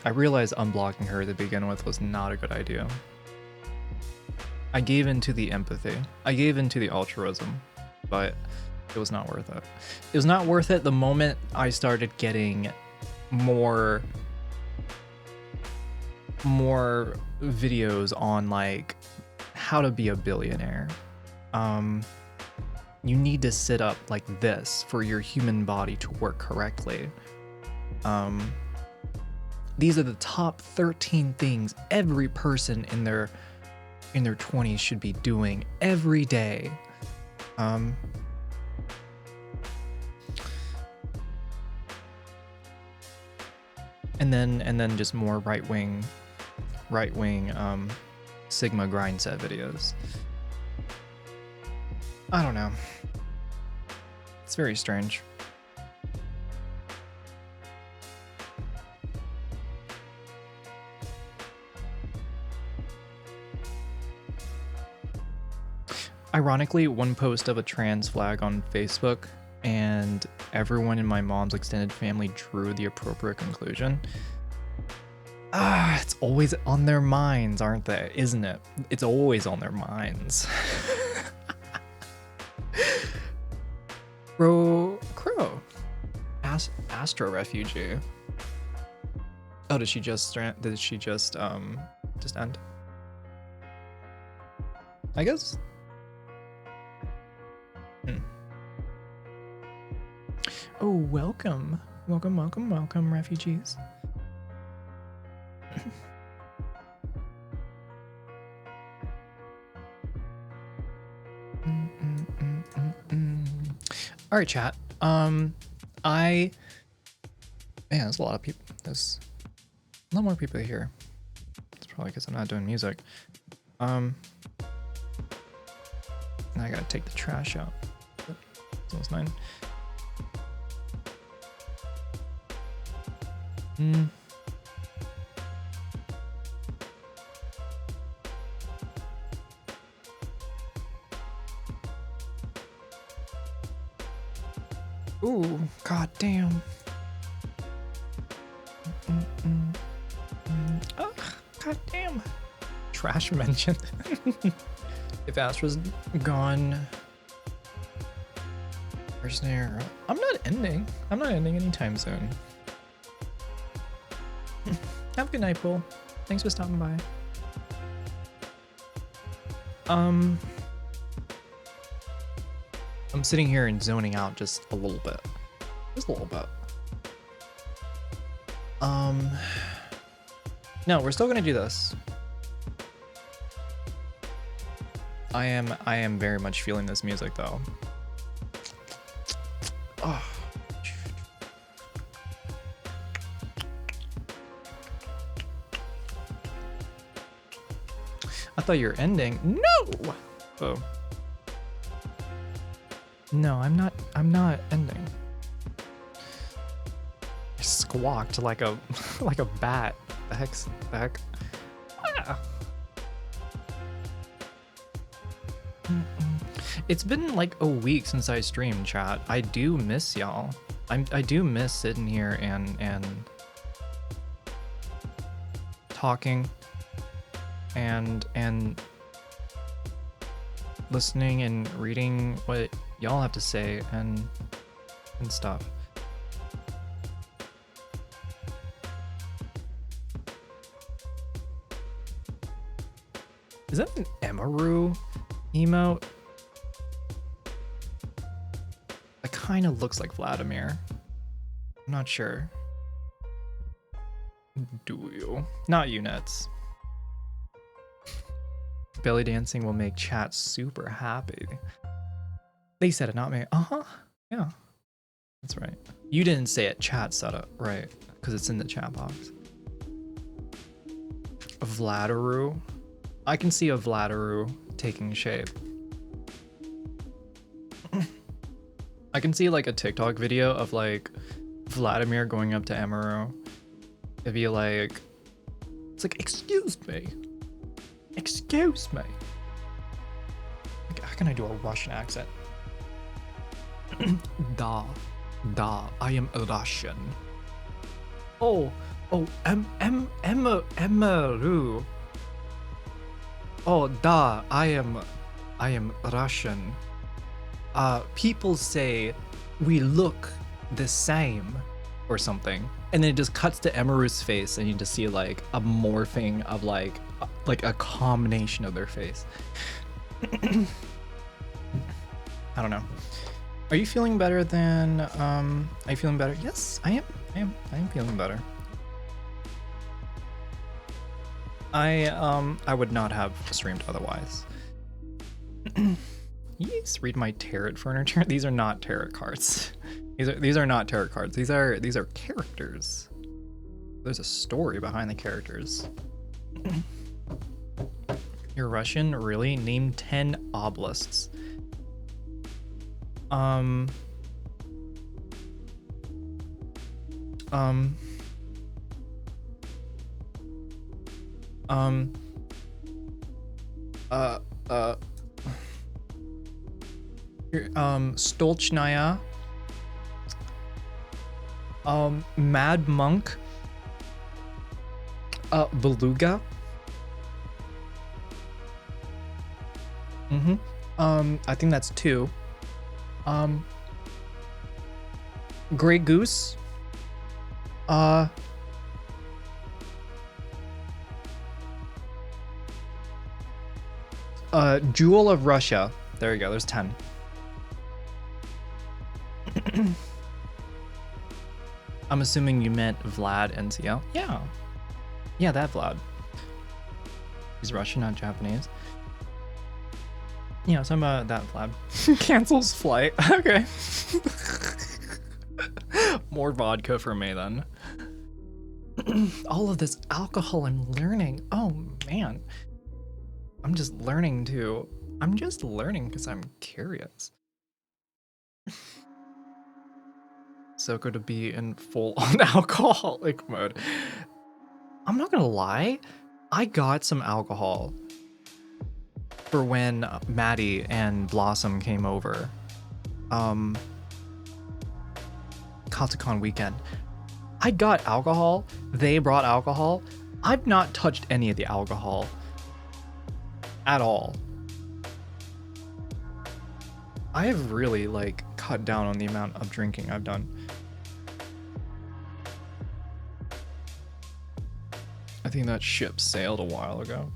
I realized unblocking her to begin with was not a good idea. I gave into the empathy. I gave into the altruism, but it was not worth it. It was not worth it the moment I started getting more videos on like how to be a billionaire. You need to sit up like this for your human body to work correctly. These are the top 13 things every person in their 20s should be doing every day. And then just more right-wing Sigma grind set videos. I don't know. It's very strange. Ironically, one post of a trans flag on Facebook and everyone in my mom's extended family drew the appropriate conclusion. It's always on their minds, aren't they? Isn't it? It's always on their minds. Crow. Astro refugee. Oh, did she just end? I guess. Oh, welcome, refugees. All right, chat. There's a lot of people. There's a lot more people here. It's probably because I'm not doing music. I gotta take the trash out. That's 9. Ooh, god damn. Oh, god damn. Trash mention. If Astra's gone. Snare. I'm not ending anytime soon. Have a good night, Paul. Thanks for stopping by. I'm sitting here and zoning out just a little bit. Just a little bit. No, we're still gonna do this. I am very much feeling this music though. Oh. I thought you were ending. No! Oh. No, I'm not ending. I squawked like a like a bat. The heck? Ah. It's been like a week since I streamed, chat. I do miss y'all. I do miss sitting here and talking and listening and reading what y'all have to say and stuff. Is that an Emaru emote? It kind of looks like Vladimir. I'm not sure. Do you? Not you, Nets. Belly dancing will make chat super happy. They said it, not me. Uh-huh. Yeah. That's right. You didn't say it, chat said it. Right. Because it's in the chat box. A Vladaru. I can see a Vladaru taking shape. I can see like a TikTok video of like Vladimir going up to Emaru. It'd be like, it's like, excuse me. Excuse me. Like, how can I do a Russian accent? Da, I am Russian. Oh, Oh, Emaru. Oh, da, I am Russian. People say we look the same or something. And then it just cuts to Emaru's face and you just see like a morphing of like a combination of their face. I don't know. Are you feeling better than are you feeling better? Yes, I am feeling better. I would not have streamed otherwise. Yes, read my tarot furniture. These are not tarot cards. These are not tarot cards. These are characters. There's a story behind the characters. You're Russian? Really? Name 10 obelisks. Stolchnaya, Mad Monk, Beluga. I think that's 2. Grey Goose. Jewel of Russia. There you go, there's 10. I'm assuming you meant Vlad NCL. Yeah. Yeah, that Vlad. He's Russian, not Japanese. Yeah, so I'm that Vlad. Cancels flight. Okay. More vodka for me then. All of this alcohol I'm learning. Oh man. I'm just learning too. I'm just learning because I'm curious. SoCo to be in full on alcoholic mode. I'm not gonna lie, I got some alcohol for when Maddie and Blossom came over. Katsucon weekend. I got alcohol, they brought alcohol. I've not touched any of the alcohol at all. I have really like cut down on the amount of drinking I've done. I think that ship sailed a while ago.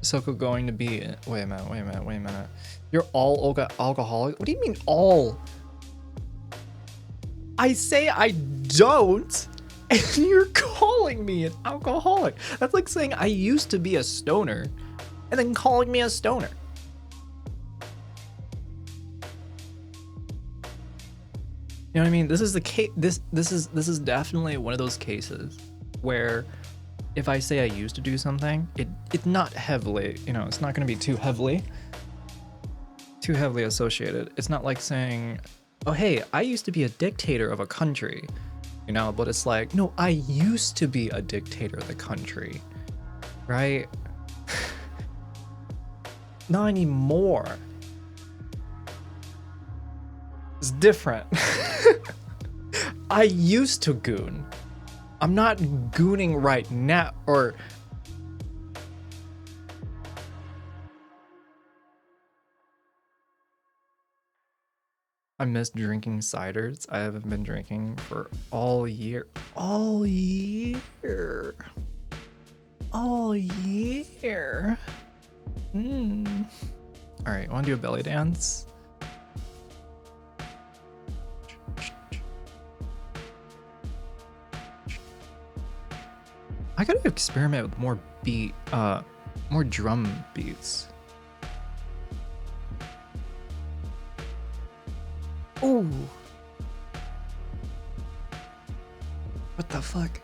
SoCo going to be... Wait a minute. You're all alcoholic? What do you mean all? I say I don't, and you're calling me an alcoholic. That's like saying I used to be a stoner, and then calling me a stoner. You know what I mean? This is the case. This is definitely one of those cases where if I say I used to do something, it's not heavily, you know, it's not going to be too heavily associated. It's not like saying, oh hey, I used to be a dictator of a country, you know, but it's like, no, I used to be a dictator of the country, right? Not anymore. It's different. I used to goon. I'm not gooning right now, or... I miss drinking ciders. I haven't been drinking for all year. All year. All right, want to do a belly dance? I gotta experiment with more more drum beats. Ooh. What the fuck?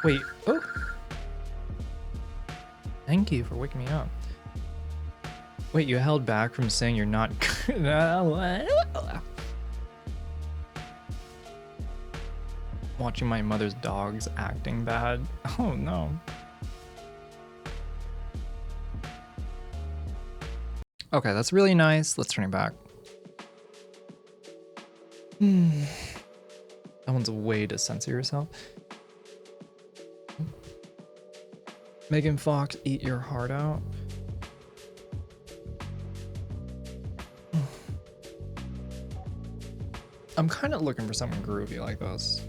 Wait. Oh. Thank you for waking me up. Wait, you held back from saying you're not good. Watching my mother's dogs acting bad. Oh no. Okay, that's really nice. Let's turn it back. That one's a way to censor yourself. Megan Fox, eat your heart out. I'm kind of looking for something groovy like this.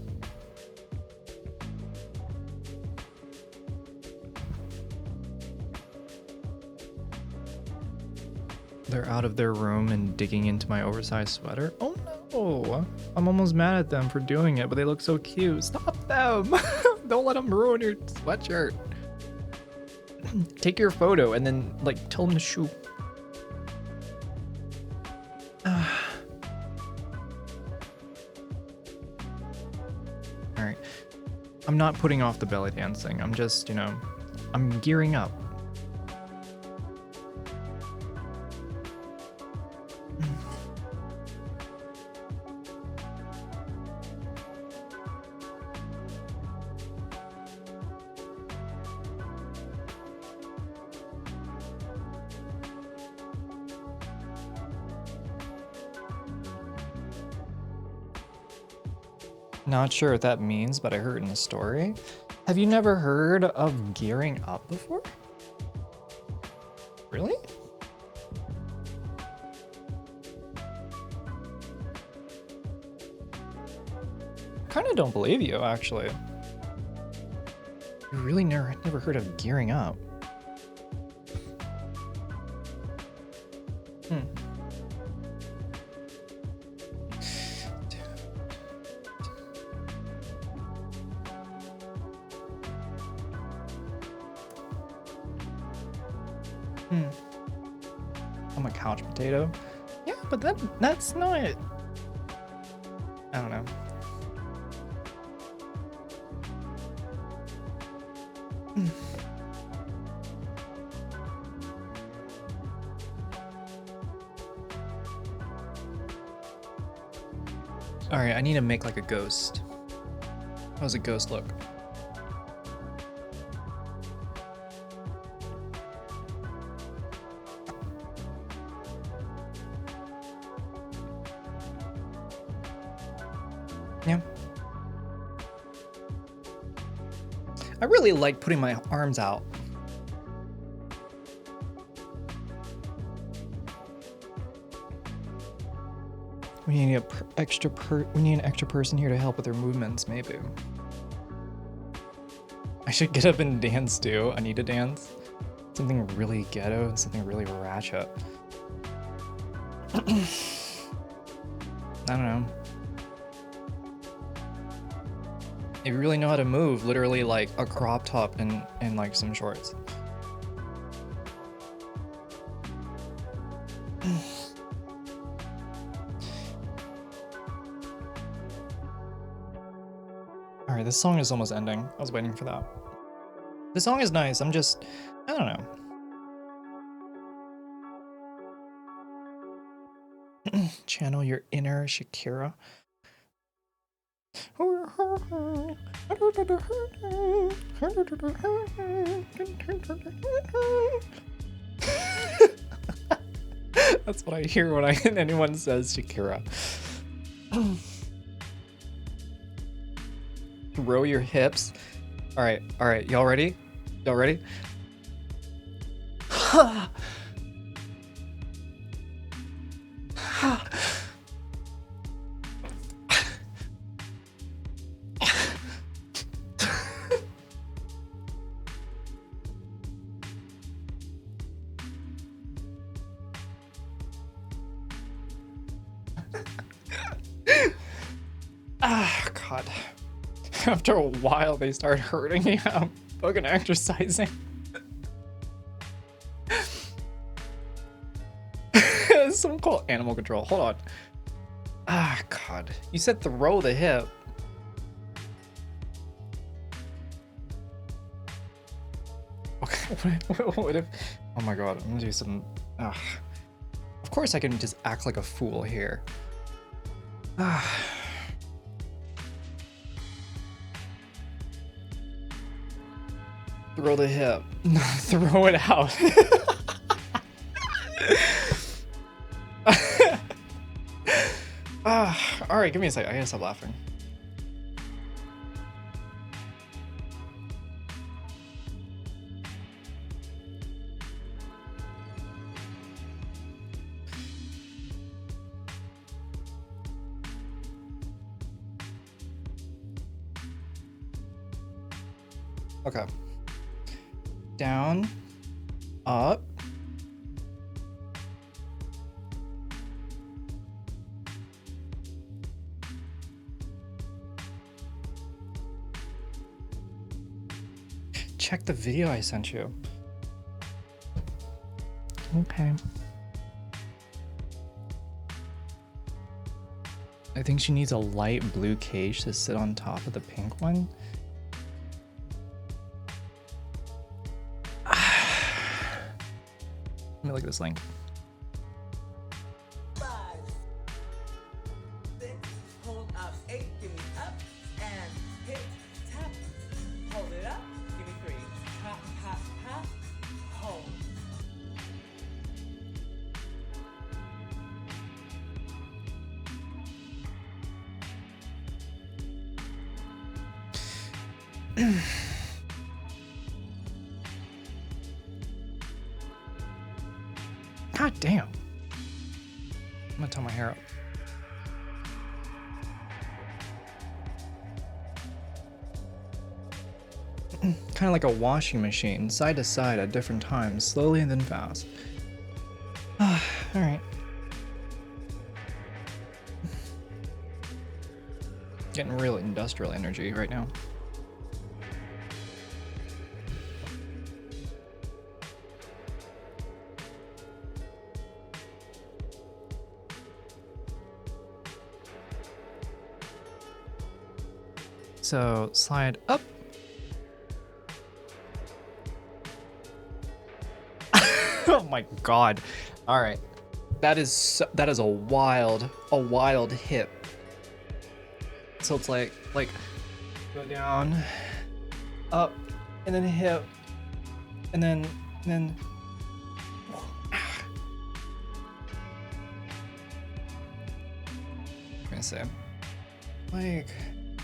They're out of their room and digging into my oversized sweater. Oh no! I'm almost mad at them for doing it, but they look so cute. Stop them! Don't let them ruin your sweatshirt. Take your photo and then, like, tell them to shoot. Alright. I'm not putting off the belly dancing. I'm just, you know, I'm gearing up. Not sure what that means, but I heard in the story. Have you never heard of gearing up before? Really? Kinda don't believe you, actually. You really never heard of gearing up. I'm a couch potato. Yeah, but that's not. I don't know. All right, I need to make like a ghost. How does a ghost look? Yeah. I really like putting my arms out. We need an extra person here to help with their movements, maybe. I should get up and dance too. I need to dance. Something really ghetto and something really ratchet. I don't know. If you really know how to move, literally like a crop top and like some shorts. Alright, this song is almost ending. I was waiting for that. The song is nice, I don't know. Channel your inner Shakira. That's what I hear when anyone says Shakira. Row your hips. All right, y'all ready? Y'all ready? Ah, God. After a while, they start hurting me. I'm fucking exercising. Someone call animal control. Hold on. Ah, God. You said throw the hip. What if? Oh my god, I'm gonna do some. Ugh. Of course, I can just act like a fool here. Throw the hip. No, throw it out. All right, give me a sec. I gotta stop laughing. Okay. Down, up. Check the video I sent you. Okay. I think she needs a light blue cage to sit on top of the pink one. Let me look at this link. 5, 6, hold up, 8, give me up, and hit, tap, hold it up, give me 3, hop, hop, hop, hold. God damn. I'm gonna tie my hair up. Kind of like a washing machine, side to side at different times, slowly and then fast. All right. Getting real industrial energy right now. So slide up. Oh my god. All right. That is a wild hip. So it's like go down, up, and then hip, and then I'm gonna say like,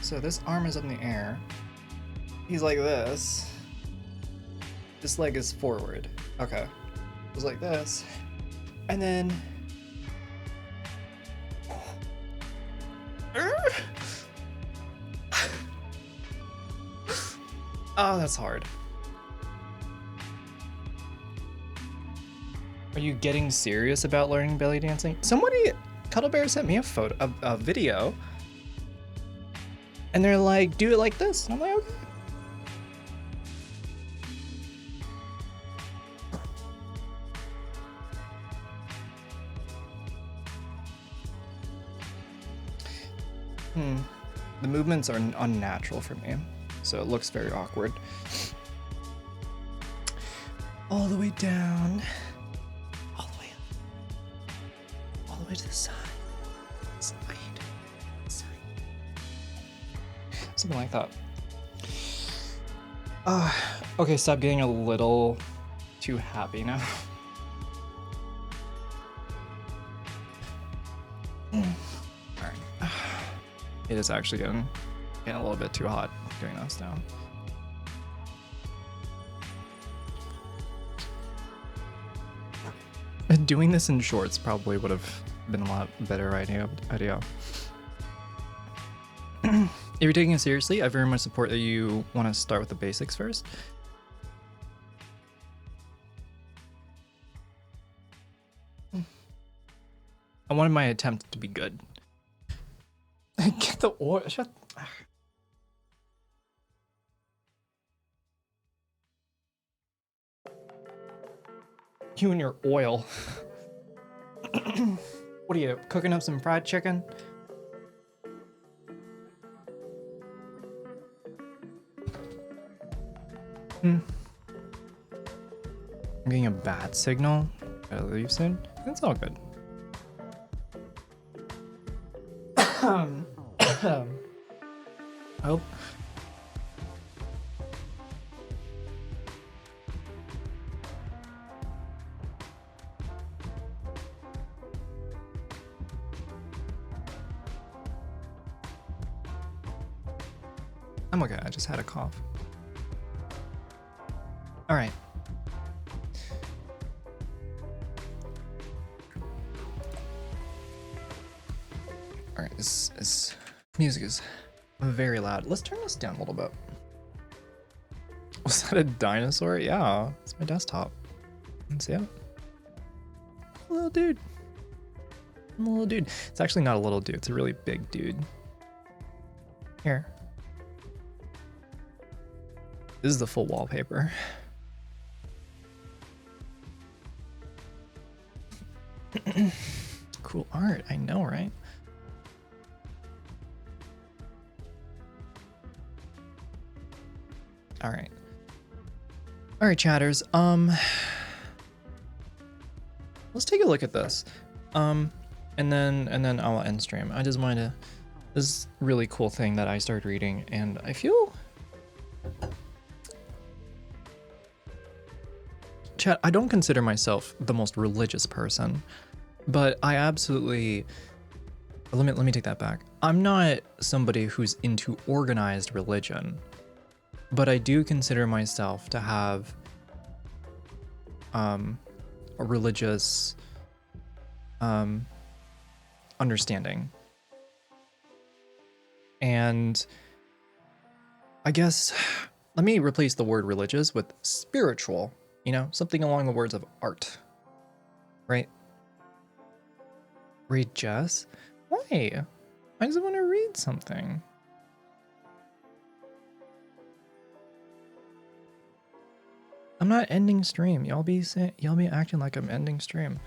so this arm is up in the air. He's like this. This leg is forward. Okay. It was like this. And then oh, that's hard. Are you getting serious about learning belly dancing? Somebody, Cuddle Bear sent me a video, and they're like, do it like this. And I'm like, okay. The movements are unnatural for me, so it looks very awkward. All the way down, all the way up, all the way to the side, something like that. Okay, stop getting a little too happy now. It is actually getting a little bit too hot doing this down. Doing this in shorts probably would have been a lot better idea. If you're taking it seriously, I very much support that you want to start with the basics first. I wanted my attempt to be good. Get the oil. Shut. You and your oil. What are you cooking up? Some fried chicken? I'm getting a bad signal. Gotta leave soon. It's all good. Oh. I'm okay. I just had a cough. All right. All right. This music is very loud. Let's turn this down a little bit. Was that a dinosaur? Yeah, it's my desktop. Let's see it. Little dude. I'm a little dude. It's actually not a little dude. It's a really big dude. Here. This is the full wallpaper. Cool art, I know, right? All right. All right, chatters. Let's take a look at this. And then I'll end stream. I just wanted to, this really cool thing that I started reading, and I feel, chat, I don't consider myself the most religious person, but I absolutely, let me take that back. I'm not somebody who's into organized religion, but I do consider myself to have a religious understanding. And I guess, let me replace the word religious with spiritual, you know, something along the words of art, right? Read Jess? Why? I just want to read something. I'm not ending stream. Y'all be acting like I'm ending stream.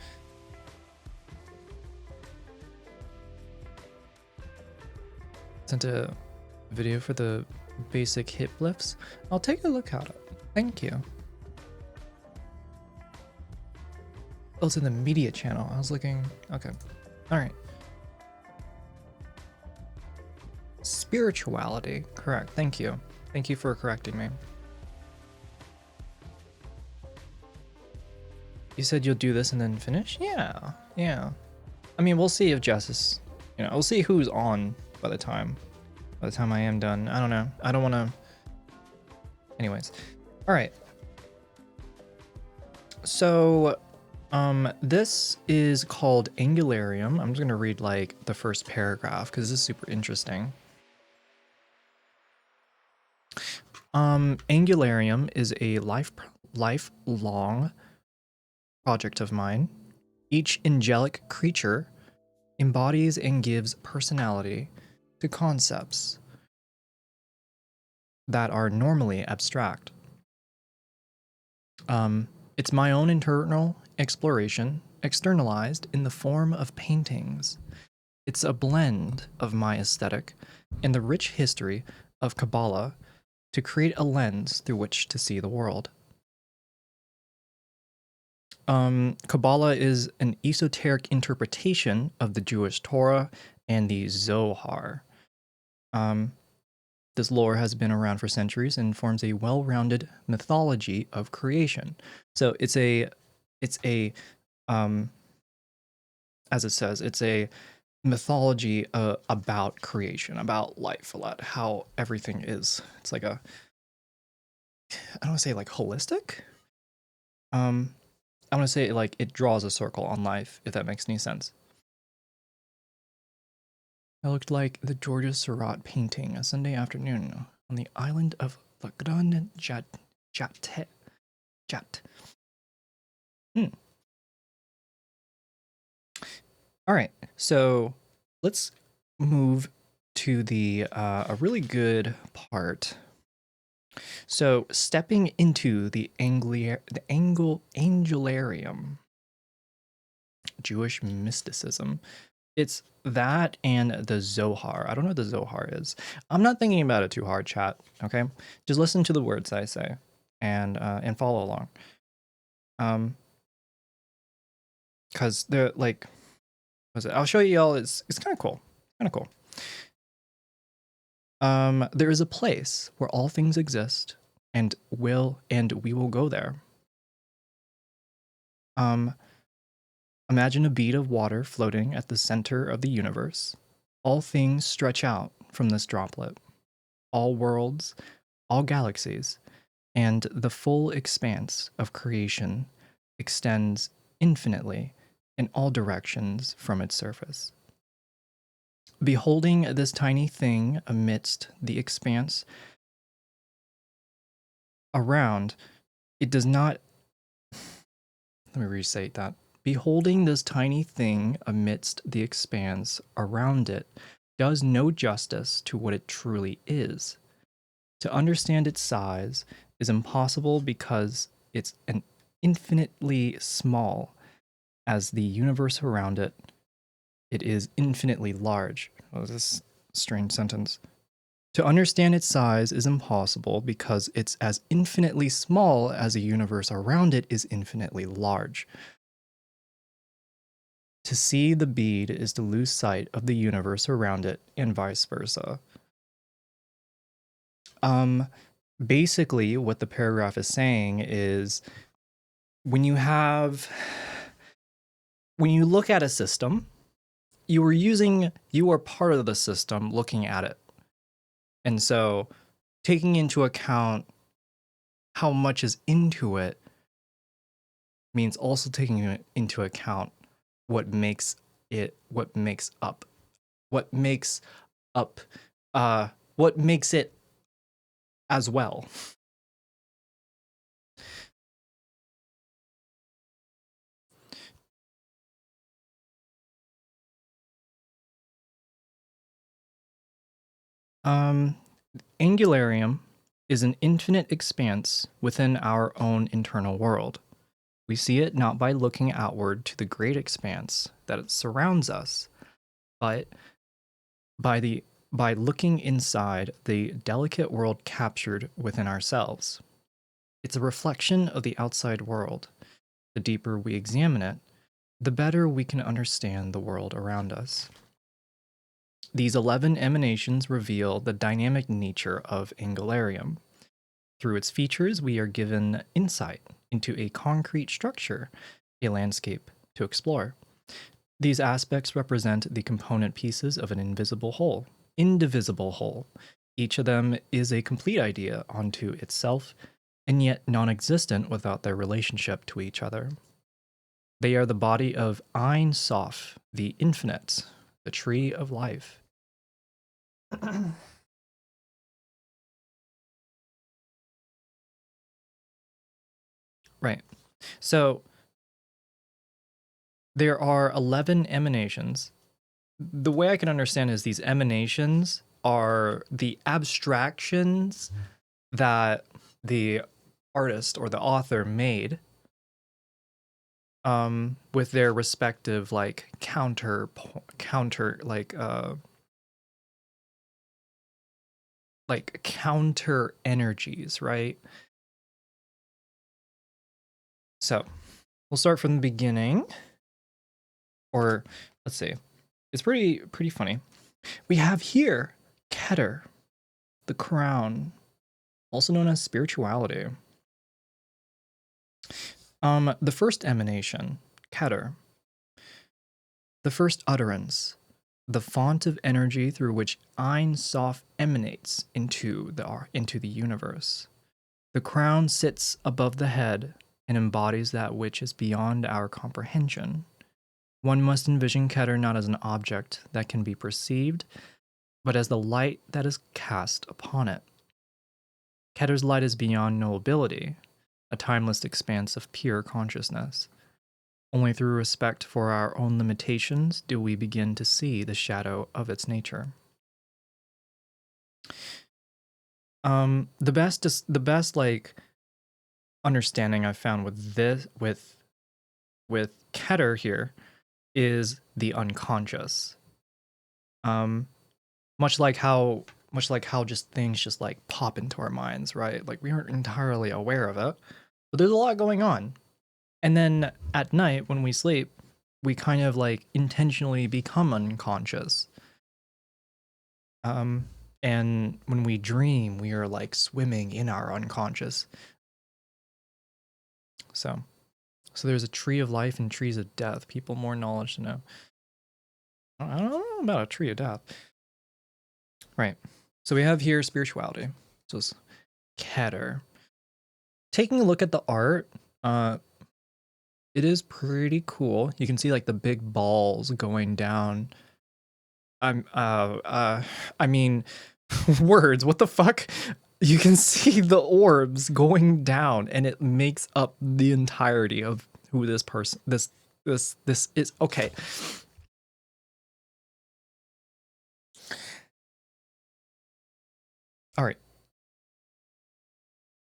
Sent a video for the basic hip lifts. I'll take a look at it. Thank you. Oh, it's in the media channel. I was looking. Okay. All right. Spirituality. Correct. Thank you. Thank you for correcting me. You said you'll do this and then finish? Yeah. Yeah. I mean, we'll see if Jess is, you know, we'll see who's on by the time I am done. I don't know. I don't want to. Anyways. All right. So, this is called Angularium. I'm just going to read like the first paragraph because this is super interesting. Angularium is a lifelong project of mine. Each angelic creature embodies and gives personality to concepts that are normally abstract. It's my own internal exploration, externalized in the form of paintings. It's a blend of my aesthetic and the rich history of Kabbalah to create a lens through which to see the world. Kabbalah is an esoteric interpretation of the Jewish Torah and the Zohar. This lore has been around for centuries and forms a well-rounded mythology of creation. So it's a, as it says, it's a mythology about creation, about life, about how everything is. It's like a, I don't want to say like holistic. I want to say like it draws a circle on life, if that makes any sense. It looked like the Georgia Seurat painting a Sunday afternoon on the island of the Gran Jat. All right, so let's move to the a really good part. So stepping into the Angularium, Jewish mysticism. It's that and the Zohar. I don't know what the Zohar is. I'm not thinking about it too hard, chat. Okay, just listen to the words I say and follow along. Um, because they're like, what's it? I'll show you all. It's kind of cool. Kind of cool. There is a place where all things exist, and we will go there. Imagine a bead of water floating at the center of the universe. All things stretch out from this droplet. All worlds, all galaxies, and the full expanse of creation extends infinitely in all directions from its surface. Beholding this tiny thing amidst the expanse around, it does not. Let me restate that. Beholding this tiny thing amidst the expanse around it does no justice to what it truly is. To understand its size is impossible because it's an infinitely small as the universe around it. It is infinitely large. Oh, this strange sentence. To understand its size is impossible because it's as infinitely small as the universe around it is infinitely large. To see the bead is to lose sight of the universe around it, and vice versa. Basically, what the paragraph is saying is when you look at a system, you are part of the system looking at it. And so taking into account how much is into it means also taking into account what makes it what makes it as well. Angularium is an infinite expanse within our own internal world. We see it not by looking outward to the great expanse that it surrounds us, but by looking inside the delicate world captured within ourselves. It's a reflection of the outside world. The deeper we examine it, the better we can understand the world around us. These 11 emanations reveal the dynamic nature of Angularium. Through its features, we are given insight into a concrete structure, a landscape to explore. These aspects represent the component pieces of an indivisible whole. Each of them is a complete idea unto itself, and yet non-existent without their relationship to each other. They are the body of Ein Sof, the infinite, the tree of life. Right. So there are 11 emanations. The way I can understand is these emanations are the abstractions that the artist or the author made with their respective like counter counter energies, right? So we'll start from the beginning, or let's see. It's pretty funny. We have here Keter, the crown, also known as spirituality. The first emanation, Keter, the first utterance, the font of energy through which Ein Sof emanates into the universe. The crown sits above the head and embodies that which is beyond our comprehension. One must envision Keter not as an object that can be perceived, but as the light that is cast upon it. Keter's light is beyond knowability, a timeless expanse of pure consciousness. Only through respect for our own limitations do we begin to see the shadow of its nature. The best like understanding I've found with this with Keter here is the unconscious. Much like how just things just like pop into our minds, right? Like we aren't entirely aware of it, but there's a lot going on. And then at night when we sleep, we kind of like intentionally become unconscious. And when we dream, we are like swimming in our unconscious. So there's a tree of life and trees of death. People more knowledge to know. I don't know about a tree of death. Right. So we have here spirituality. So it's Keter. Taking a look at the art, it is pretty cool. You can see like the big balls going down. I mean, words, what the fuck? You can see the orbs going down, and it makes up the entirety of who this person, this is. Okay. All right.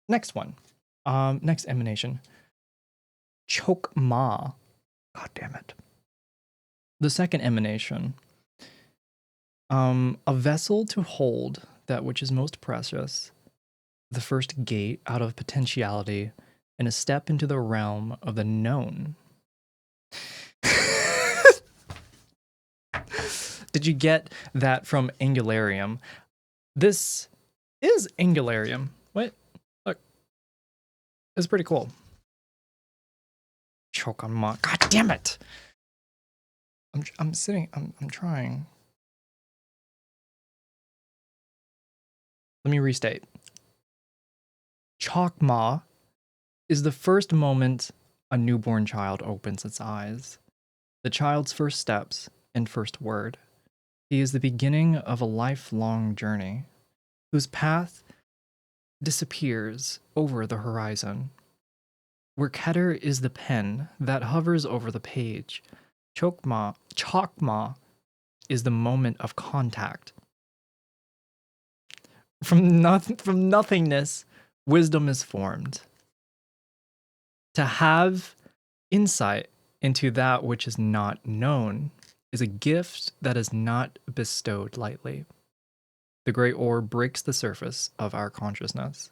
Next one. Next emanation. Chokma. God damn it. The second emanation. A vessel to hold that which is most precious, the first gate out of potentiality, and a step into the realm of the known. Did you get that from Angularium? This is Angularium. What? Look. It's pretty cool. Choke on my. God damn it! I'm sitting. I'm trying. Let me restate. Chokma is the first moment a newborn child opens its eyes, the child's first steps and first word. He is the beginning of a lifelong journey, whose path disappears over the horizon. Where Keter is the pen that hovers over the page, Chokma is the moment of contact. From nothingness, wisdom is formed. To have insight into that which is not known is a gift that is not bestowed lightly. The great orb breaks the surface of our consciousness.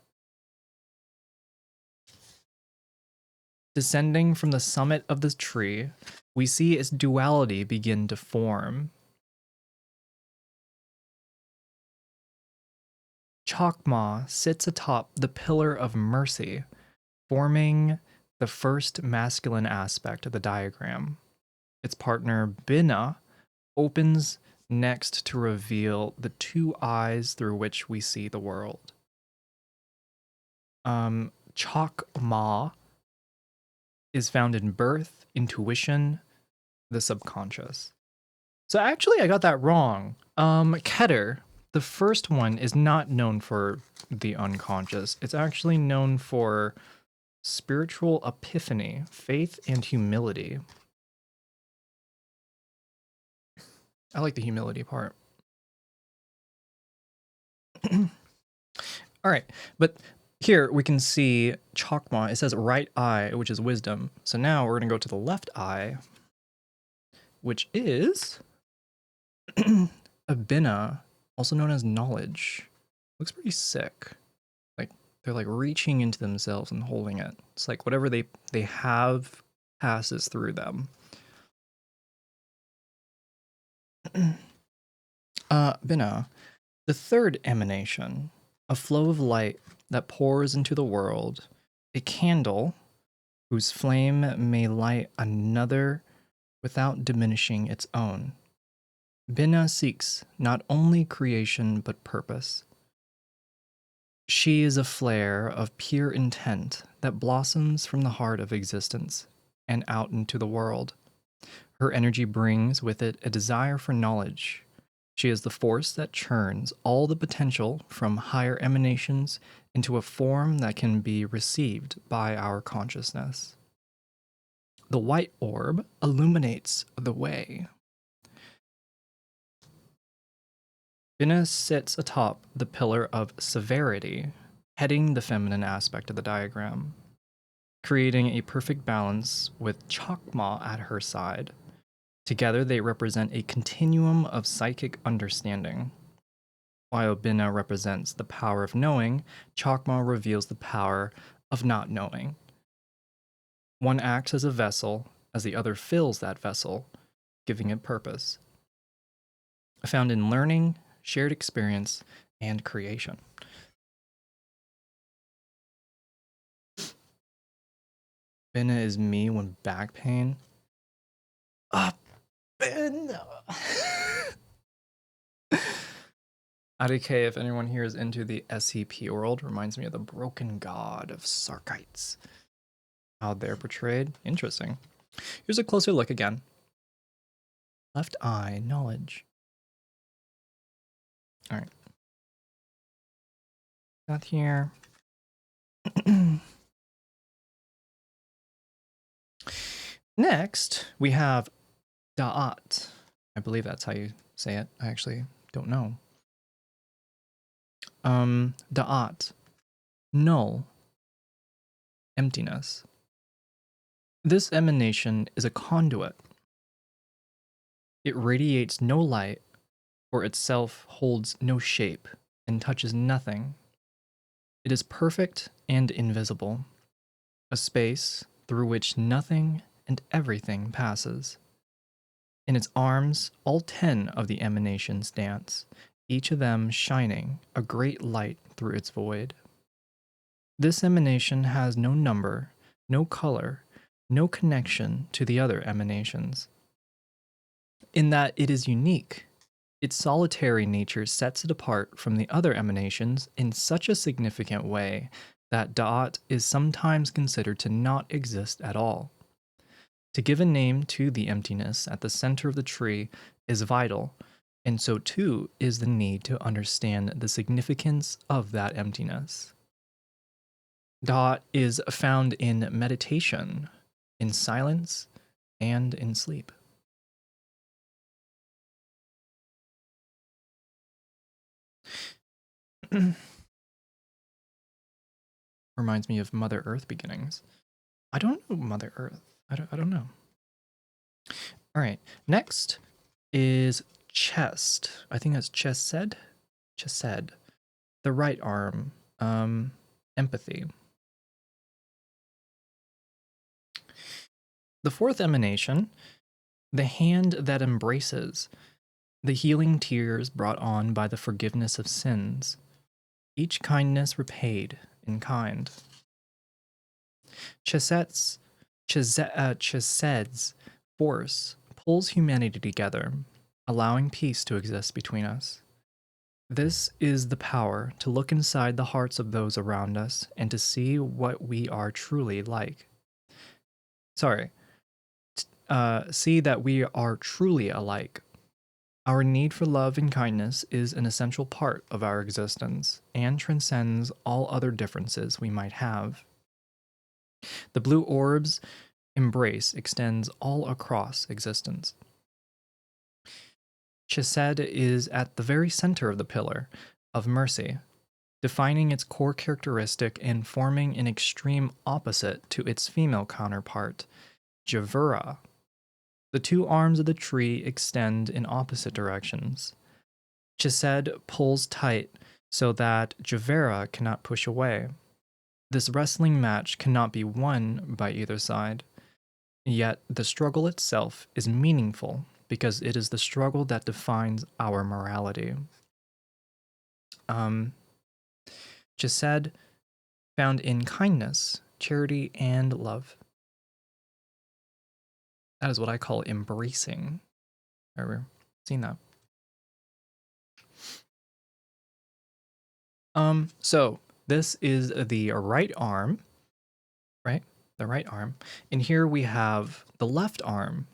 Descending from the summit of this tree, we see its duality begin to form. Chokma sits atop the pillar of mercy, forming the first masculine aspect of the diagram. Its partner, Binah, opens next to reveal the two eyes through which we see the world. Chokma is found in birth, intuition, the subconscious. So actually, I got that wrong. Keter, the first one, is not known for the unconscious. It's actually known for spiritual epiphany, faith, and humility. I like the humility part. All right, but here we can see Chokma. It says right eye, which is wisdom. So now we're going to go to the left eye, which is Abina, also known as knowledge. Looks pretty sick. Like they're like reaching into themselves and holding it. It's like whatever they have passes through them. Binah, the third emanation, a flow of light that pours into the world, a candle whose flame may light another without diminishing its own. Binah seeks not only creation but purpose. She is a flare of pure intent that blossoms from the heart of existence and out into the world. Her energy brings with it a desire for knowledge. She is the force that churns all the potential from higher emanations into a form that can be received by our consciousness. The white orb illuminates the way. Binah sits atop the pillar of severity, heading the feminine aspect of the diagram, creating a perfect balance with Chokma at her side. Together, they represent a continuum of psychic understanding. While Binah represents the power of knowing, Chokma reveals the power of not knowing. One acts as a vessel, as the other fills that vessel, giving it purpose. Found in learning, shared experience, and creation. Benna is me when back pain. Ah, Benna. IDK, if anyone here is into the SCP world, reminds me of the broken god of Sarkites. How they're portrayed. Interesting. Here's a closer look again. Left eye, knowledge. All right. Got here. Next, we have Da'at. I believe that's how you say it. I actually don't know. Da'at. Null. Emptiness. This emanation is a conduit. It radiates no light, for itself holds no shape, and touches nothing. It is perfect and invisible, a space through which nothing and everything passes. In its arms, all 10 of the emanations dance, each of them shining a great light through its void. This emanation has no number, no color, no connection to the other emanations. In that it is unique, its solitary nature sets it apart from the other emanations in such a significant way that Da'at is sometimes considered to not exist at all. To give a name to the emptiness at the center of the tree is vital, and so too is the need to understand the significance of that emptiness. Da'at is found in meditation, in silence, and in sleep. Reminds me of Mother Earth beginnings. I don't know Mother Earth. I don't know. All right. Next is chest. I think that's chesed. Chesed. The right arm. Empathy. The fourth emanation, the hand that embraces, the healing tears brought on by the forgiveness of sins, each kindness repaid in kind. Chesed's force pulls humanity together, allowing peace to exist between us. This is the power to look inside the hearts of those around us and to see what we are truly like. See that we are truly alike. Our need for love and kindness is an essential part of our existence and transcends all other differences we might have. The blue orb's embrace extends all across existence. Chesed is at the very center of the pillar of mercy, defining its core characteristic and forming an extreme opposite to its female counterpart, Javura. The two arms of the tree extend in opposite directions. Chesed pulls tight so that Javera cannot push away. This wrestling match cannot be won by either side. Yet the struggle itself is meaningful because it is the struggle that defines our morality. Chesed found in kindness, charity, and love. That is what I call embracing. Ever seen that? So this is the right arm, right? The right arm. And here we have the left arm.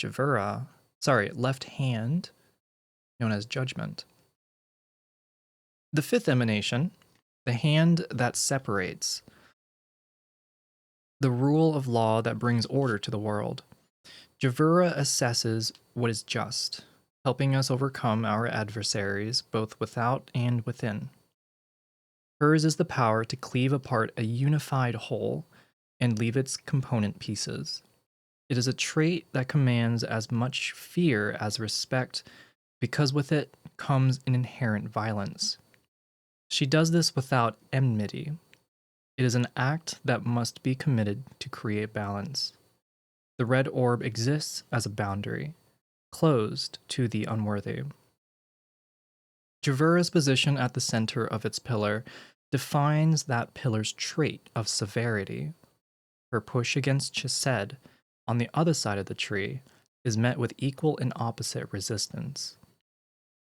Left hand, known as judgment. The fifth emanation, the hand that separates. The rule of law that brings order to the world. Javura assesses what is just, helping us overcome our adversaries both without and within. Hers is the power to cleave apart a unified whole and leave its component pieces. It is a trait that commands as much fear as respect because with it comes an inherent violence. She does this without enmity. It is an act that must be committed to create balance. The red orb exists as a boundary, closed to the unworthy. Javura's position at the center of its pillar defines that pillar's trait of severity. Her push against Chesed on the other side of the tree is met with equal and opposite resistance.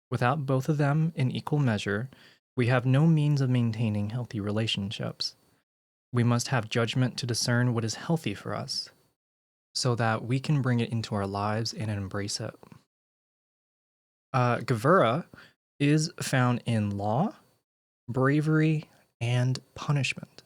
Without both of them in equal measure, we have no means of maintaining healthy relationships. We must have judgment to discern what is healthy for us, so that we can bring it into our lives and embrace it. Gavura is found in law, bravery, and punishment.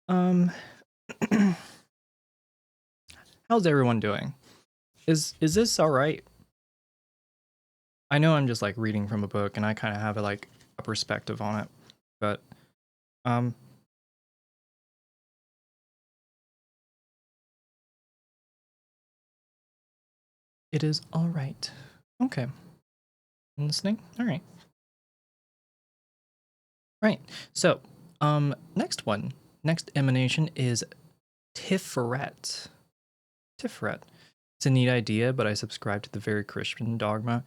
Um, how's everyone doing? Is this all right? I know I'm just like reading from a book, and I kind of have a perspective on it, but um, it is all right. Okay, I'm listening. All right. Right. So, next emanation is Tiferet. Tiferet. It's a neat idea, but I subscribe to the very Christian dogma.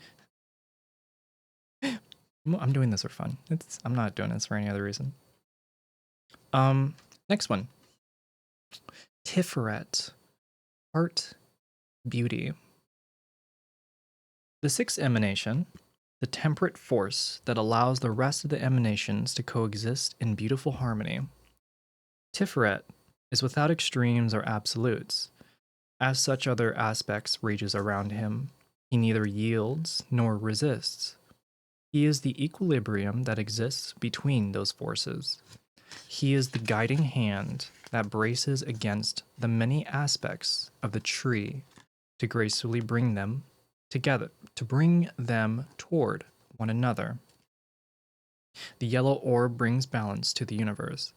I'm doing this for fun. I'm not doing this for any other reason. Next one. Tiferet. Art, beauty. The sixth emanation, the temperate force that allows the rest of the emanations to coexist in beautiful harmony. Tiferet is without extremes or absolutes. As such other aspects rages around him, he neither yields nor resists. He is the equilibrium that exists between those forces. He is the guiding hand that braces against the many aspects of the tree to gracefully bring them together, to bring them toward one another. The yellow orb brings balance to the universe.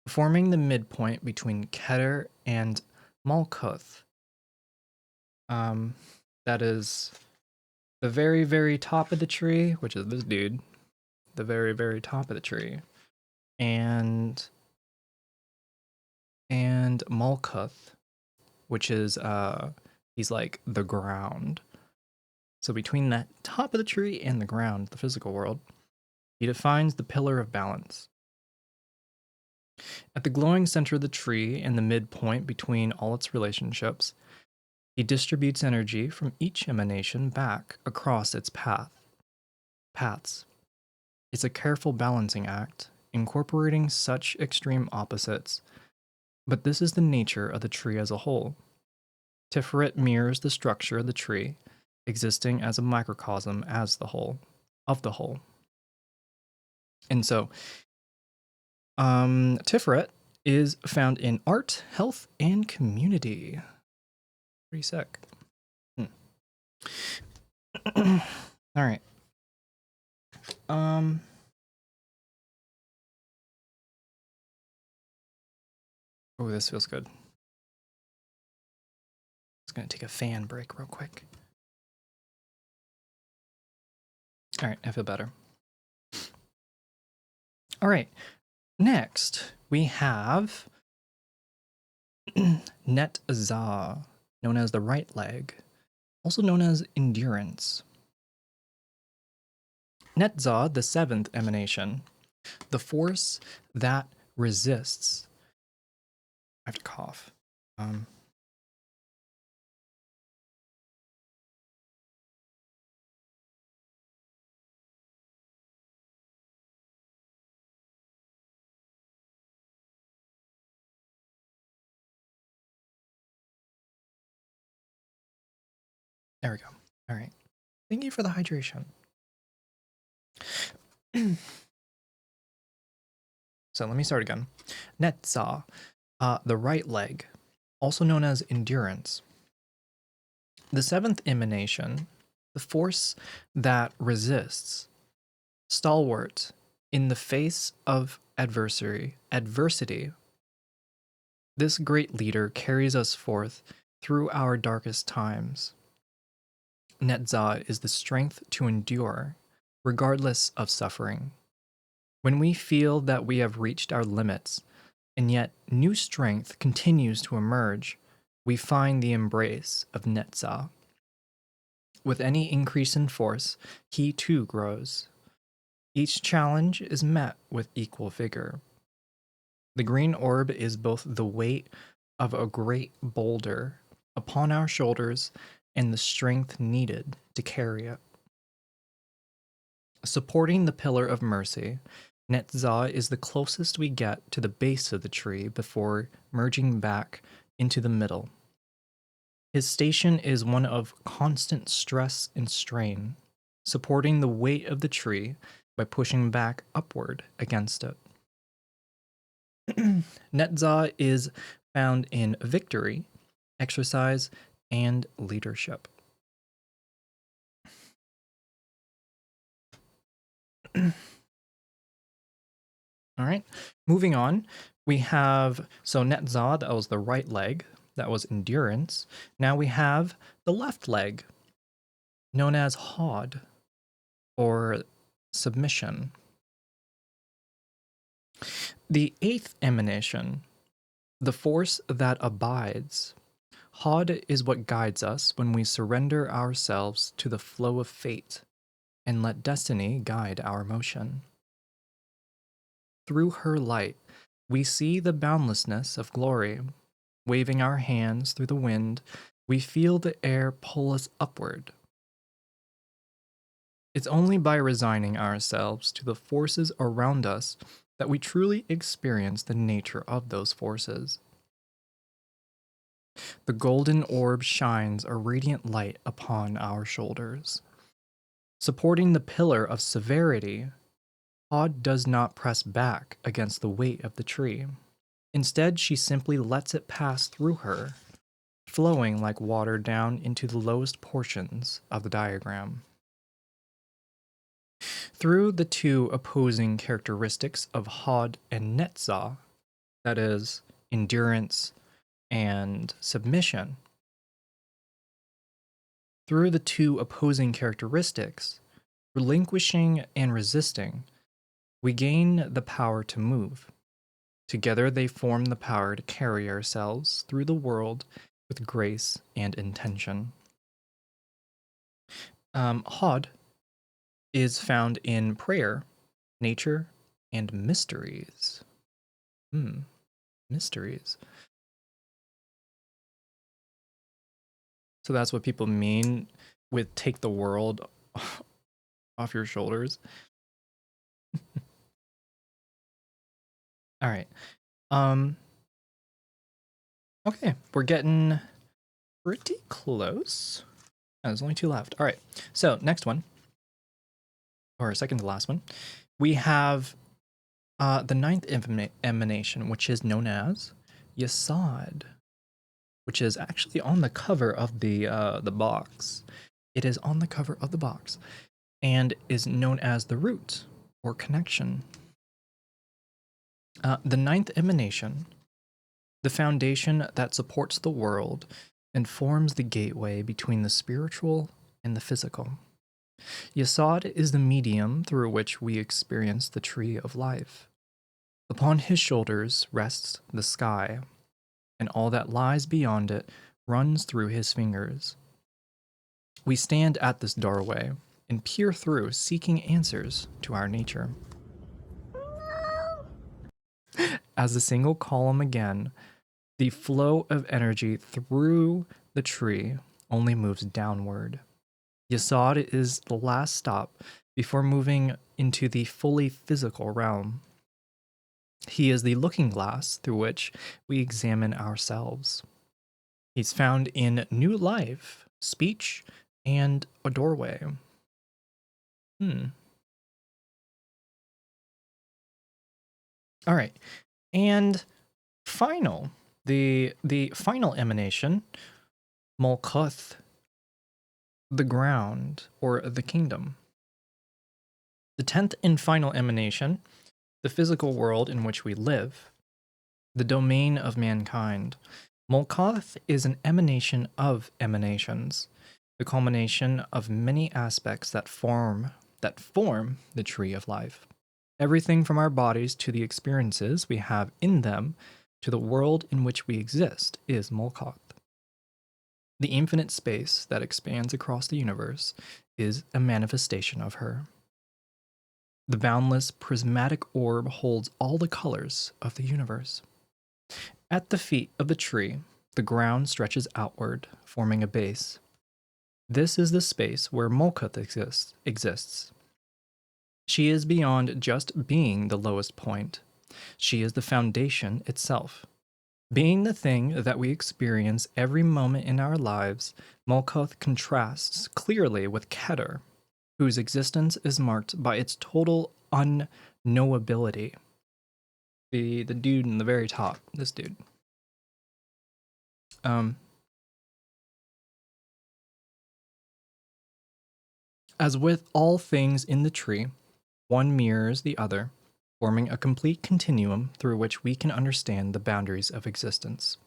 Forming the midpoint between Keter and Malkuth. That is the very, very top of the tree, which is this dude. The very, very top of the tree. And Malkuth, which is he's like the ground. So between that top of the tree and the ground, the physical world, he defines the pillar of balance. At the glowing center of the tree and the midpoint between all its relationships, he distributes energy from each emanation back across its paths. It's a careful balancing act, incorporating such extreme opposites, but this is the nature of the tree as a whole. Tiferet mirrors the structure of the tree, existing as a microcosm of the whole. And so, Tiferet is found in art, health, and community. Pretty sick. All right. Oh, this feels good. Just gonna take a fan break real quick. All right, I feel better. All right, next we have Netzah, known as the right leg, also known as endurance. Netzah, the seventh emanation, the force that resists. I have to cough. There we go. All right. Thank you for the hydration. So let me start again. Netzah, the right leg, also known as endurance. The seventh emanation, the force that resists, stalwart in the face of adversity. This great leader carries us forth through our darkest times. Netzah is the strength to endure, regardless of suffering. When we feel that we have reached our limits, and yet new strength continues to emerge, we find the embrace of Netzah. With any increase in force, he too grows. Each challenge is met with equal vigor. The green orb is both the weight of a great boulder upon our shoulders and the strength needed to carry it. Supporting the pillar of mercy, Netzah is the closest we get to the base of the tree before merging back into the middle. His station is one of constant stress and strain, supporting the weight of the tree by pushing back upward against it. Netzah is found in victory, exercise, and leadership. All right, moving on. We have, so Netzah, that was the right leg, that was endurance. Now we have the left leg, known as Hod, or submission. The eighth emanation, the force that abides. Hod is what guides us when we surrender ourselves to the flow of fate and let destiny guide our motion. Through her light, we see the boundlessness of glory. Waving our hands through the wind, we feel the air pull us upward. It's only by resigning ourselves to the forces around us that we truly experience the nature of those forces. The golden orb shines a radiant light upon our shoulders. Supporting the pillar of severity, Hod does not press back against the weight of the tree. Instead, she simply lets it pass through her, flowing like water down into the lowest portions of the diagram. Through the two opposing characteristics of Hod and Netzah, that is, endurance and submission, through the two opposing characteristics, relinquishing and resisting, we gain the power to move. Together they form the power to carry ourselves through the world with grace and intention. Hod is found in prayer, nature, and mysteries. Mysteries. So that's what people mean with take the world off your shoulders. All right. Okay, we're getting pretty close. There's only 2 left. All right. So, next one, or second to last one, we have the ninth emanation, which is known as Yesod, which is actually on the cover of the box. It is on the cover of the box and is known as the root or connection. The ninth emanation, the foundation that supports the world and forms the gateway between the spiritual and the physical. Yesod is the medium through which we experience the tree of life. Upon his shoulders rests the sky, and all that lies beyond it runs through his fingers. We stand at this doorway and peer through, seeking answers to our nature. As a single column again, the flow of energy through the tree only moves downward. Yesod is the last stop before moving into the fully physical realm. He is the looking glass through which we examine ourselves. He's found in new life, speech, and a doorway. All right. And the final emanation, Molkoth, the ground, or the kingdom. The 10th and final emanation, the physical world in which we live, the domain of mankind. Molkoth is an emanation of emanations, the culmination of many aspects that form the tree of life. Everything from our bodies to the experiences we have in them to the world in which we exist is Molkoth. The infinite space that expands across the universe is a manifestation of her. The boundless prismatic orb holds all the colors of the universe. At the feet of the tree, the ground stretches outward, forming a base. This is the space where Molkoth exists. She is beyond just being the lowest point. She is the foundation itself. Being the thing that we experience every moment in our lives, Molkoth contrasts clearly with Keter, whose existence is marked by its total unknowability. The dude in the very top, this dude. As with all things in the tree, one mirrors the other, forming a complete continuum through which we can understand the boundaries of existence.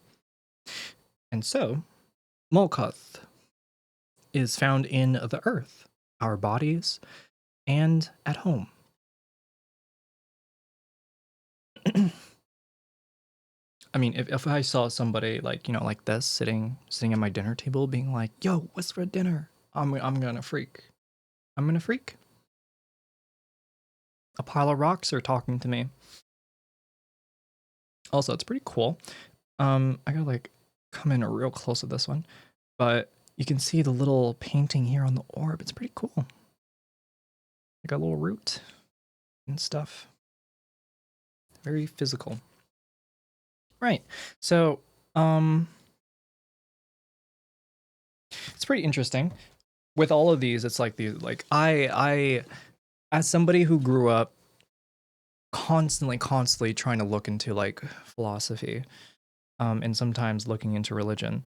And so, Molkoth is found in the earth, our bodies, and at home. I mean, if I saw somebody like, you know, like this sitting at my dinner table being like, "Yo, what's for dinner?" I'm gonna freak. I'm gonna freak. A pile of rocks are talking to me. Also, it's pretty cool. I gotta like come in real close to this one, but you can see the little painting here on the orb. It's pretty cool. Like a little root and stuff. Very physical. Right. So, it's pretty interesting. With all of these, it's like I as somebody who grew up constantly trying to look into like philosophy, and sometimes looking into religion.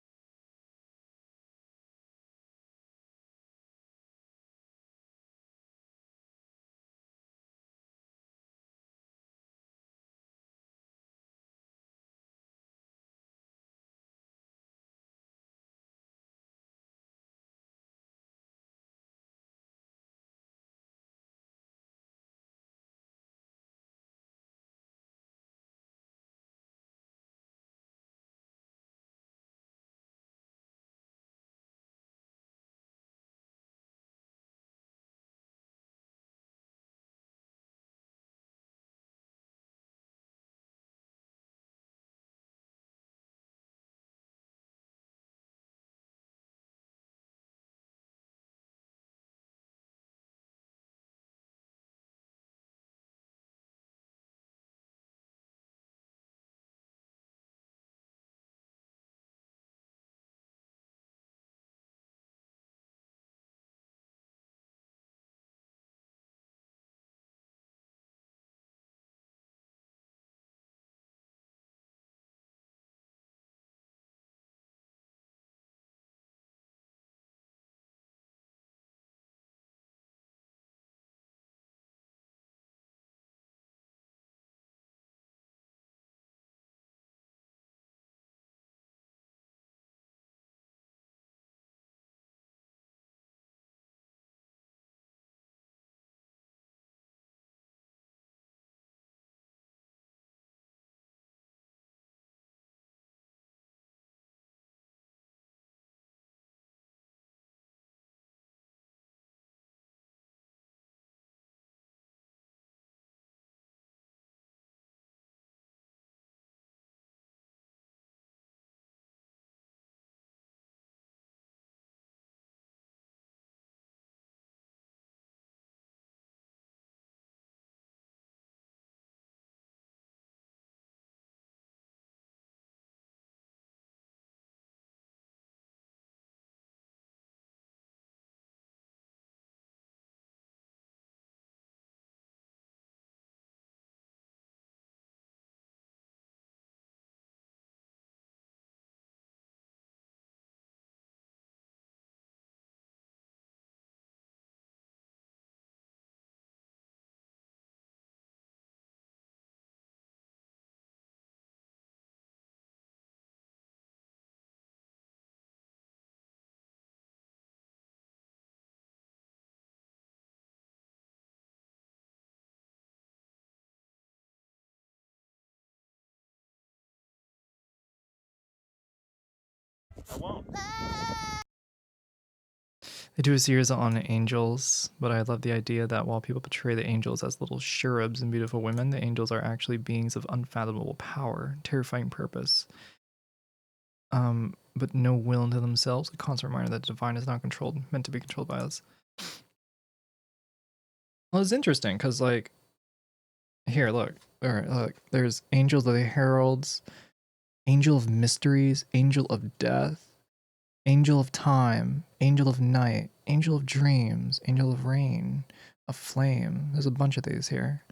I won't. They do a series on angels, but I love the idea that while people portray the angels as little cherubs and beautiful women, the angels are actually beings of unfathomable power, terrifying purpose, but no will unto themselves, a constant reminder that the divine is not meant to be controlled by us. Well, it's interesting, because, like, here, look. Alright, look. There's angels of the heralds, angel of mysteries, angel of death, angel of time, angel of night, angel of dreams, angel of rain, of flame. There's a bunch of these here.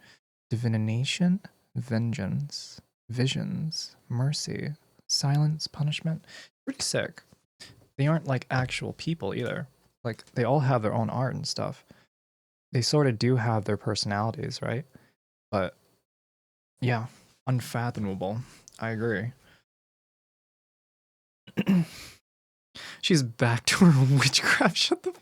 Divination, vengeance, visions, mercy, silence, punishment. Pretty sick. They aren't like actual people either. Like, they all have their own art and stuff. They sort of do have their personalities, right? But yeah, unfathomable. I agree. She's back to her witchcraft. Shut the.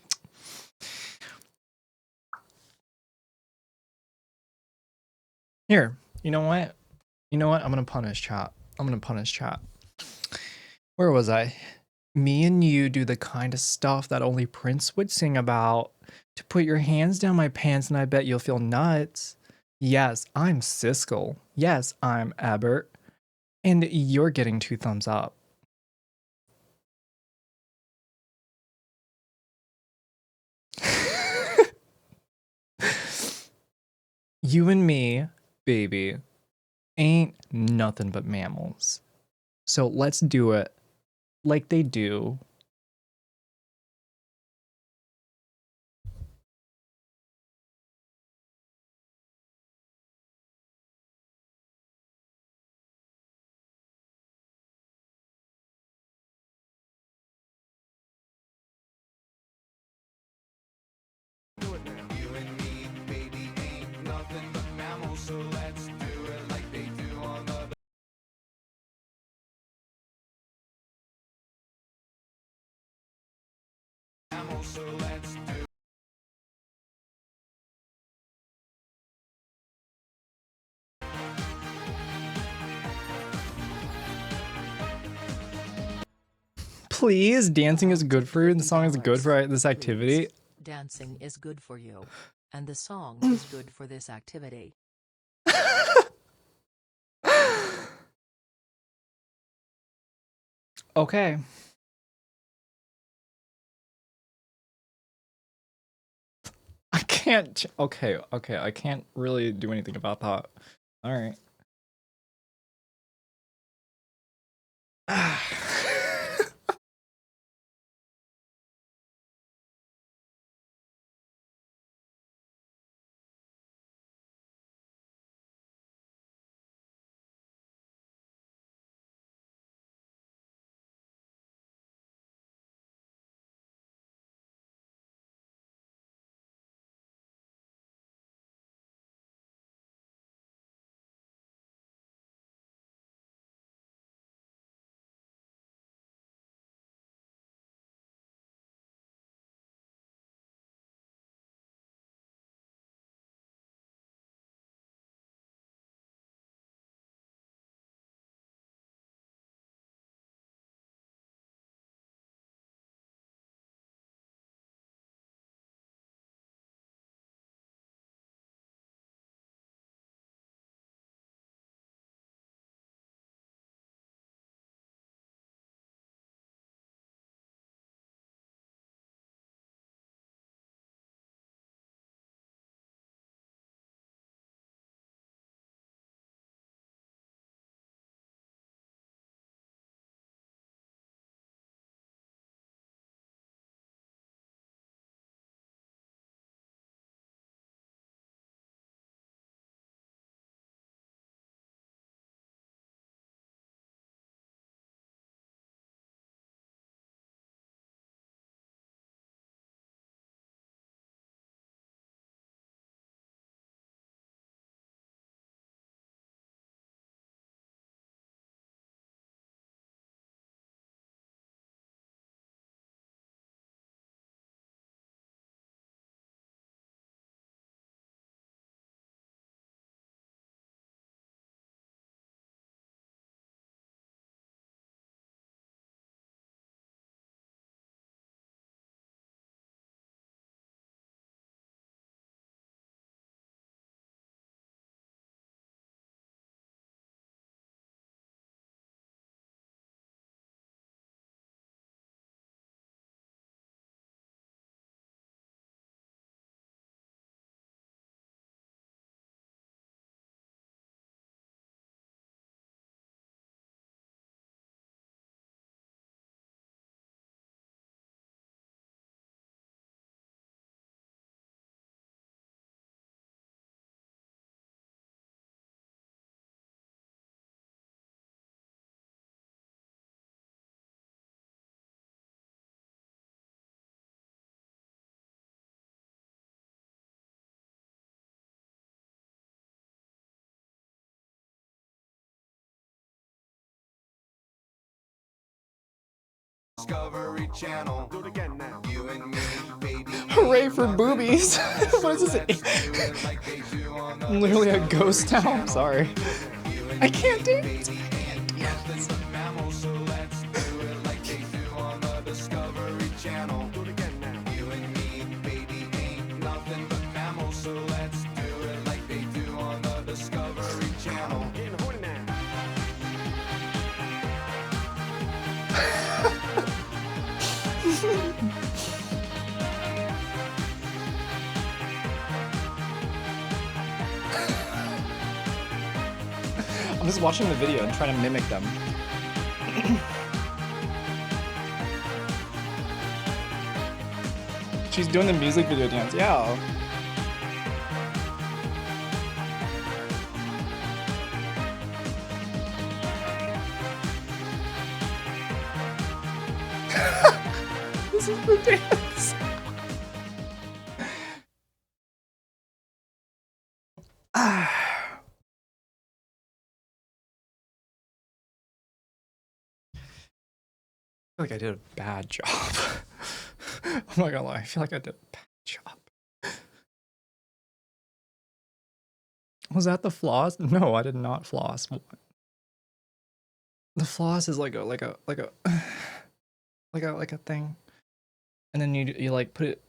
Here, you know what? You know what? I'm gonna punish chat. I'm gonna punish chat. Where was I? Me and you do the kind of stuff that only Prince would sing about. To put your hands down my pants and I bet you'll feel nuts. Yes, I'm Siskel. Yes, I'm Ebert. And you're getting 2 thumbs up. You and me, baby, ain't nothing but mammals. So let's do it like they do. Please, dancing is good for you and the song is good for this activity. Dancing is good for you, and the song is good for this activity. Okay. I can't. Okay, I can't really do anything about that. All right. Discovery Channel. Do it again now. You and me, baby. Hooray for boobies! What is this? I'm literally a ghost town. Sorry. I can't dance. Nothing's a mammal, so let's do it like they do on the Discovery Channel. Do it again now. You and me, baby, ain't nothing but mammals, so let's do it like they do on the Discovery Channel. Getting horny now. I'm just watching the video and trying to mimic them. She's doing the music video dance, yeah. This is the dance. I feel like I did a bad job. I'm not gonna lie, I feel like I did a bad job. Was that the floss? No, I did not floss. The floss is like a thing, and then you like put it.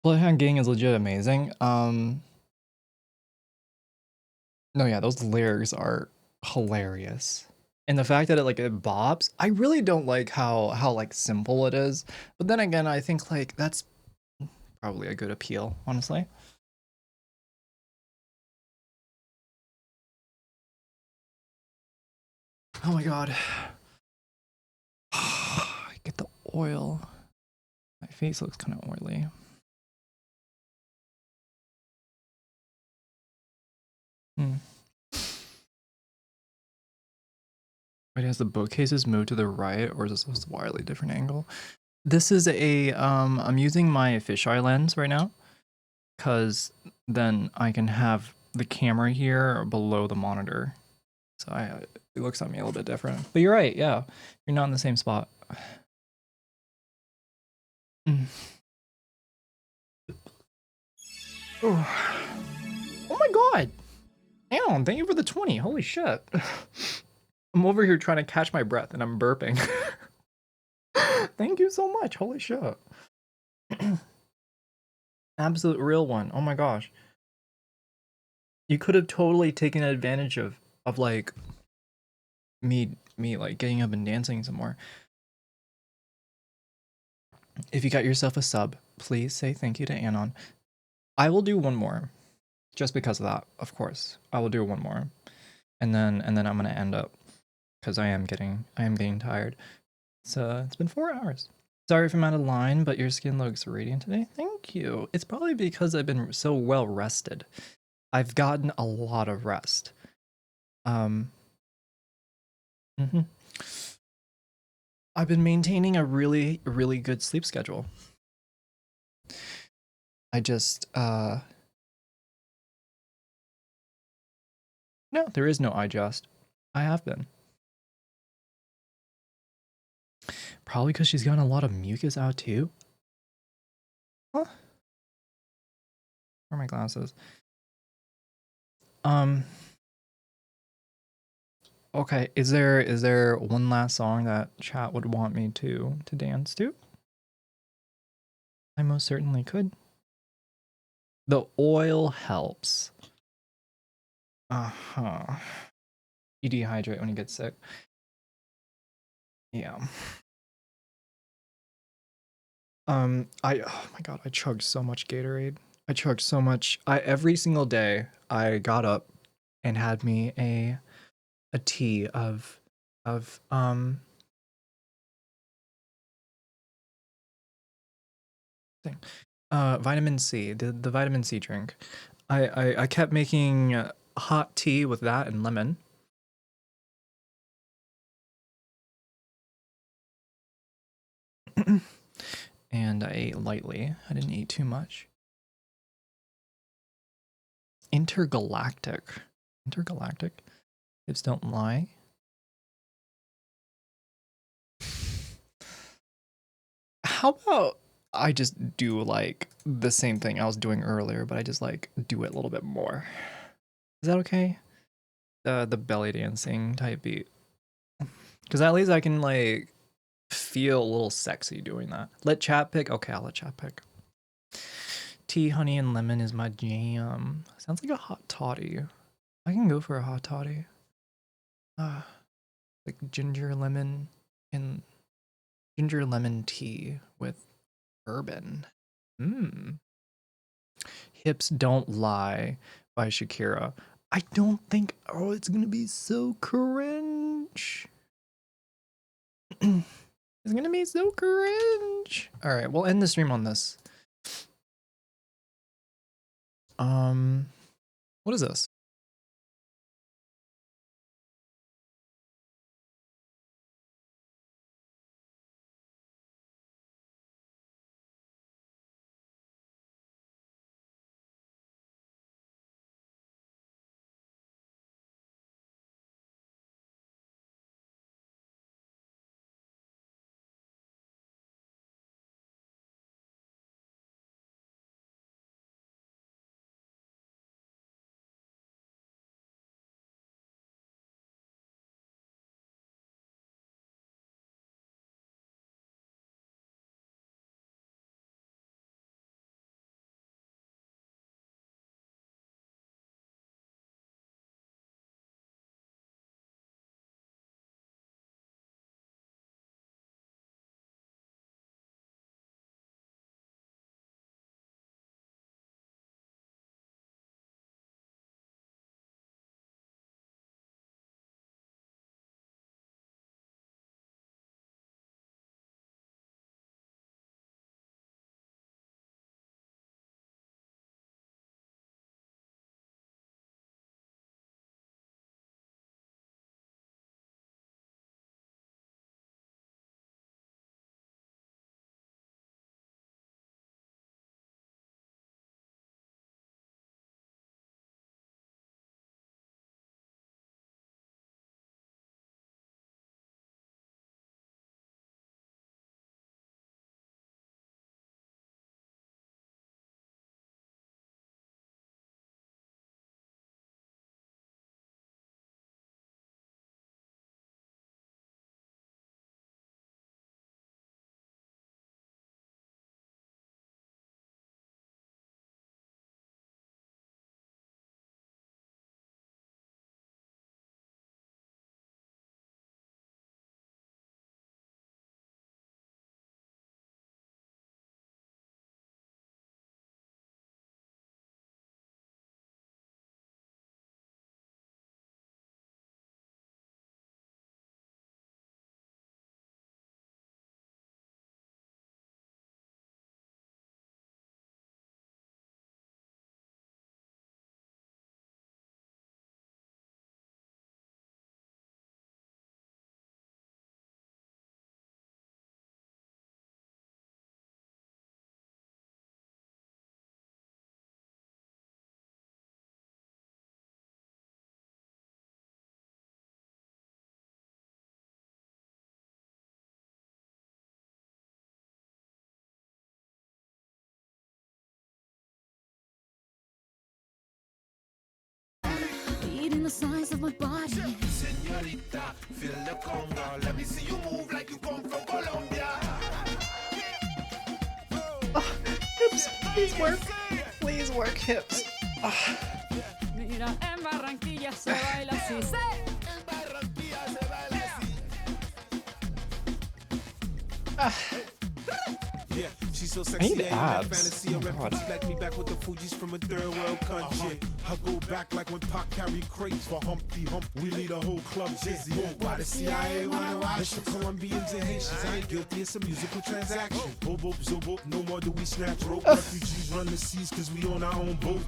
Bloodhound Gang is legit amazing. No, yeah, those lyrics are hilarious. And the fact that it bops, I really don't like how like simple it is. But then again, I think like that's probably a good appeal, honestly. Oh my god. Get the oil. My face looks kind of oily. Wait, has the bookcases moved to the right, or is this a wildly different angle? This is a I'm using my fisheye lens right now, cause then I can have the camera here below the monitor, so it looks at me a little bit different. But you're right, yeah, you're not in the same spot. Oh. Oh my god! Damn, thank you for the 20. Holy shit. I'm over here trying to catch my breath and I'm burping. Thank you so much. Holy shit. Absolute real one. Oh my gosh. You could have totally taken advantage of like me like getting up and dancing some more. If you got yourself a sub, please say thank you to Anon. I will do one more. Just because of that, of course. I will do one more. And then I'm gonna end up. Because I am getting tired. So it's been 4 hours. Sorry if I'm out of line, but your skin looks radiant today. Thank you. It's probably because I've been so well rested. I've gotten a lot of rest. I've been maintaining a really, really good sleep schedule. I just no, there is no I just. I have been. Probably because she's gotten a lot of mucus out too. Huh? Where are my glasses? Okay, is there one last song that chat would want me to dance to? I most certainly could. The oil helps. Uh-huh. You dehydrate when you get sick. Yeah. Oh my god, I chugged so much Gatorade. I chugged so much. Every single day I got up and had me a tea of vitamin C, the vitamin C drink. I kept making hot tea with that and lemon. And I ate lightly. I didn't eat too much. Intergalactic. Intergalactic? Hips don't lie. How about I just do like the same thing I was doing earlier, but I just like do it a little bit more. Is that okay? The belly dancing type beat. Because at least I can like feel a little sexy doing that. Let chat pick. Okay, I'll let chat pick. Tea, honey, and lemon is my jam. Sounds like a hot toddy. I can go for a hot toddy. Like ginger lemon tea with bourbon. Hips Don't Lie by Shakira. I don't think. Oh, it's gonna be so cringe. It's gonna be so cringe. All right, we'll end the stream on this. What is this? Beating the size of my body. Señorita, feel the conga. Let me see you move like you come from Colombia. Hips, please work. Please work, hips. Mira, en Barranquilla se baila así. En Barranquilla se baila así. Yeah, she's so sexy. I need abs. Fantasy, Oh my God. like me back with the Fugees from a third world country. I go back like when Pac carried crates for Humpty Hump. We lead a whole club dizzy. Why the CIA wanna watch the Colombians and Haitians? I ain't guilty, it's a musical transaction. Bobo, zobo, no more do we snatch rope. Refugees run the seas cause we on our own boat.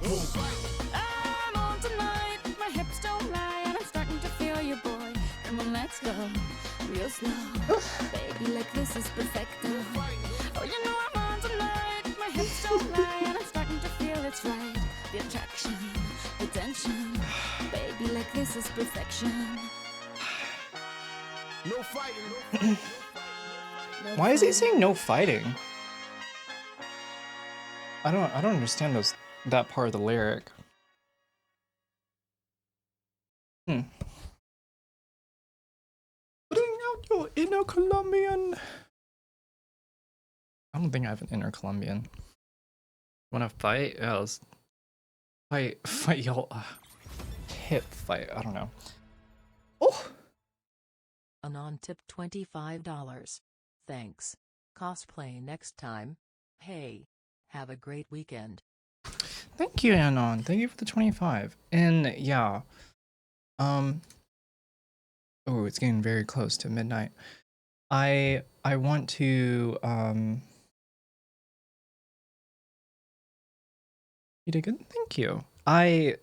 I'm on tonight, my hips don't lie, and I'm starting to feel you, boy. Come on, let's go, real slow. Baby, like this is perfecto. Oh, you know I'm on tonight, my hips don't lie, and I'm starting to feel it's right. The attraction, the Baby, like this is perfection. No fighting. Why is he saying no fighting? I don't understand that part of the lyric. Putting out your inner Colombian. I don't think I have an inner Colombian. Wanna fight? Yeah, let's fight y'all. Hip fight. I don't know. Oh. Anon tip $25. Thanks. Cosplay next time. Hey. Have a great weekend. Thank you, Anon. Thank you for the 25. And yeah. Oh, it's getting very close to midnight. I want to you did good. Thank you. I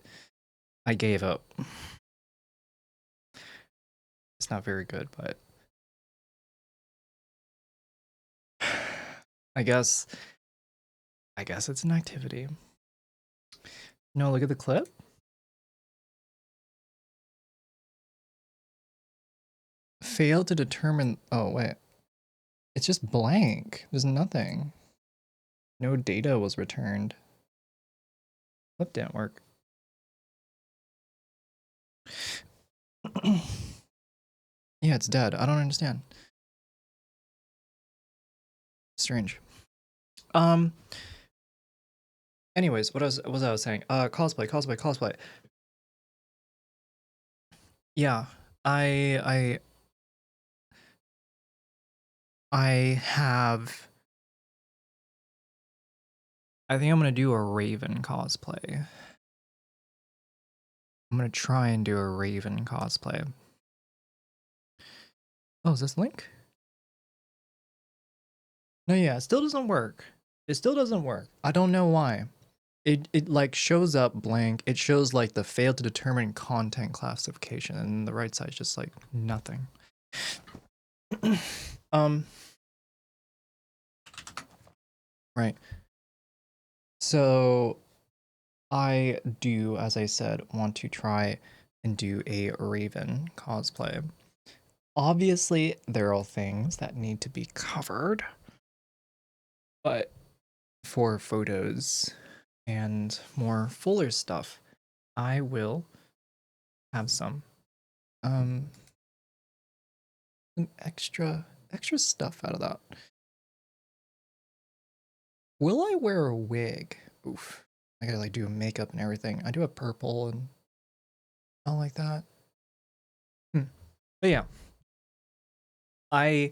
gave up. It's not very good, but I guess it's an activity. No, look at the clip. Failed to determine. Oh, wait. It's just blank. There's nothing. No data was returned. Clip didn't work. Yeah, it's dead. I don't understand. Strange. Anyways, what was I saying? Cosplay. Yeah, I have. I think I'm gonna do a Raven cosplay. I'm gonna try and do a Raven cosplay. Oh, is this link? No, yeah, it still doesn't work. It still doesn't work. I don't know why. It like shows up blank. It shows like the failed to determine content classification, and the right side's just like nothing. Right. So I do, as I said, want to try and do a Raven cosplay. Obviously, there are things that need to be covered, but for photos and more fuller stuff, I will have some extra stuff out of that. Will I wear a wig? Oof. I gotta like do makeup and everything. I do have purple and all like that. But yeah. I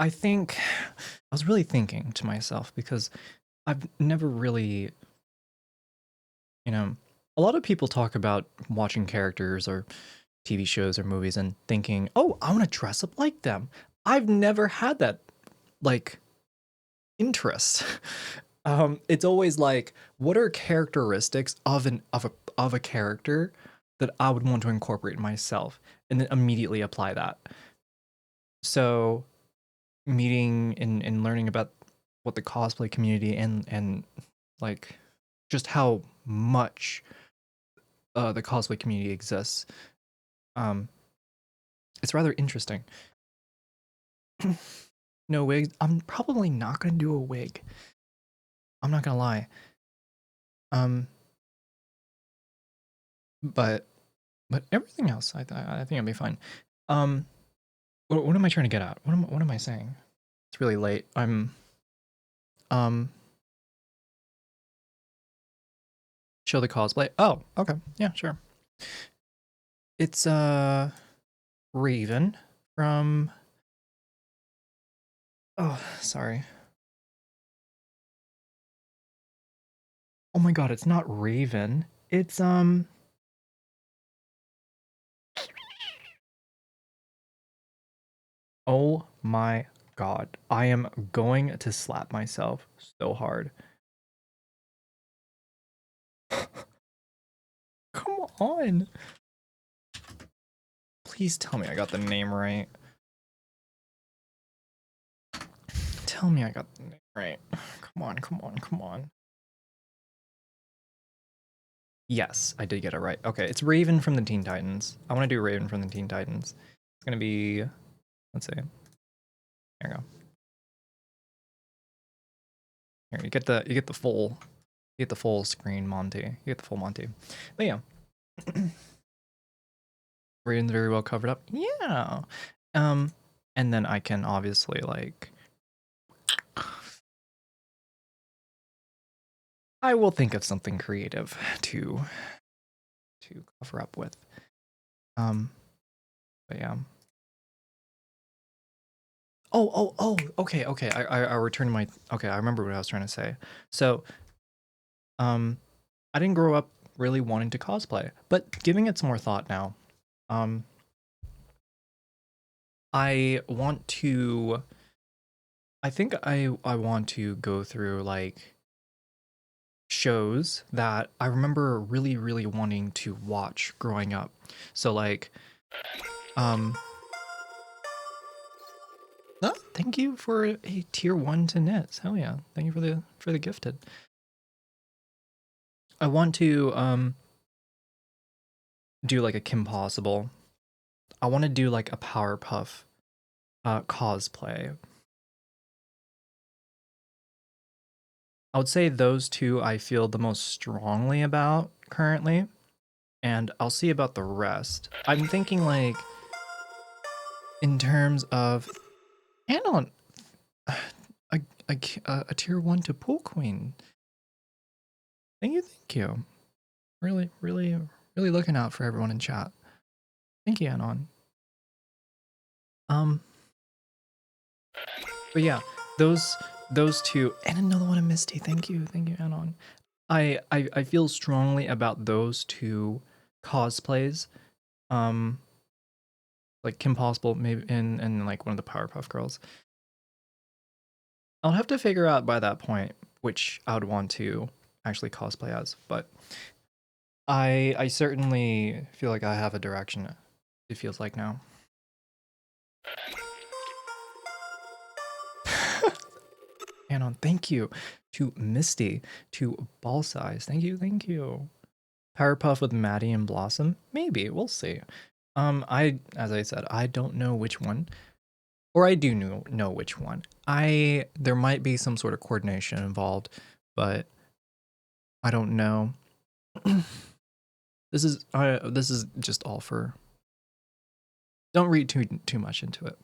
think I was really thinking to myself because I've never really, a lot of people talk about watching characters or TV shows or movies and thinking, "Oh, I want to dress up like them." I've never had that like interest. It's always like, what are characteristics of a character that I would want to incorporate myself and then immediately apply that. So meeting and learning about what the cosplay community and like just how much the cosplay community exists, it's rather interesting. No wigs. I'm probably not gonna do a wig. I'm not gonna lie. But everything else, I think I'll be fine. What am I trying to get at? What am I saying? It's really late. Show the cosplay. Oh, okay. Yeah, sure. It's Raven from. Oh, sorry. Oh my god, it's not Raven. It's Oh my god. I am going to slap myself so hard. Come on. Please tell me I got the name right. Tell me I got the name right. Come on. Yes, I did get it right. Okay, it's Raven from the Teen Titans. I want to do Raven from the Teen Titans. It's gonna be, let's see. There you go. Here, you get the full screen Monty. You get the full Monty. But yeah. Raven's very well covered up. Yeah. And then I can obviously like I will think of something creative to cover up with. But yeah. Oh, okay. I returned my okay, I remember what I was trying to say. So, I didn't grow up really wanting to cosplay, but giving it some more thought now. I want to I think I want to go through like shows that I remember really, really wanting to watch growing up. So like, oh, thank you for a tier 1 to knits. Hell yeah. Thank you for the gifted. I want to do like a Kim Possible. I want to do like a Powerpuff cosplay. I would say those two I feel the most strongly about currently, and I'll see about the rest. I'm thinking like in terms of Anon, a tier 1 to Pool Queen. Thank you. Really, really, really looking out for everyone in chat. Thank you, Anon. But yeah, those two, and another one of Misty. Thank you, Anon. I feel strongly about those two cosplays. Like Kim Possible, maybe, and like one of the Powerpuff Girls. I'll have to figure out by that point which I would want to actually cosplay as, but I certainly feel like I have a direction. It feels like now. Anon, thank you. To Misty, to Ball Size, thank you. Powerpuff with Maddie and Blossom, maybe, we'll see. As I said, I don't know which one, or I do know which one. There might be some sort of coordination involved, but I don't know. This is just all for. Don't read too much into it.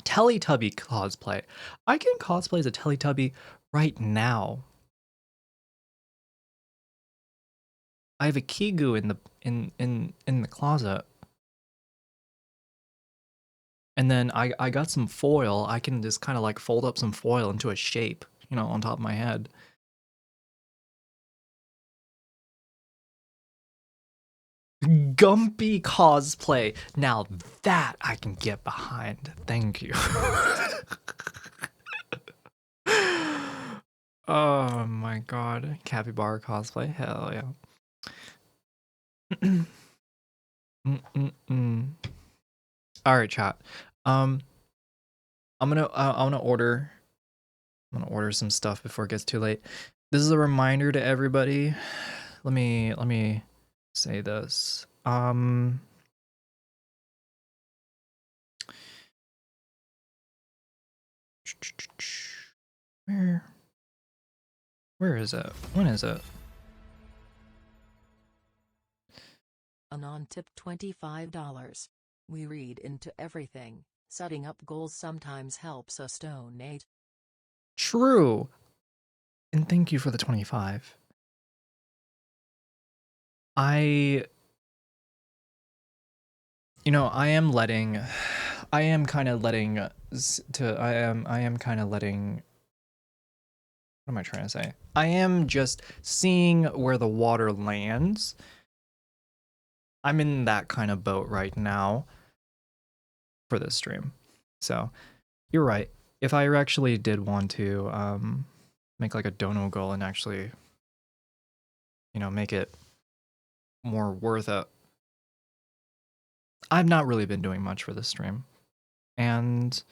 Teletubby cosplay. I can cosplay as a Teletubby right now. I have a Kigu in the closet. And then I got some foil. I can just kind of like fold up some foil into a shape, you know, on top of my head. Gumpy cosplay. Now that I can get behind. Thank you. Oh my god. Capybara cosplay. Hell yeah. All right, chat. I'm gonna order some stuff before it gets too late. This is a reminder to everybody. Let me say this. Where is it? When is it? Anon tip $25. We read into everything. Setting up goals sometimes helps us donate. True. And thank you for the 25. I am kind of letting what am I trying to say? I am just seeing where the water lands. I'm in that kind of boat right now for this stream. So, you're right. If I actually did want to make like a dono goal and actually make it more worth it, I've not really been doing much for this stream. And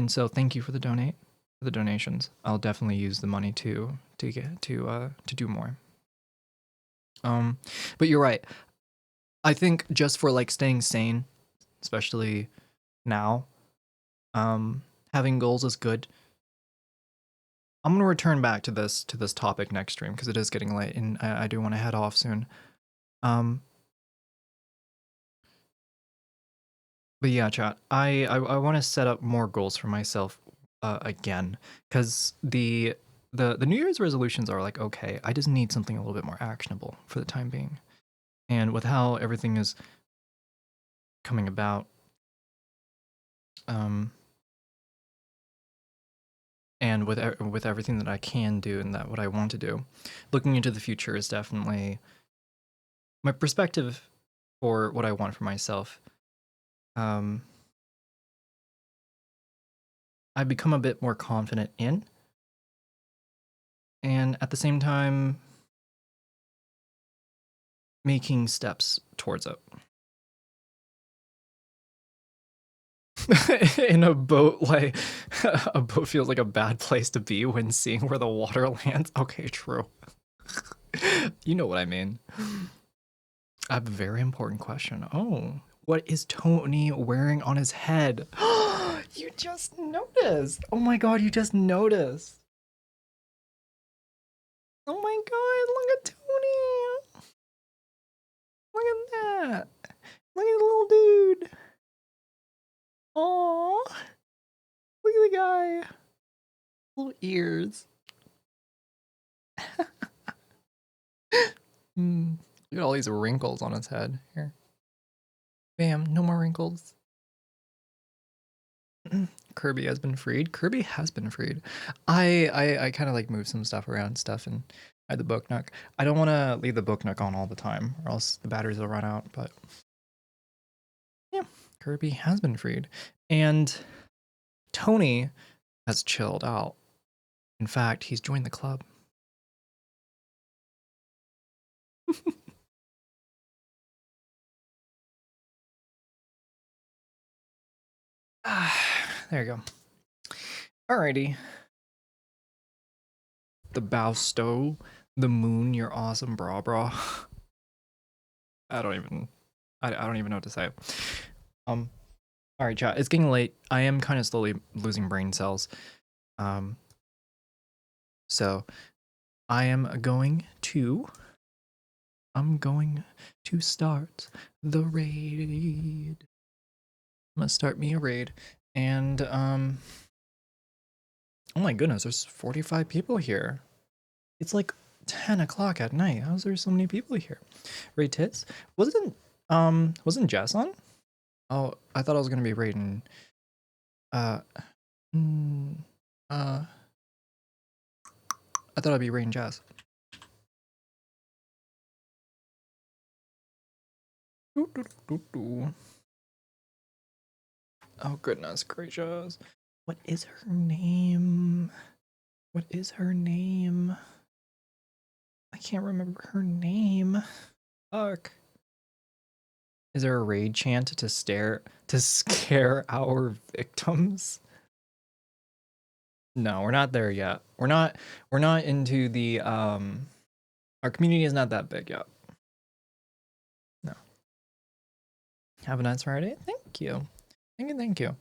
so thank you for the donations. I'll definitely use the money to do more. But you're right. I think just for like staying sane, especially now, having goals is good. I'm gonna return back to this topic next stream because it is getting late and I do want to head off soon. But yeah, chat. I want to set up more goals for myself again because the New Year's resolutions are like okay. I just need something a little bit more actionable for the time being, and with how everything is coming about, and with everything that I can do and that what I want to do, looking into the future is definitely my perspective for what I want for myself. I've become a bit more confident in, and at the same time, making steps towards it. In a boat, like a boat feels like a bad place to be when seeing where the water lands. Okay, true. You know what I mean. I have a very important question. Oh, what is Tony wearing on his head? You just noticed. Oh my god, you just noticed. Oh my god, look at Tony. Look at that. Look at the little dude. Oh, look at the guy. Little ears. Look at all these wrinkles on his head. Here. Bam, no more wrinkles. Kirby has been freed. Kirby has been freed. I kind of like move some stuff around and I had the book nook. I don't want to leave the book nook on all the time or else the batteries will run out, but yeah, Kirby has been freed. And Tony has chilled out. In fact, he's joined the club. There you go. Alrighty. The bow stow, the moon, you're awesome, bra. I don't even know what to say. Alright, chat. It's getting late. I am kind of slowly losing brain cells. So I'm going to start the raid. I'm gonna start me a raid. And oh my goodness, there's 45 people here. It's like 10 o'clock at night. How's there so many people here? Raid tits? Wasn't Jess on? Oh, I thought I was gonna be raiding. I thought I'd be raiding Jess. Oh goodness gracious. What is her name? What is her name? I can't remember her name. Fuck. Is there a raid chant to scare our victims? No, we're not there yet. We're not into the our community is not that big yet. No. Have a nice Friday. Thank you. Thank you.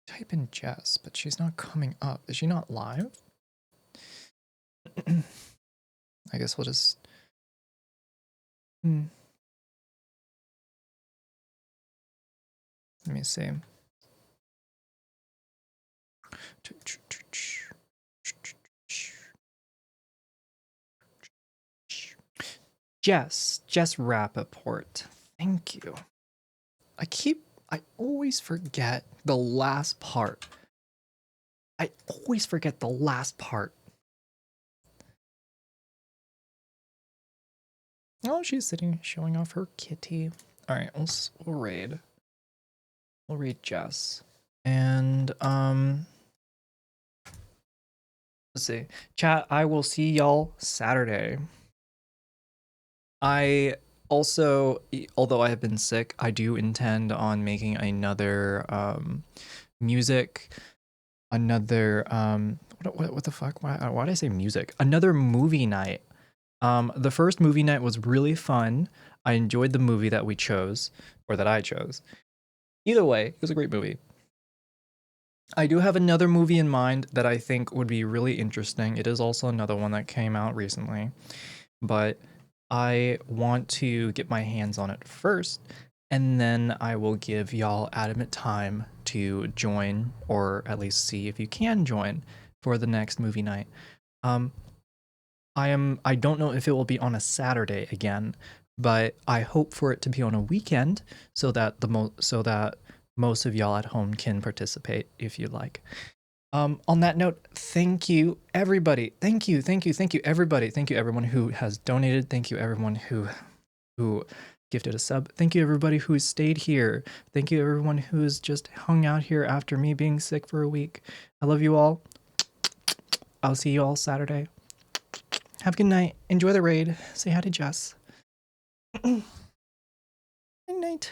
Type in Jess, but she's not coming up. Is she not live? I guess we'll just let me see. Jess Rappaport. Thank you. I always forget the last part. Oh, she's sitting, showing off her kitty. All right, we'll raid. We'll raid Jess. And, let's see. Chat, I will see y'all Saturday. I also, although I have been sick, I do intend on making another music another what the fuck? Why did I say music? Another movie night. The first movie night was really fun. I enjoyed the movie that we chose, or that I chose. Either way, it was a great movie. I do have another movie in mind that I think would be really interesting. It is also another one that came out recently, but I want to get my hands on it first, and then I will give y'all adamant time to join, or at least see if you can join for the next movie night. I don't know if it will be on a Saturday again, but I hope for it to be on a weekend so that most of y'all at home can participate if you like. On that note, thank you everybody. Thank you everybody. Thank you everyone who has donated. Thank you everyone who gifted a sub. Thank you everybody who stayed here. Thank you everyone who's just hung out here after me being sick for a week. I love you all. I'll see you all Saturday. Have a good night. Enjoy the raid. Say hi to Jess. Good night.